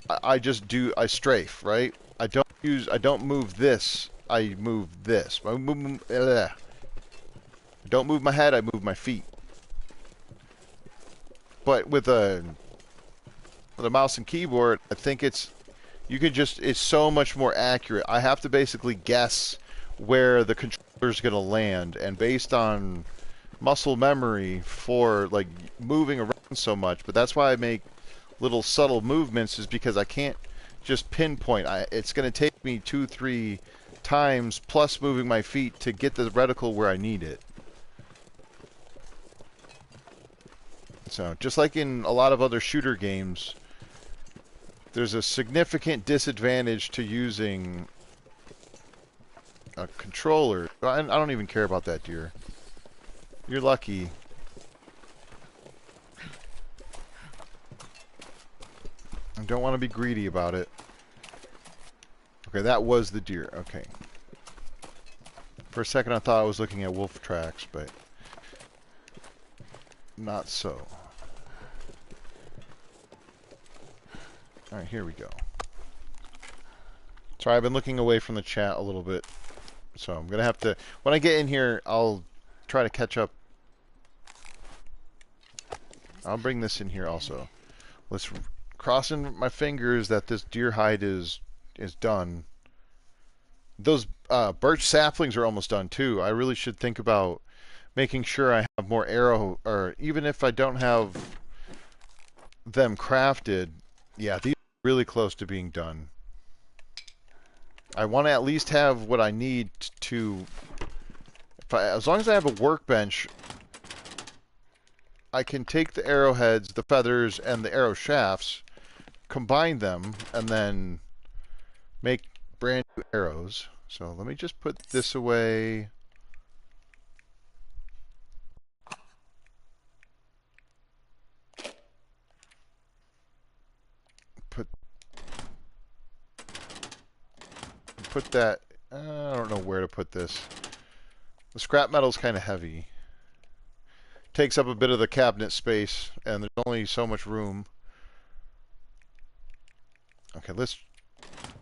I strafe, right? I don't move this, I move this. I don't move my head, I move my feet. But with a mouse and keyboard, I think it's so much more accurate. I have to basically guess where the controller's going to land, and based on muscle memory for like moving around so much, but that's why I make little subtle movements, is because I can't just pinpoint. It's going to take me 2-3 times plus moving my feet to get the reticle where I need it. So just like in a lot of other shooter games, there's a significant disadvantage to using a controller. I don't even care about that deer. You're lucky. I don't want to be greedy about it. Okay, that was the deer. Okay. For a second I thought I was looking at wolf tracks, but not so. Alright, here we go. Sorry, I've been looking away from the chat a little bit. So I'm going to have to... When I get in here, I'll try to catch up. I'll bring this in here also. Let's... Crossing my fingers that this deer hide is done. Those birch saplings are almost done too. I really should think about making sure I have more arrow... Or even if I don't have them crafted... Yeah, these are really close to being done. I want to at least have what I need to... as long as I have a workbench, I can take the arrowheads, the feathers, and the arrow shafts, combine them, and then make brand new arrows. So let me just put this away. Put that... I don't know where to put this. The scrap metal's kind of heavy. Takes up a bit of the cabinet space, and there's only so much room. Okay, let's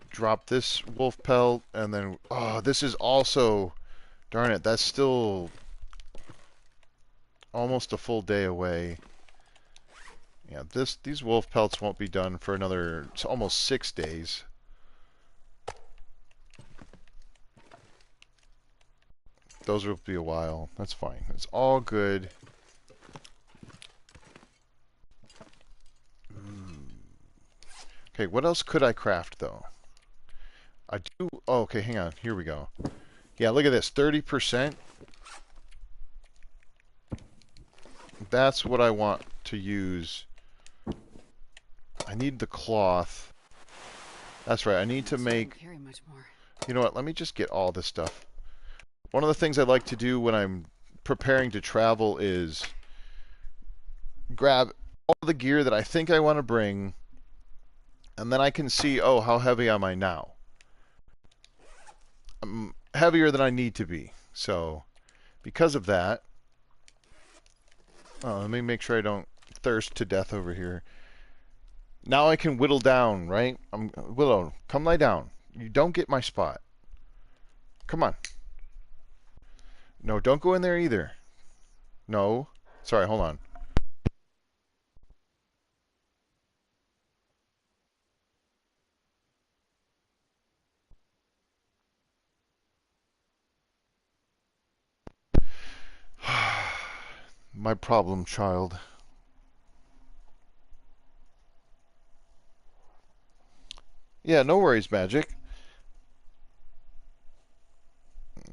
drop this wolf pelt, and then... Oh, this is also... Darn it, that's still almost a full day away. Yeah, these wolf pelts won't be done for another... It's almost 6 days. Those will be a while. That's fine. It's all good. Okay, what else could I craft, though? I do... Oh, okay, hang on. Here we go. Yeah, look at this. 30%. That's what I want to use. I need the cloth. That's right. I need to make... Carry much more. You know what? Let me just get all this stuff. One of the things I like to do when I'm preparing to travel is grab all the gear that I think I want to bring, and then I can see, oh, how heavy am I now? I'm heavier than I need to be. So, because of that... Oh, let me make sure I don't thirst to death over here. Now I can whittle down, right? Willow, come lie down. You don't get my spot. Come on. No, don't go in there either. No. Sorry, hold on. My problem child. Yeah, no worries, Magic.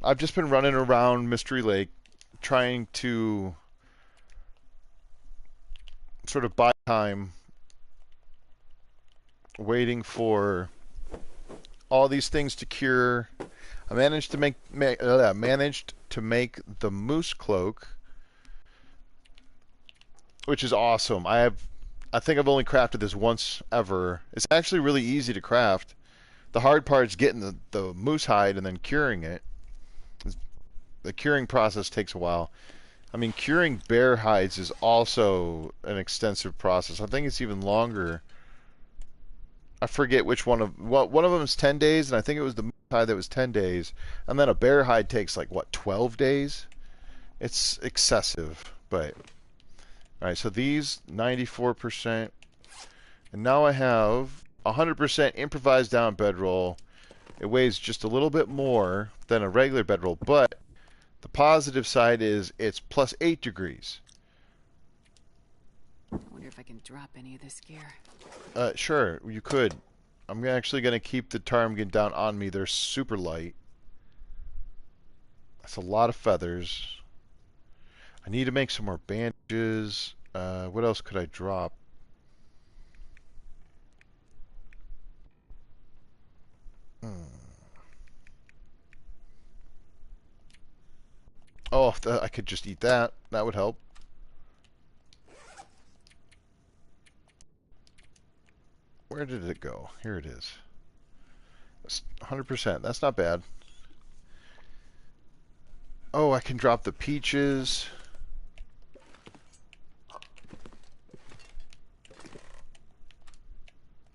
I've just been running around Mystery Lake trying to sort of buy time, waiting for all these things to cure. I managed to make the moose cloak, which is awesome. I think I've only crafted this once ever. It's actually really easy to craft. The hard part is getting the moose hide and then curing it. The curing process takes a while. I mean, curing bear hides is also an extensive process. I think it's even longer. I forget which one of... Well, one of them is 10 days, and I think it was the moose hide that was 10 days. And then a bear hide takes, like, what, 12 days? It's excessive, but... Alright, so these, 94%. And now I have 100% improvised down bedroll. It weighs just a little bit more than a regular bedroll, but the positive side is it's plus 8 degrees. I wonder if I can drop any of this gear. Sure, you could. I'm actually going to keep the ptarmigan down on me. They're super light. That's a lot of feathers. I need to make some more bandages. What else could I drop? Oh, I could just eat that. That would help. Where did it go? Here it is. 100%. That's not bad. Oh, I can drop the peaches.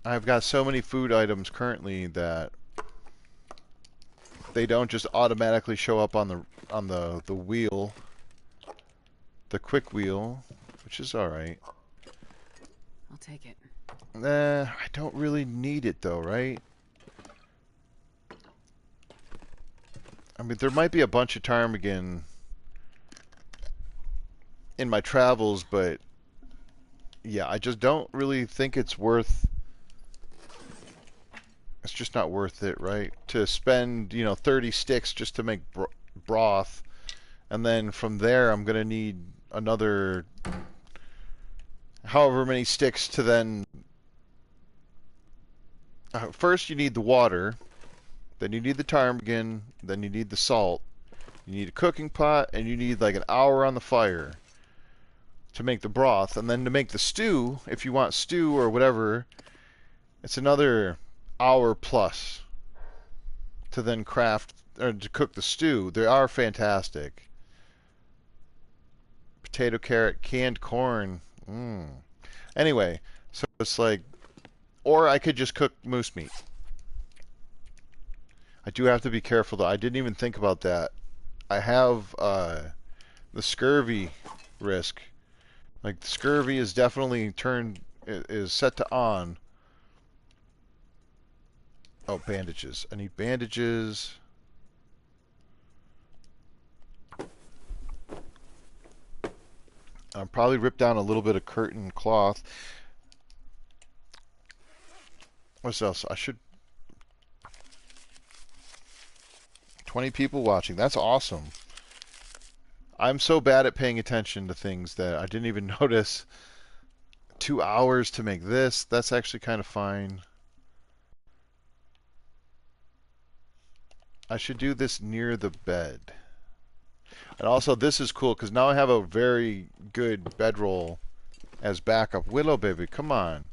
I've got so many food items currently that they don't just automatically show up on the wheel, the quick wheel, which is all right. I'll take it. I don't really need it though, right? I mean, there might be a bunch of ptarmigan in my travels, but yeah, I just don't really think it's worth... It's just not worth it, right? To spend, 30 sticks just to make broth, and then from there I'm going to need another however many sticks to then... First you need the water, then you need the ptarmigan, then you need the salt, you need a cooking pot, and you need like an hour on the fire to make the broth, and then to make the stew, if you want stew or whatever, it's another hour plus to then craft or to cook the stew. They are fantastic. Potato, carrot, canned corn. Anyway, so it's like, or I could just cook moose meat. I do have to be careful though. I didn't even think about that. I have the scurvy risk. Like the scurvy is definitely is set to on. Oh, bandages. I need bandages. I'll probably rip down a little bit of curtain cloth. What else? I should... 20 people watching. That's awesome. I'm so bad at paying attention to things that I didn't even notice. 2 hours to make this. That's actually kind of fine. I should do this near the bed. And also, this is cool because now I have a very good bedroll as backup. Willow baby, come on.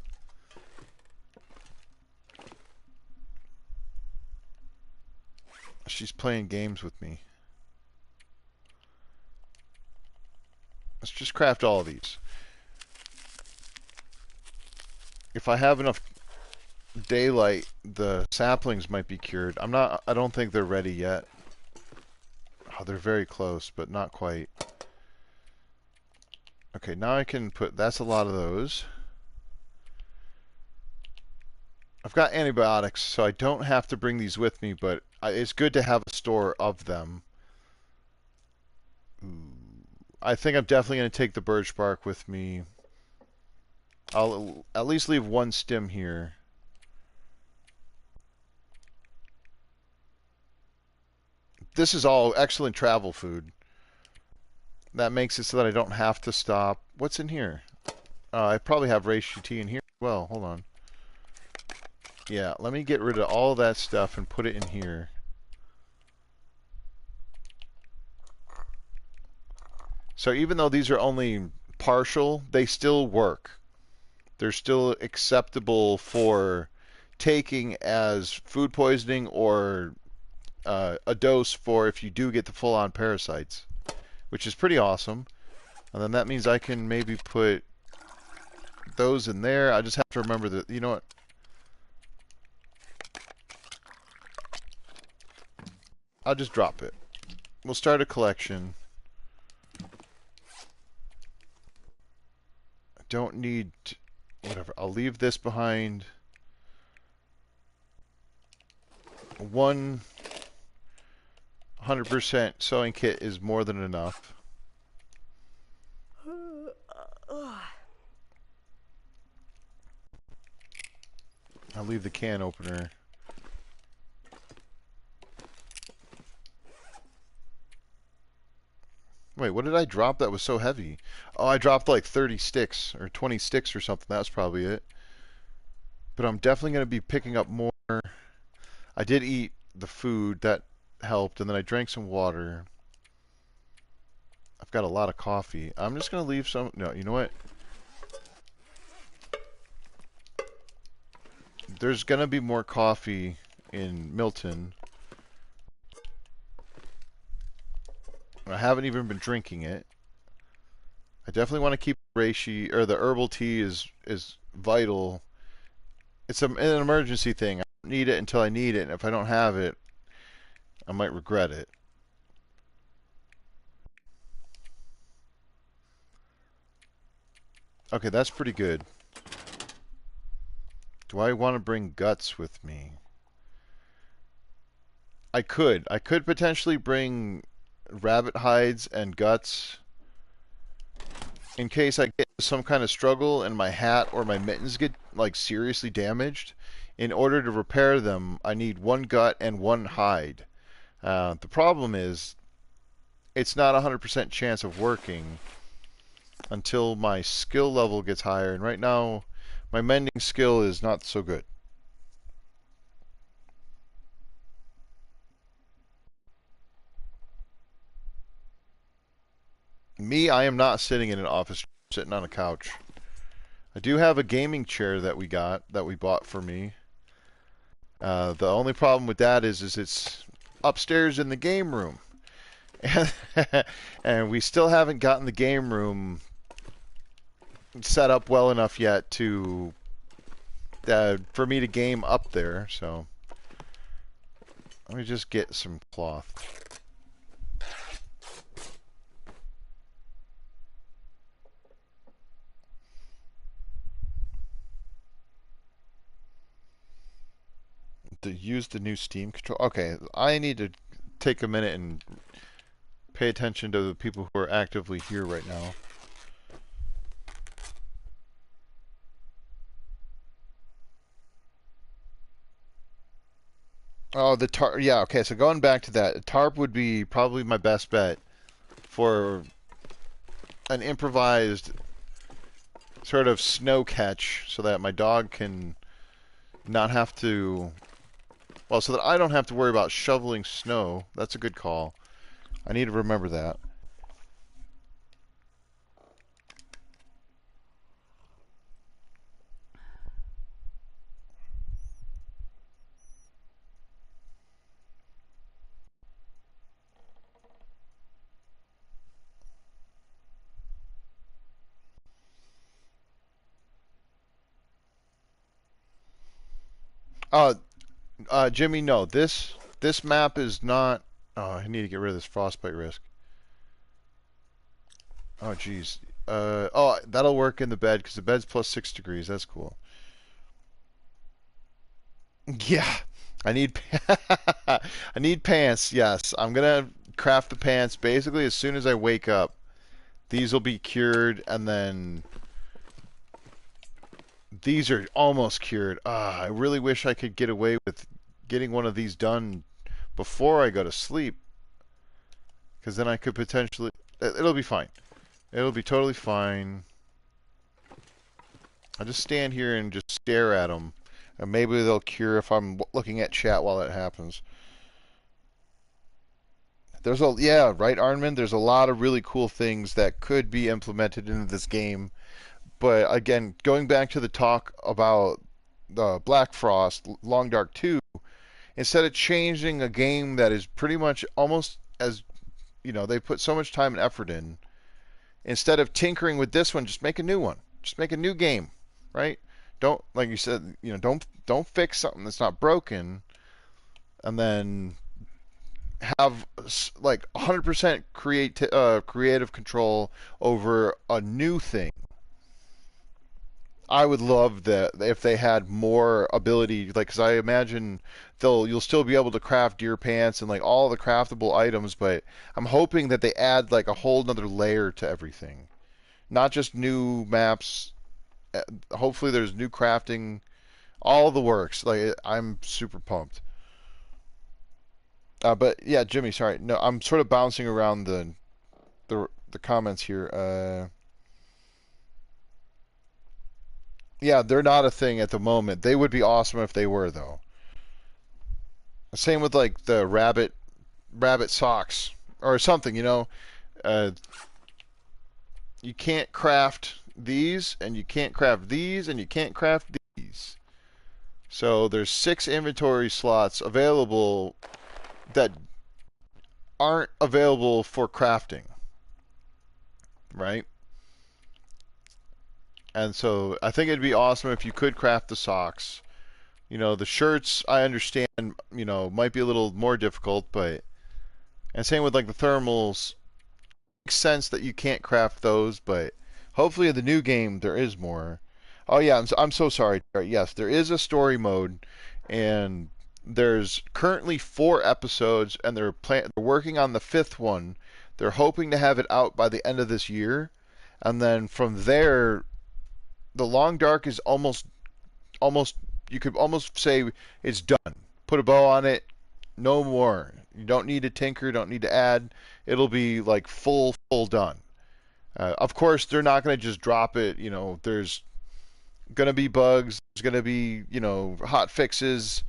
She's playing games with me. Let's just craft all of these. If I have enough daylight, the saplings might be cured. I don't think they're ready yet. Oh, they're very close, but not quite. Okay, now I can put, that's a lot of those. I've got antibiotics, so I don't have to bring these with me, but it's good to have a store of them. I think I'm definitely going to take the birch bark with me. I'll at least leave one stem here. This is all excellent travel food. That makes it so that I don't have to stop. What's in here? I probably have reishi tea in here. Well, hold on. Yeah, let me get rid of all that stuff and put it in here. So even though these are only partial, they still work. They're still acceptable for taking as food poisoning or a dose for if you do get the full-on parasites, which is pretty awesome. And then that means I can maybe put those in there. I just have to remember that, you know what? I'll just drop it. We'll start a collection. I don't need... whatever. I'll leave this behind. 100% sewing kit is more than enough. I'll leave the can opener. Wait, what did I drop that was so heavy? Oh, I dropped like 30 sticks or 20 sticks or something. That's probably it. But I'm definitely going to be picking up more. I did eat the food. That helped. And then I drank some water. I've got a lot of coffee. I'm just going to leave some... No, you know what? There's going to be more coffee in Milton. I haven't even been drinking it. I definitely want to keep reishi, or the herbal tea is vital. It's an emergency thing. I don't need it until I need it, and if I don't have it, I might regret it. Okay, that's pretty good. Do I want to bring guts with me? I could. I could potentially bring rabbit hides and guts in case I get some kind of struggle and my hat or my mittens get like seriously damaged. In order to repair them, I need 1 gut and 1 hide. The problem is it's not a 100% chance of working until my skill level gets higher, and right now my mending skill is not so good. Me, I am not sitting in an office, sitting on a couch. I do have a gaming chair that we bought for me. The only problem with that is it's upstairs in the game room. And we still haven't gotten the game room set up well enough yet to for me to game up there. So let me just get some cloth. To use the new Steam control. Okay, I need to take a minute and pay attention to the people who are actively here right now. Oh, the tarp. Yeah, okay. So going back to that, tarp would be probably my best bet for an improvised sort of snow catch, so that my dog can not have to. Well, so that I don't have to worry about shoveling snow. That's a good call. I need to remember that. Uh, Jimmy, no. This map is not. Oh, I need to get rid of this frostbite risk. Oh, jeez. Oh, that'll work in the bed because the bed's plus 6 degrees. That's cool. Yeah, I need I need pants. Yes, I'm gonna craft the pants basically as soon as I wake up. These will be cured, and then these are almost cured. I really wish I could get away with getting one of these done before I go to sleep, because then I could potentially. It'll be fine. It'll be totally fine. I just stand here and just stare at them, and maybe they'll cure if I'm looking at chat while it happens. There's a yeah, right, Arnman. There's a lot of really cool things that could be implemented into this game, but again, going back to the talk about the Black Frost, Long Dark 2, instead of changing a game that is pretty much almost as they put so much time and effort in, instead of tinkering with this one, just make a new one. Just make a new game, right? Don't like you said, don't fix something that's not broken, and then have like 100% creative control over a new thing. I would love that if they had more ability, like, because I imagine you'll still be able to craft deer pants and like all the craftable items, but I'm hoping that they add like a whole nother layer to everything, not just new maps. Hopefully, there's new crafting, all the works. Like, I'm super pumped. But yeah, Jimmy, sorry, no, I'm sort of bouncing around the comments here. Yeah, they're not a thing at the moment. They would be awesome if they were, though. Same with like the rabbit socks or something. Uh, you can't craft these, and you can't craft these, and you can't craft these. So there's 6 inventory slots available that aren't available for crafting, right? And so I think it'd be awesome if you could craft the socks. The shirts I understand, might be a little more difficult, but and same with like the thermals. Makes sense that you can't craft those, but hopefully in the new game there is more. Oh yeah, I'm so sorry. Yes, there is a story mode, and there's currently 4 episodes, and they're working on the 5th one. They're hoping to have it out by the end of this year, and then from there, the Long Dark is almost you could almost say it's done. Put a bow on it. No more. You don't need to tinker. Don't need to add. It'll be like full done. Of course, they're not going to just drop it. There's going to be bugs. There's going to be hot fixes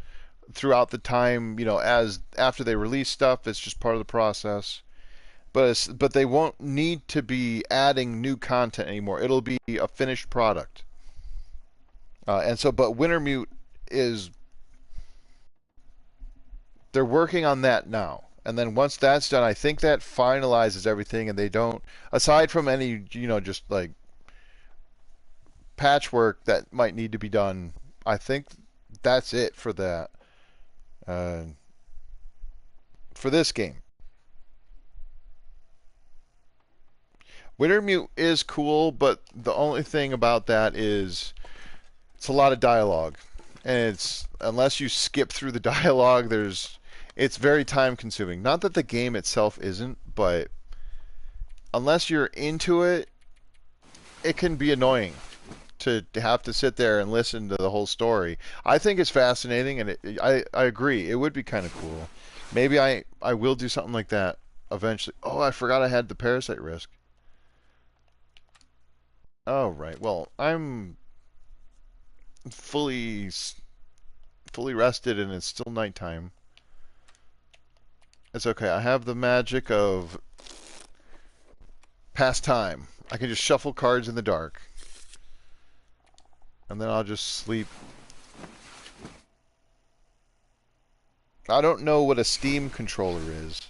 throughout the time. As after they release stuff, it's just part of the process. But they won't need to be adding new content anymore. It'll be a finished product. But Wintermute is they're working on that now. And then once that's done, I think that finalizes everything, and they don't, aside from any, just like patchwork that might need to be done. I think that's it for that, uh, for this game. Wintermute is cool, but the only thing about that is it's a lot of dialogue, and it's unless you skip through the dialogue, it's very time consuming. Not that the game itself isn't, but unless you're into it, it can be annoying. to have to sit there and listen to the whole story. I think it's fascinating, and I agree. It would be kind of cool. Maybe I will do something like that eventually. Oh, I forgot I had the parasite risk. Oh, right. Well, I'm fully fully rested, and it's still nighttime. It's okay. I have the magic of past time. I can just shuffle cards in the dark, and then I'll just sleep. I don't know what a Steam controller is.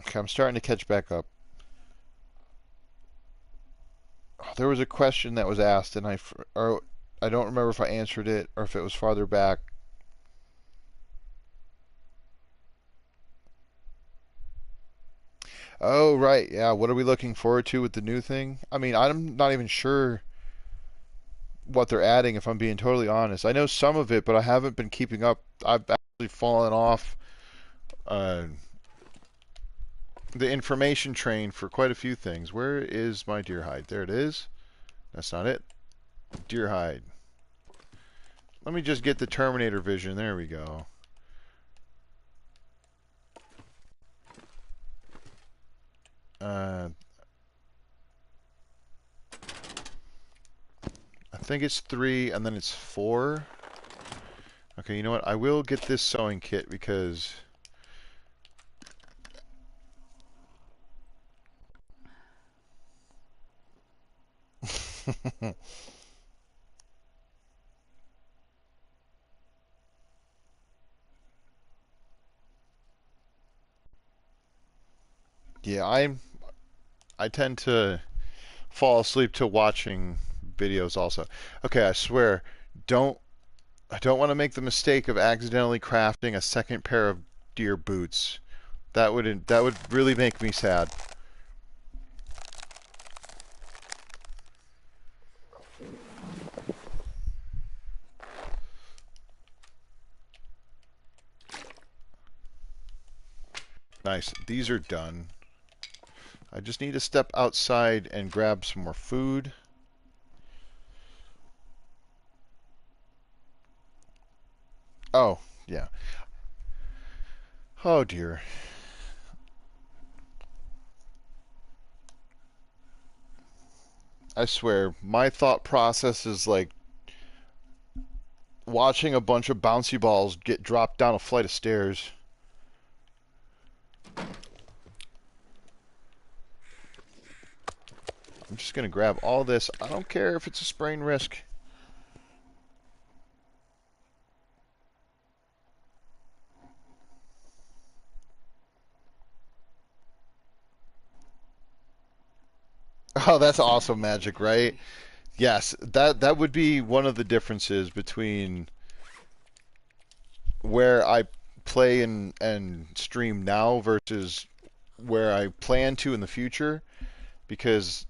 Okay, I'm starting to catch back up. Oh, there was a question that was asked, and I don't remember if I answered it or if it was farther back. Oh, right. Yeah, what are we looking forward to with the new thing? I mean, I'm not even sure what they're adding, if I'm being totally honest. I know some of it, but I haven't been keeping up. I've actually fallen off uh, the information train for quite a few things. Where is my deer hide? There it is. That's not it. Deer hide. Let me just get the Terminator vision. There we go. Uh, I think it's 3, and then it's 4. Okay, you know what? I will get this sewing kit because yeah, I tend to fall asleep to watching videos also. Okay, I swear, don't I don't want to make the mistake of accidentally crafting a second pair of deer boots. That would really make me sad. Nice. These are done. I just need to step outside and grab some more food. Oh, yeah. Oh dear. I swear, my thought process is like watching a bunch of bouncy balls get dropped down a flight of stairs. I'm just going to grab all this. I don't care if it's a sprain risk. Oh, that's awesome magic, right? Yes, that would be one of the differences between where I play and stream now versus where I plan to in the future, because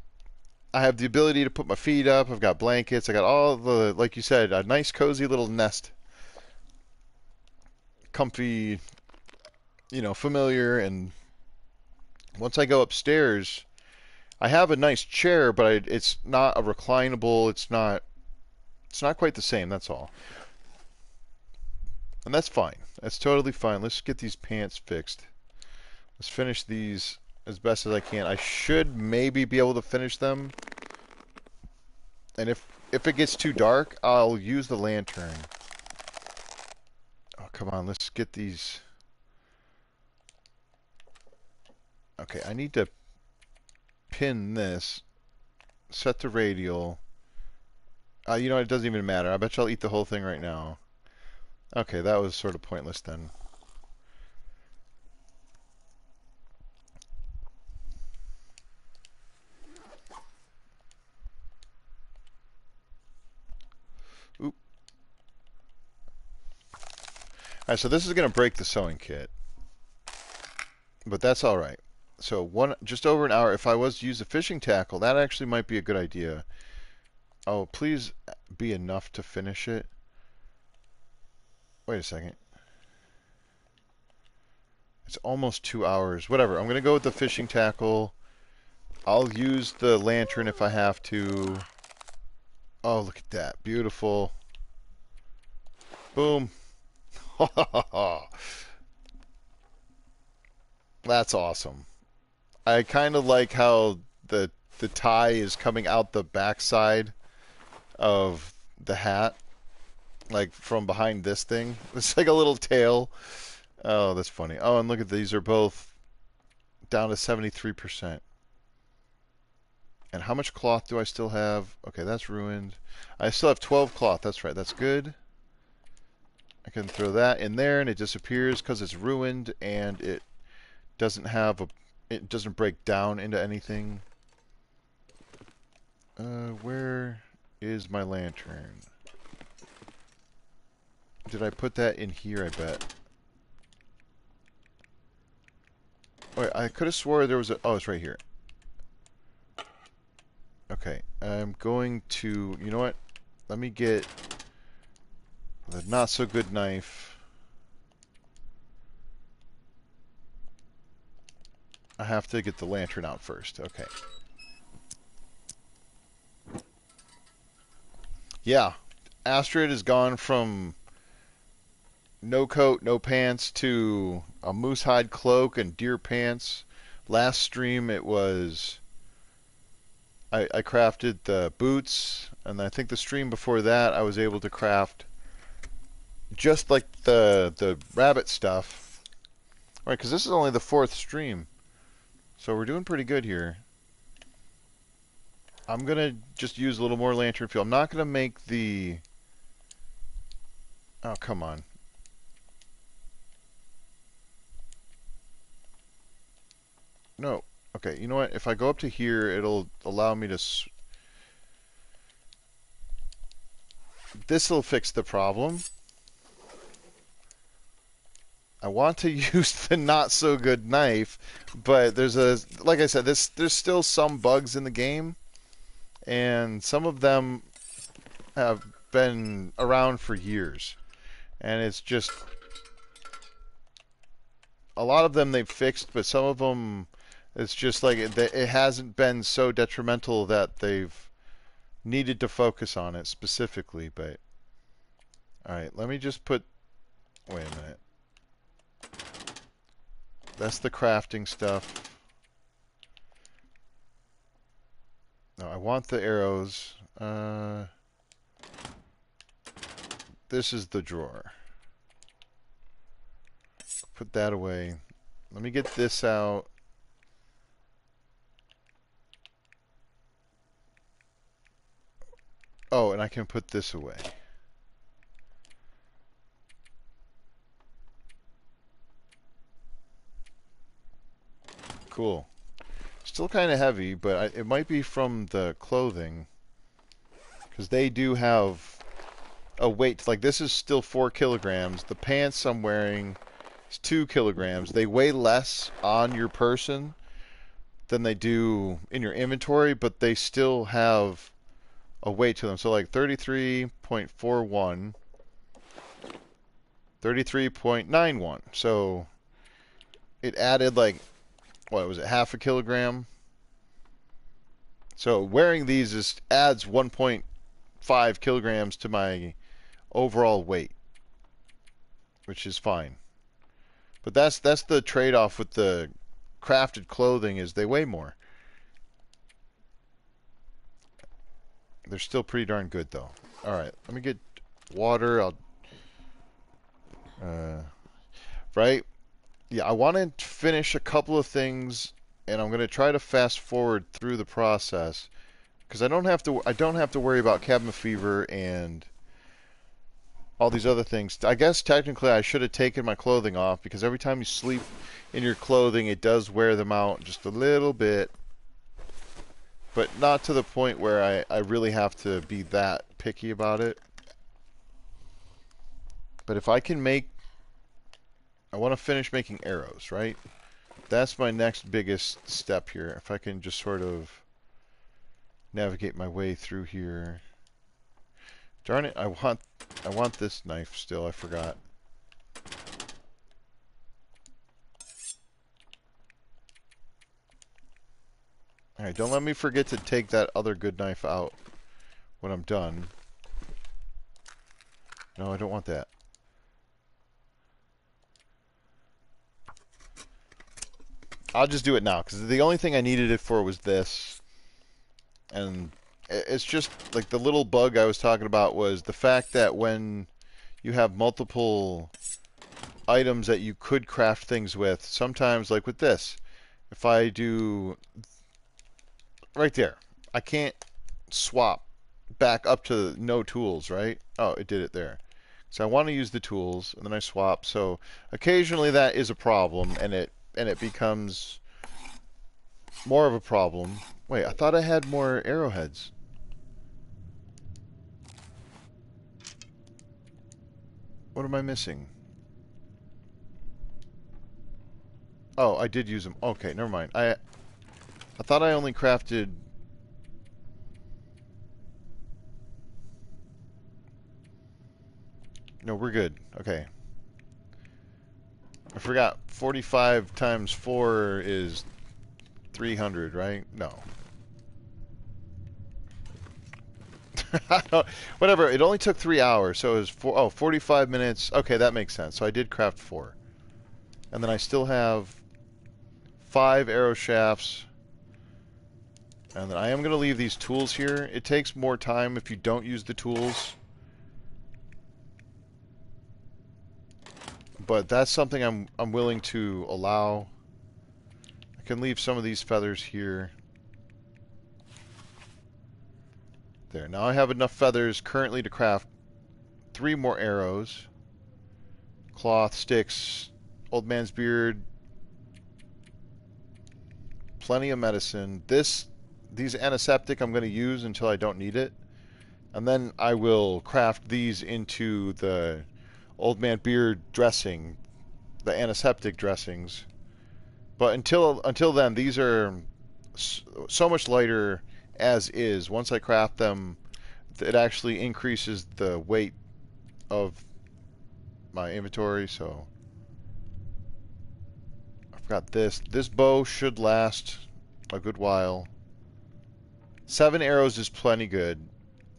I have the ability to put my feet up. I've got blankets. I got all the, like you said, a nice cozy little nest, comfy, familiar. And once I go upstairs, I have a nice chair, but it's not a reclinable. It's not quite the same. That's all, and that's fine. That's totally fine. Let's get these pants fixed. Let's finish these as best as I can. I should maybe be able to finish them. And if it gets too dark, I'll use the lantern. Oh, come on. Let's get these. Okay, I need to pin this. Set the radial. You know what? It doesn't even matter. I bet you I'll eat the whole thing right now. Okay, that was sort of pointless then. Oop. Alright, so this is going to break the sewing kit. But that's alright. So just over an hour. If I was to use a fishing tackle, that actually might be a good idea. Oh, please be enough to finish it. Wait a second. It's almost 2 hours. Whatever. I'm going to go with the fishing tackle. I'll use the lantern if I have to. Oh, look at that. Beautiful. Boom. That's awesome. I kind of like how the tie is coming out the backside of the hat, like from behind this thing. It's like a little tail. Oh, that's funny. Oh, and look at these are both down to 73%. And how much cloth do I still have? Okay, that's ruined. I still have 12 cloth. That's right. That's good. I can throw that in there and it disappears because it's ruined and it doesn't have a it doesn't break down into anything. Where is my lantern? Did I put that in here? I bet. Wait, I could have swore there was a... Oh, it's right here. Okay, I'm going to... You know what? Let me get the not-so-good knife. I have to get the lantern out first. Okay. Yeah. Astrid has gone from no coat, no pants to a moose hide cloak and deer pants. Last stream it was... I crafted the boots, and I think the stream before that I was able to craft just like the rabbit stuff. Right, because this is only the 4th stream. So we're doing pretty good here. I'm going to just use a little more lantern fuel. I'm not going to make the... Oh, come on. No. Okay, you know what? If I go up to here, it'll allow me to... This'll fix the problem. I want to use the not-so-good knife, but there's a... Like I said, there's still some bugs in the game, and some of them have been around for years. And it's just... A lot of them they've fixed, but some of them... It's just like it hasn't been so detrimental that they've needed to focus on it specifically, but... Alright, let me just put... Wait a minute. That's the crafting stuff. No, I want the arrows. This is the drawer. Put that away. Let me get this out. Oh, and I can put this away. Cool. Still kind of heavy, but it might be from the clothing. Because they do have a weight. Like, this is still 4 kilograms. The pants I'm wearing is 2 kilograms. They weigh less on your person than they do in your inventory, but they still have a weight to them. So like 33.41, 33.91. So it added like, what was it, half a kilogram? So wearing these adds 1.5 kilograms to my overall weight, which is fine. But that's the trade-off with the crafted clothing, is they weigh more. They're still pretty darn good, though. All right, let me get water. Right? Yeah, I want to finish a couple of things, and I'm going to try to fast forward through the process because I don't have to worry about cabin fever and all these other things. I guess technically I should have taken my clothing off because every time you sleep in your clothing, it does wear them out just a little bit. But not to the point where I really have to be that picky about it. But if I can make... I want to finish making arrows, right? That's my next biggest step here. If I can just sort of navigate my way through here. Darn it, I want this knife still. I forgot. Alright, don't let me forget to take that other good knife out when I'm done. No, I don't want that. I'll just do it now, because the only thing I needed it for was this. And it's just, like, the little bug I was talking about was the fact that when you have multiple items that you could craft things with, sometimes, like with this, if I do right there, I can't swap back up to no tools, right? Oh, it did it there. So I want to use the tools, and then I swap. So occasionally that is a problem, and it becomes more of a problem. Wait, I thought I had more arrowheads. What am I missing? Oh, I did use them. Okay, never mind. I thought I only crafted... No, we're good. Okay. I forgot. 45 times 4 is 300, right? No. Whatever. It only took 3 hours, so it was 45 minutes. Okay, that makes sense. So I did craft 4. And then I still have 5 arrow shafts. And then I am going to leave these tools here. It takes more time if you don't use the tools. But that's something I'm willing to allow. I can leave some of these feathers here. There. Now I have enough feathers currently to craft 3 more arrows. Cloth, sticks, old man's beard. Plenty of medicine. These antiseptic I'm going to use until I don't need it. And then I will craft these into the old man beard dressing, the antiseptic dressings. But until then, these are so much lighter as is. Once I craft them, it actually increases the weight of my inventory. So I've got this. This bow should last a good while. 7 arrows is plenty good.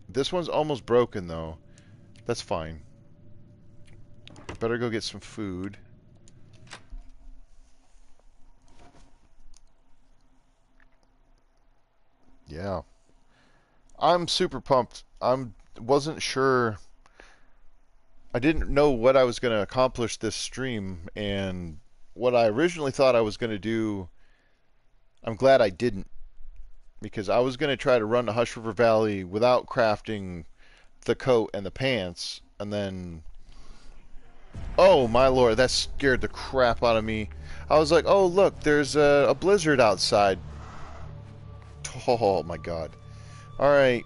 This one's almost broken though. That's fine. Better go get some food. Yeah. I'm super pumped. Wasn't sure. I didn't know what I was going to accomplish this stream, and what I originally thought I was going to do, I'm glad I didn't, because I was going to try to run to Hush River Valley without crafting the coat and the pants, and then... Oh my lord, that scared the crap out of me. I was like, oh look, there's a blizzard outside. Oh my god. Alright.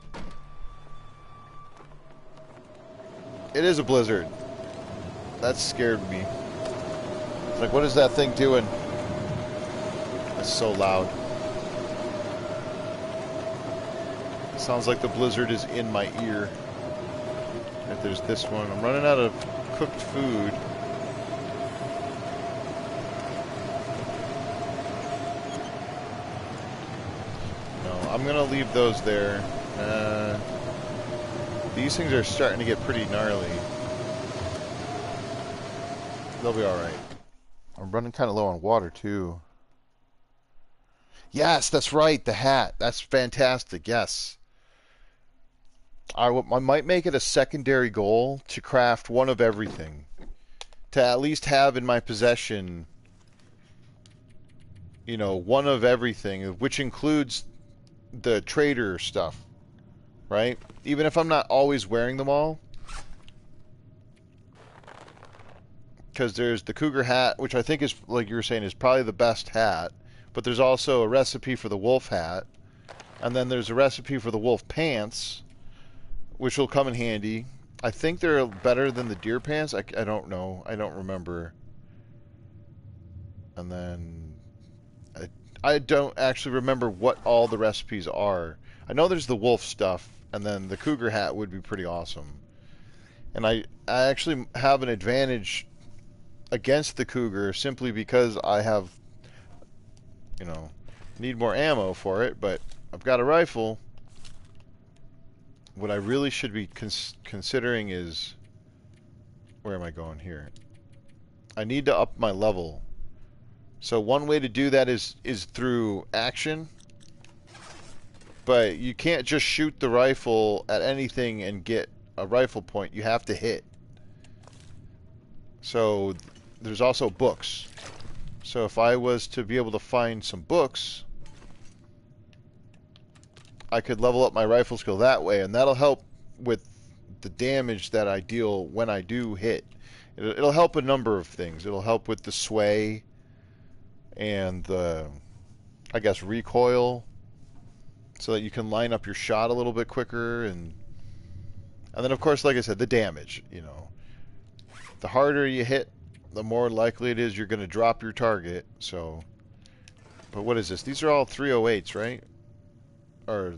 It is a blizzard. That scared me. It's like, what is that thing doing? It's so loud. It sounds like the blizzard is in my ear. If there's this one. I'm running out of cooked food. No, I'm gonna leave those there. These things are starting to get pretty gnarly. They'll be alright. I'm running kind of low on water too. Yes, that's right, the hat. That's fantastic, yes. I might make it a secondary goal to craft one of everything. To at least have in my possession, you know, one of everything, which includes the trader stuff, right? Even if I'm not always wearing them all. Because there's the cougar hat, which I think is, like you were saying, is probably the best hat. But there's also a recipe for the wolf hat. And then there's a recipe for the wolf pants, which will come in handy. I think they're better than the deer pants. I don't know. I don't remember. And then I don't actually remember what all the recipes are. I know there's the wolf stuff, and then the cougar hat would be pretty awesome. And I actually have an advantage against the cougar simply because I have, you know, Need more ammo for it, but I've got a rifle. What I really should be considering is... Where am I going here? I need to up my level. So one way to do that is through action. But you can't just shoot the rifle at anything and get a rifle point. You have to hit. So there's also books. So if I was to be able to find some books, I could level up my rifle skill that way, and that'll help with the damage that I deal when I do hit. It'll help a number of things. It'll help with the sway and the, I guess, recoil, so that you can line up your shot a little bit quicker, and then of course, like I said, the damage. You know, the harder you hit, the more likely it is you're going to drop your target. So, but what is this? These are all 308s, right? Or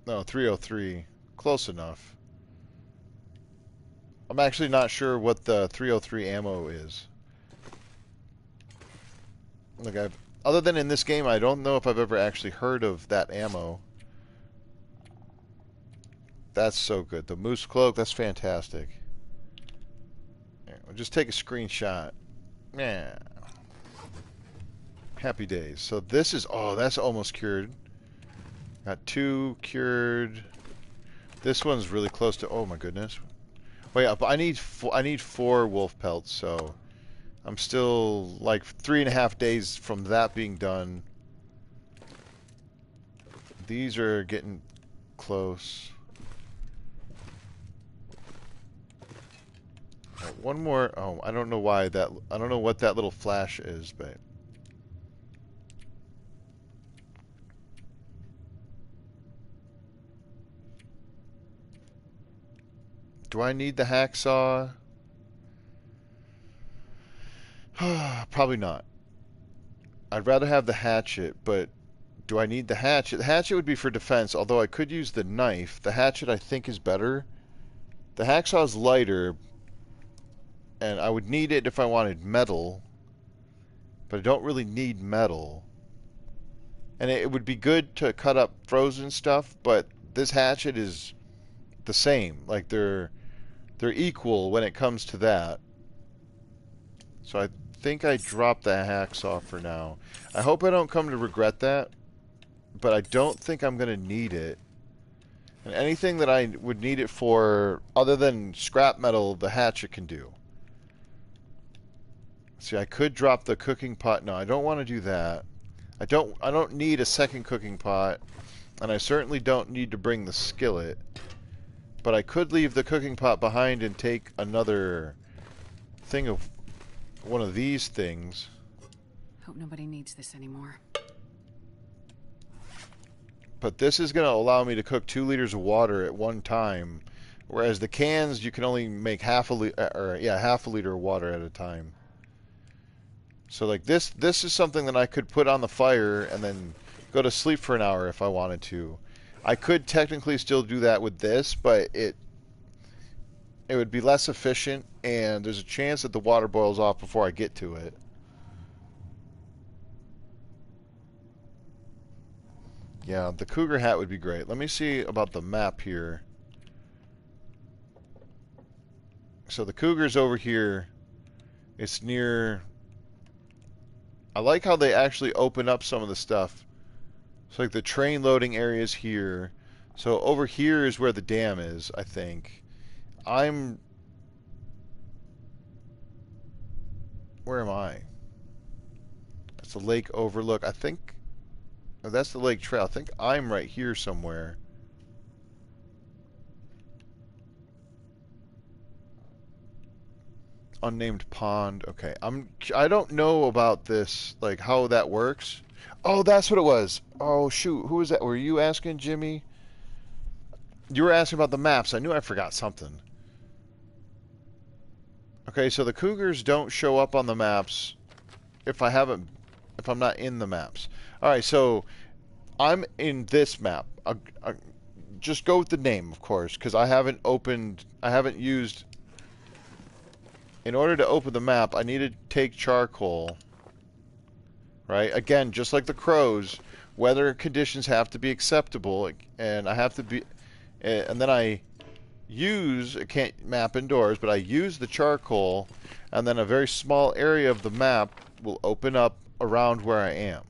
no, 303. Close enough. I'm actually not sure what the 303 ammo is. Like, other than in this game, I don't know if I've ever actually heard of that ammo. That's so good. The moose cloak, that's fantastic. Here, we'll just take a screenshot. Yeah. Happy days. So this is, oh, that's almost cured. Got 2 cured. This one's really close to, oh my goodness. Wait, but I need 4 wolf pelts, so I'm still like 3.5 days from that being done. These are getting close. Right, one more. Oh, I don't know why that. I don't know what that little flash is, but. Do I need the hacksaw? Probably not. I'd rather have the hatchet, but do I need the hatchet? The hatchet would be for defense, although I could use the knife. The hatchet, I think, is better. The hacksaw is lighter, and I would need it if I wanted metal, but I don't really need metal. And it would be good to cut up frozen stuff, but this hatchet is the same. Like, they're equal when it comes to that. So I think I dropped the hacksaw for now. I hope I don't come to regret that, but I don't think I'm going to need it. And anything that I would need it for, other than scrap metal, the hatchet can do. See, I could drop the cooking pot. No, I don't want to do that. I don't need a second cooking pot, and I certainly don't need to bring the skillet. But I could leave the cooking pot behind and take another thing of one of these things. Hope nobody needs this anymore. But this is going to allow me to cook 2 liters of water at one time, whereas the cans you can only make half a liter of water at a time. So like this is something that I could put on the fire and then go to sleep for an hour if I wanted to. I could technically still do that with this, but it would be less efficient, and there's a chance that the water boils off before I get to it. Yeah, the cougar hat would be great. Let me see about the map here. So the cougar's over here. It's near... I like how they actually open up some of the stuff. So like the train loading area is here. So over here is where the dam is, I think. Where am I? That's the lake overlook. I think... Oh, that's the lake trail. I think I'm right here somewhere. Unnamed pond. Okay. I don't know about this, like how that works. Oh, that's what it was. Oh, shoot. Who was that? Were you asking, Jimmy? You were asking about the maps. I knew I forgot something. Okay, so the cougars don't show up on the maps if I'm not in the maps. All right, so I'm in this map. Just go with the name, of course, because I haven't used. In order to open the map, I need to take charcoal. right? Again, just like the crows, weather conditions have to be acceptable, and I have to be, and then I I can't map indoors, but I use the charcoal, and then a very small area of the map will open up around where I am.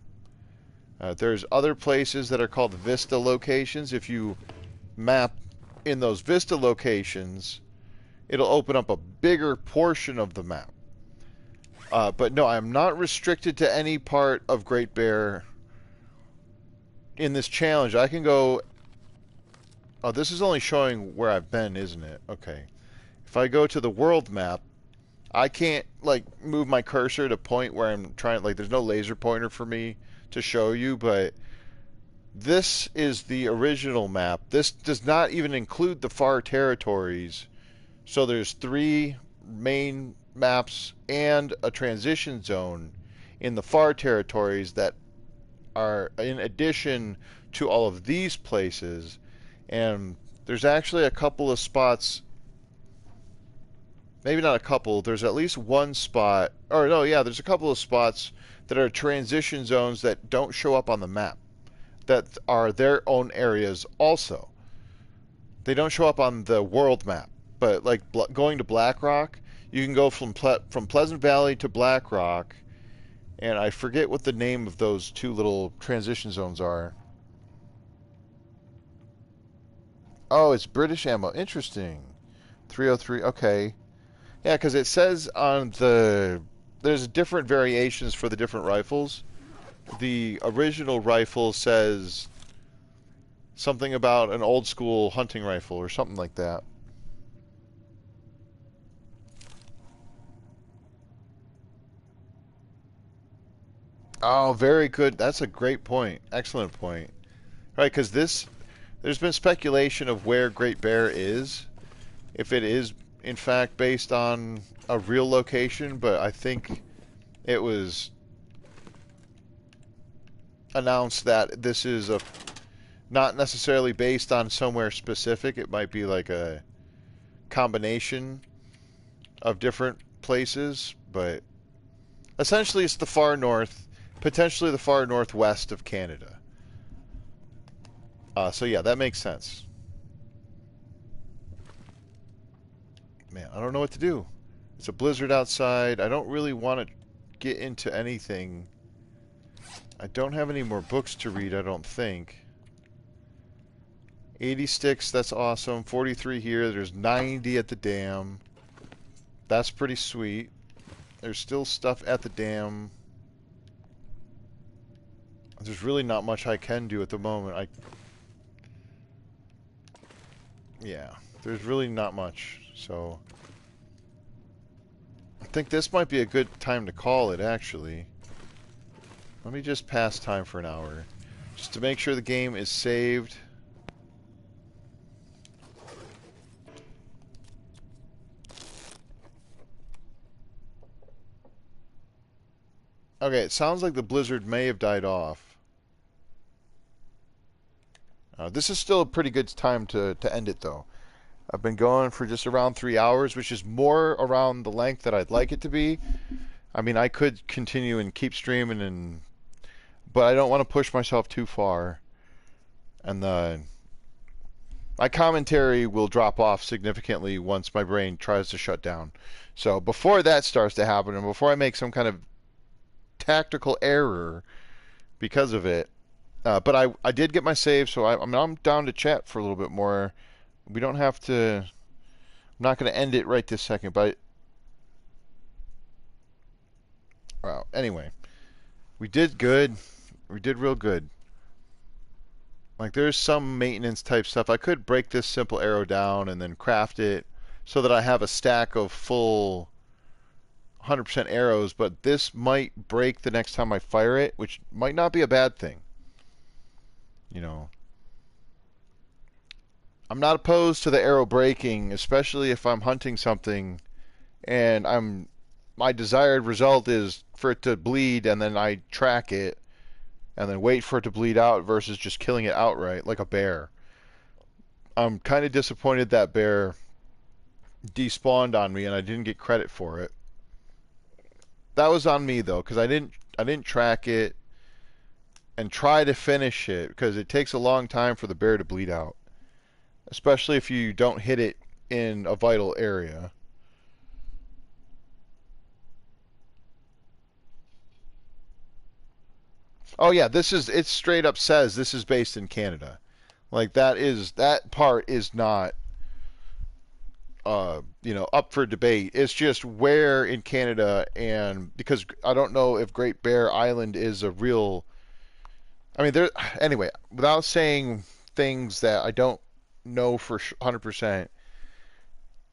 There's other places that are called vista locations. If you map in those vista locations, it'll open up a bigger portion of the map. But no, I'm not restricted to any part of Great Bear in this challenge. I can go... Oh, this is only showing where I've been, isn't it? Okay. If I go to the world map, I can't, like, move my cursor to point where I'm trying... Like, there's no laser pointer for me to show you, but this is the original map. This does not even include the far territories. So there's 3 main maps and a transition zone in the far territories that are in addition to all of these places. And there's actually a couple of spots, maybe not a couple, there's at least one spot, or no, yeah, there's a couple of spots that are transition zones that don't show up on the map, that are their own areas also. They don't show up on the world map, but like going to Black Rock, you can go from Pleasant Valley to Black Rock, and I forget what the name of those 2 little transition zones are. Oh, it's British ammo. Interesting. 303. Okay. Yeah, because it says on the... There's different variations for the different rifles. The original rifle says something about an old school hunting rifle or something like that. Oh, very good. That's a great point. Excellent point. Right, because there's been speculation of where Great Bear is, if it is in fact based on a real location, but I think it was announced that this is not necessarily based on somewhere specific. It might be like a combination of different places, but essentially it's the far north, potentially the far northwest of Canada. So yeah, that makes sense. Man, I don't know what to do. It's a blizzard outside. I don't really want to get into anything. I don't have any more books to read, I don't think. 80 sticks, that's awesome. 43 here. There's 90 at the dam. That's pretty sweet. There's still stuff at the dam. There's really not much I can do at the moment. Yeah, there's really not much. So I think this might be a good time to call it, actually. Let me just pass time for an hour, just to make sure the game is saved. Okay, it sounds like the blizzard may have died off. This is still a pretty good time to end it, though. I've been going for just around 3 hours, which is more around the length that I'd like it to be. I mean, I could continue and keep streaming, but I don't want to push myself too far. And my commentary will drop off significantly once my brain tries to shut down. So before that starts to happen, and before I make some kind of tactical error because of it, but I did get my save, so I'm down to chat for a little bit more. We don't have to... I'm not going to end it right this second, but... Well, anyway. We did good. We did real good. Like, there's some maintenance type stuff. I could break this simple arrow down and then craft it so that I have a stack of full 100% arrows, but this might break the next time I fire it, which might not be a bad thing. You know, I'm not opposed to the arrow breaking, especially if I'm hunting something and my desired result is for it to bleed and then I track it and then wait for it to bleed out versus just killing it outright like a bear. I'm kind of disappointed that bear despawned on me and I didn't get credit for it. That was on me though, because didn't track it and try to finish it because it takes a long time for the bear to bleed out, especially if you don't hit it in a vital area. Oh yeah, it straight up says this is based in Canada. Like that part is not up for debate. It's just where in Canada, and because I don't know if Great Bear Island is a real. I mean, there. Anyway, without saying things that I don't know for 100%,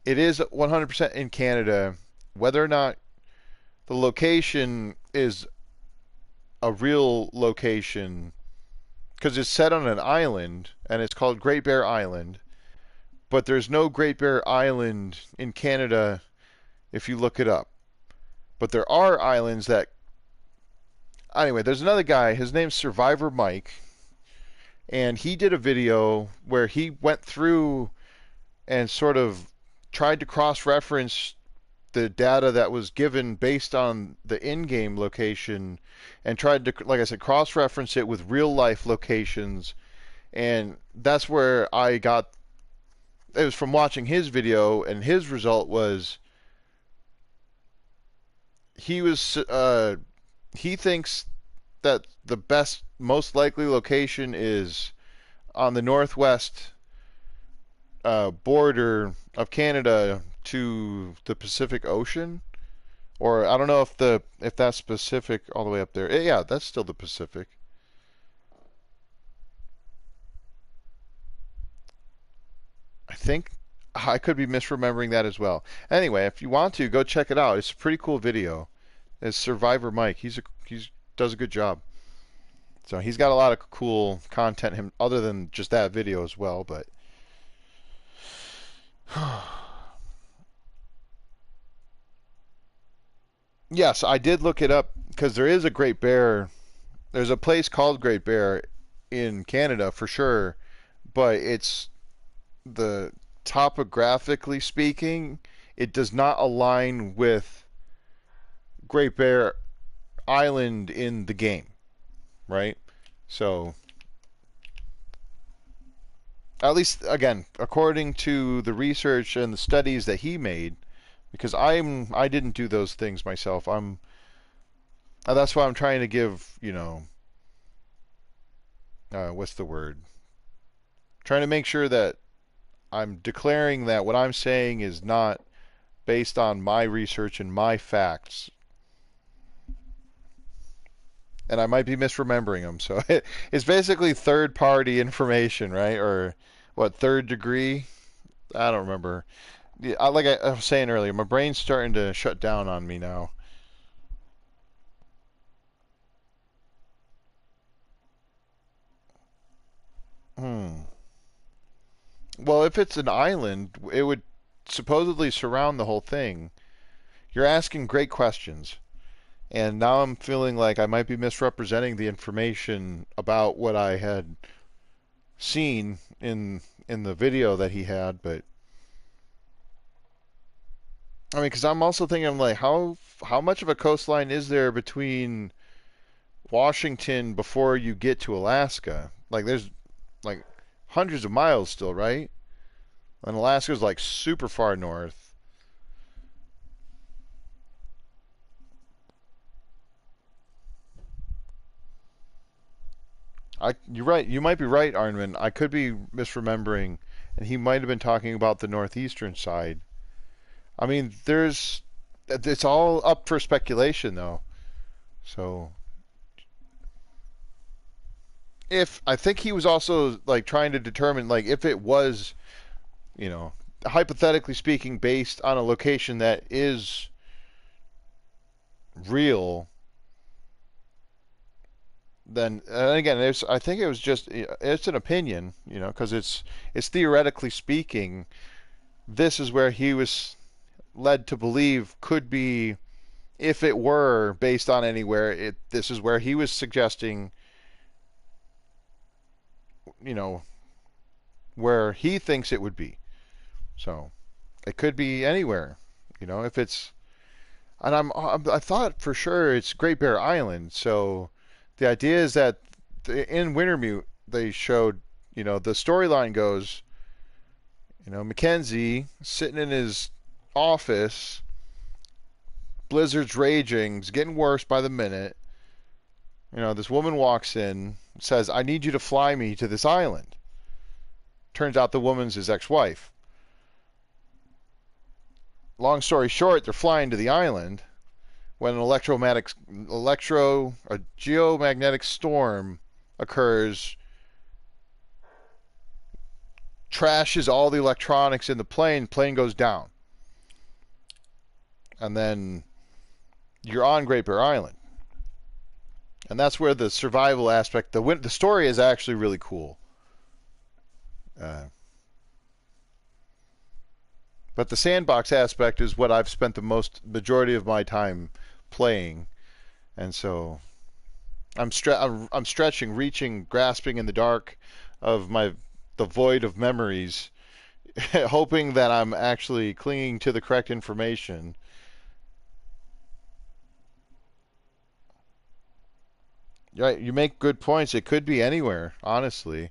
it is 100% in Canada. Whether or not the location is a real location, because it's set on an island and it's called Great Bear Island, but there's no Great Bear Island in Canada if you look it up. But there are islands that. Anyway, there's another guy. His name's Survivor Mike, and he did a video where he went through and sort of tried to cross-reference the data that was given based on the in-game location and tried to, like I said, cross-reference it with real-life locations. And that's where I got. It was from watching his video, and his result was he was he thinks that the best, most likely location is on the northwest border of Canada to the Pacific Ocean, or I don't know if that's Pacific all the way up there. Yeah, that's still the Pacific. I think I could be misremembering that as well. Anyway, if you want to go check it out, it's a pretty cool video. It's Survivor Mike. He's does a good job. So he's got a lot of cool content him other than just that video as well, but yes, I did look it up because there is a Great Bear. There's a place called Great Bear in Canada for sure, but it's the topographically speaking, it does not align with Great Bear Island in the game, right? So, at least again, according to the research and the studies that he made, because I didn't do those things myself. That's why I'm trying to give, what's the word? Trying to make sure that I'm declaring that what I'm saying is not based on my research and my facts. And I might be misremembering them. So it's basically third party information, right? Or what, third degree? I don't remember. Yeah, like I was saying earlier, my brain's starting to shut down on me now. Hmm. Well, if it's an island, it would supposedly surround the whole thing. You're asking great questions. And now I'm feeling like I might be misrepresenting the information about what I had seen in the video that he had, but I mean, because I'm also thinking, I'm like, how much of a coastline is there between Washington before you get to Alaska? Like, there's like hundreds of miles still, right? And Alaska's like super far north. You're right. You might be right, Arnman. I could be misremembering, and he might have been talking about the northeastern side. I mean, it's all up for speculation, though. So, if I think he was also like trying to determine like if it was, you know, hypothetically speaking, based on a location that is real, then and again, I think it was just it's an opinion, because it's theoretically speaking, this is where he was led to believe could be, if it were based on anywhere, this is where he was suggesting, you know, where he thinks it would be. So it could be anywhere, if it's. And I thought for sure it's Great Bear Island. So the idea is that in Wintermute they showed, the storyline goes, Mackenzie sitting in his office, blizzard's raging, it's getting worse by the minute. This woman walks in, says, "I need you to fly me to this island." Turns out the woman's his ex-wife. Long story short, they're flying to the island when a geomagnetic storm occurs, trashes all the electronics in the plane goes down. And then you're on Great Bear Island. And that's where the survival aspect, the story is actually really cool. But the sandbox aspect is what I've spent the majority of my time playing. And so I'm stretching, reaching, grasping in the dark of the void of memories, hoping that I'm actually clinging to the correct information. Right, you make good points. It could be anywhere, honestly.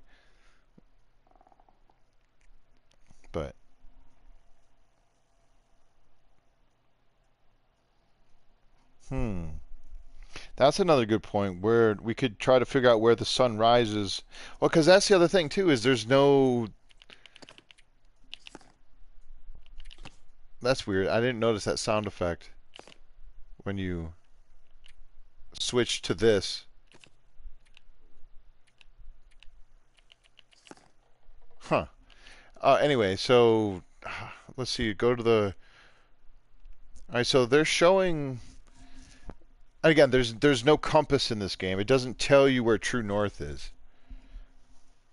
But that's another good point where we could try to figure out where the sun rises. Well, because that's the other thing too, is there's no. That's weird. I didn't notice that sound effect when you switch to this. Huh. Anyway, so let's see. Go to the. All right, so they're showing. Again, there's no compass in this game. It doesn't tell you where true north is.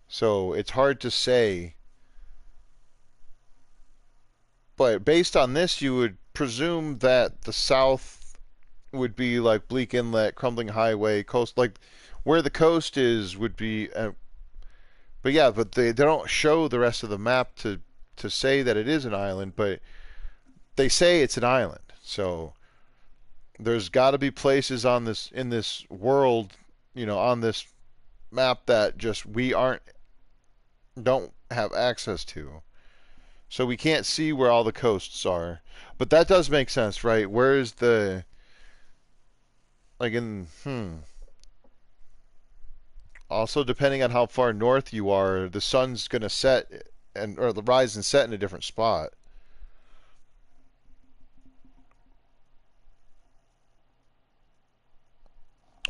So it's hard to say. But based on this, you would presume that the south would be like Bleak Inlet, Crumbling Highway, coast, like where the coast is would be. But yeah, but they don't show the rest of the map to say that it is an island, but they say it's an island. So there's got to be places in this world, on this map that just we don't have access to. So we can't see where all the coasts are. But that does make sense, right? Where is the like in Also, depending on how far north you are, the sun's going to set or the rise and set in a different spot.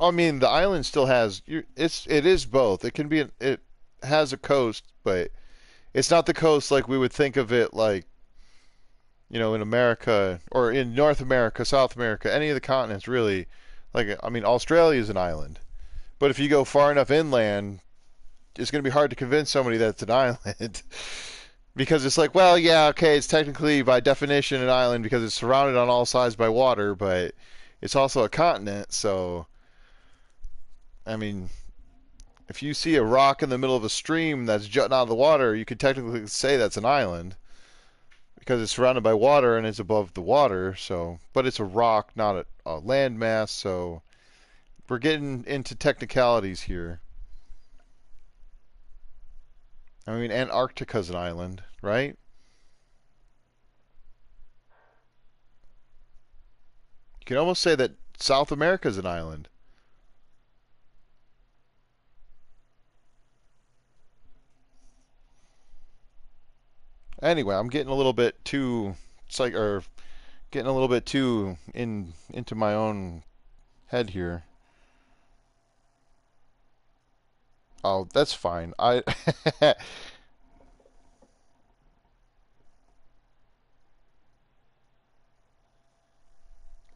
I mean, the island still has it is both. It has a coast, but it's not the coast like we would think of it, like in America or in North America, South America, any of the continents really. Like, I mean, Australia is an island, but if you go far enough inland, it's going to be hard to convince somebody that it's an island. Because it's like, well, yeah, okay, it's technically by definition an island because it's surrounded on all sides by water, but it's also a continent. So I mean, if you see a rock in the middle of a stream that's jutting out of the water, you could technically say that's an island because it's surrounded by water and it's above the water. So, but it's a rock, not a land mass. So we're getting into technicalities here. I mean, Antarctica's an island, right? You can almost say that South America's an island. Anyway, I'm getting a little bit too or getting a little bit too into my own head here. Oh, that's fine.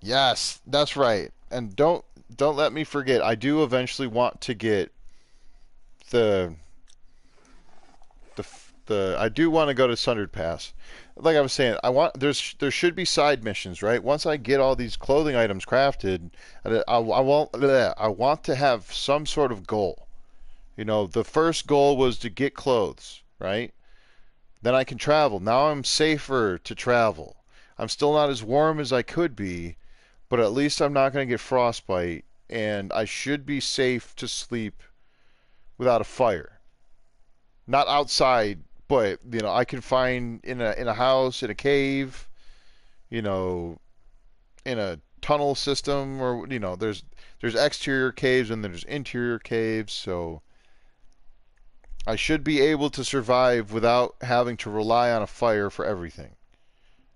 Yes, that's right. And don't let me forget. I do eventually want to get the I do want to go to Sundered Pass. Like I was saying, there should be side missions, right? Once I get all these clothing items crafted, I want to have some sort of goal. The first goal was to get clothes, right? Then I can travel. Now I'm safer to travel. I'm still not as warm as I could be, but at least I'm not going to get frostbite, and I should be safe to sleep without a fire. Not outside, but I can find in a house, in a cave, you know, in a tunnel system, or there's exterior caves and there's interior caves, so I should be able to survive without having to rely on a fire for everything.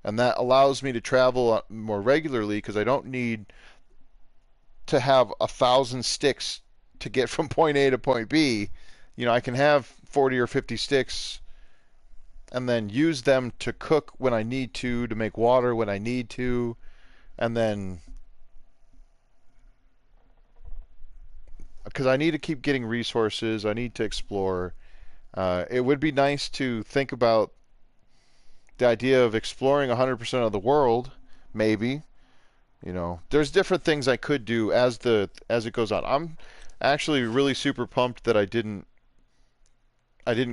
And that allows me to travel more regularly because I don't need to have 1,000 sticks to get from point A to point B. I can have 40 or 50 sticks and then use them to cook when I need to make water when I need to, and then because I need to keep getting resources, I need to explore. It would be nice to think about the idea of exploring 100% of the world, maybe. There's different things I could do as it goes on. I'm actually really super pumped that I didn't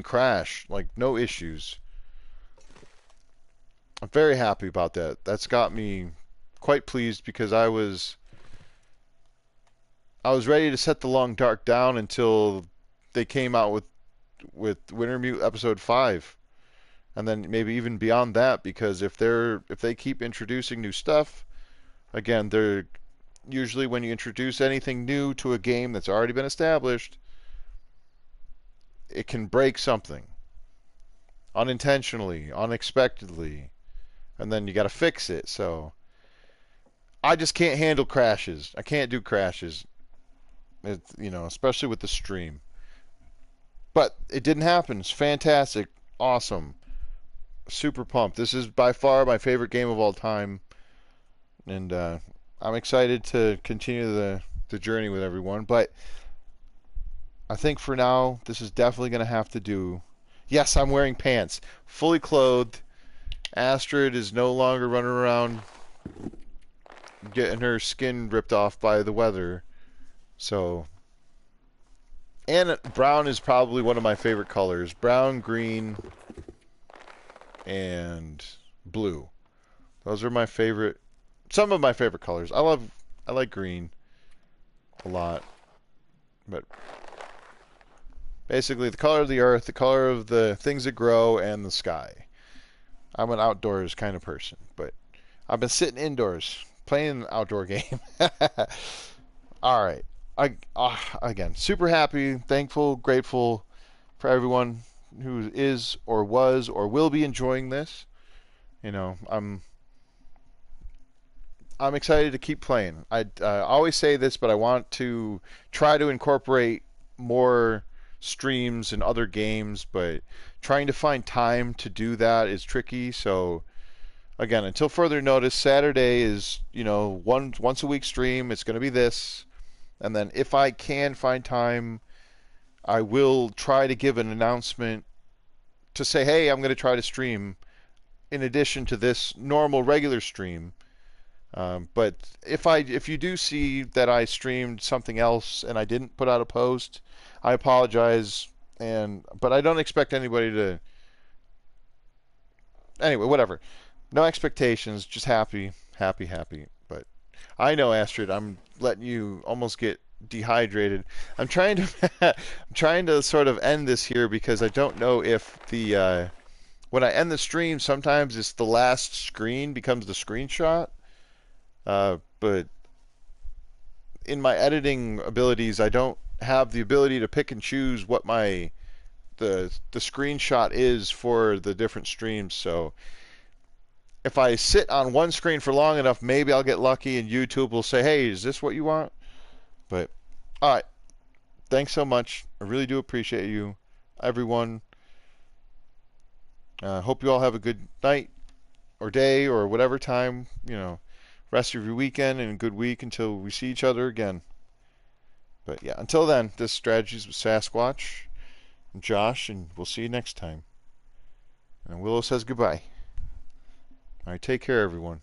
crash, like no issues. I'm very happy about that. That's got me quite pleased because I was ready to set the long dark down until they came out with Wintermute episode 5, and then maybe even beyond that, because if they keep introducing new stuff, again, they're usually, when you introduce anything new to a game that's already been established, it can break something unintentionally, unexpectedly, and then you got to fix it. So I just can't handle crashes. I can't do crashes. Especially with the stream. But it didn't happen. It's fantastic, awesome, super pumped. This is by far my favorite game of all time, and I'm excited to continue the journey with everyone. But I think for now, this is definitely going to have to do. Yes, I'm wearing pants, fully clothed. Astrid is no longer running around getting her skin ripped off by the weather. So, and brown is probably one of my favorite colors. Brown, green, and blue. Those are my favorite, some of my favorite colors. I like green a lot. But basically the color of the earth, the color of the things that grow, and the sky. I'm an outdoors kind of person, but I've been sitting indoors playing an outdoor game. All right. Again, super happy, thankful, grateful for everyone who is or was or will be enjoying this. I'm excited to keep playing. I always say this, but I want to try to incorporate more streams and other games, but trying to find time to do that is tricky. So again, until further notice, Saturday is once a week stream. It's going to be this. And then if I can find time, I will try to give an announcement to say, hey, I'm going to try to stream in addition to this normal regular stream. But if you do see that I streamed something else and I didn't put out a post, I apologize. But I don't expect anybody to. Anyway, whatever. No expectations, just happy, happy, happy. But I know, Astrid, I'm letting you almost get dehydrated. I'm trying to I'm trying to sort of end this here because I don't know if the when I end the stream, sometimes it's the last screen becomes the screenshot. But in my editing abilities, I don't have the ability to pick and choose what the screenshot is for the different streams. So if I sit on one screen for long enough, maybe I'll get lucky and YouTube will say, hey, is this what you want? But, all right. Thanks so much. I really do appreciate you, everyone. Hope you all have a good night or day or whatever time, rest of your weekend and a good week until we see each other again. But yeah, until then, this Strategies with Sasquatch and Josh, and we'll see you next time. And Willow says goodbye. All right, take care, everyone.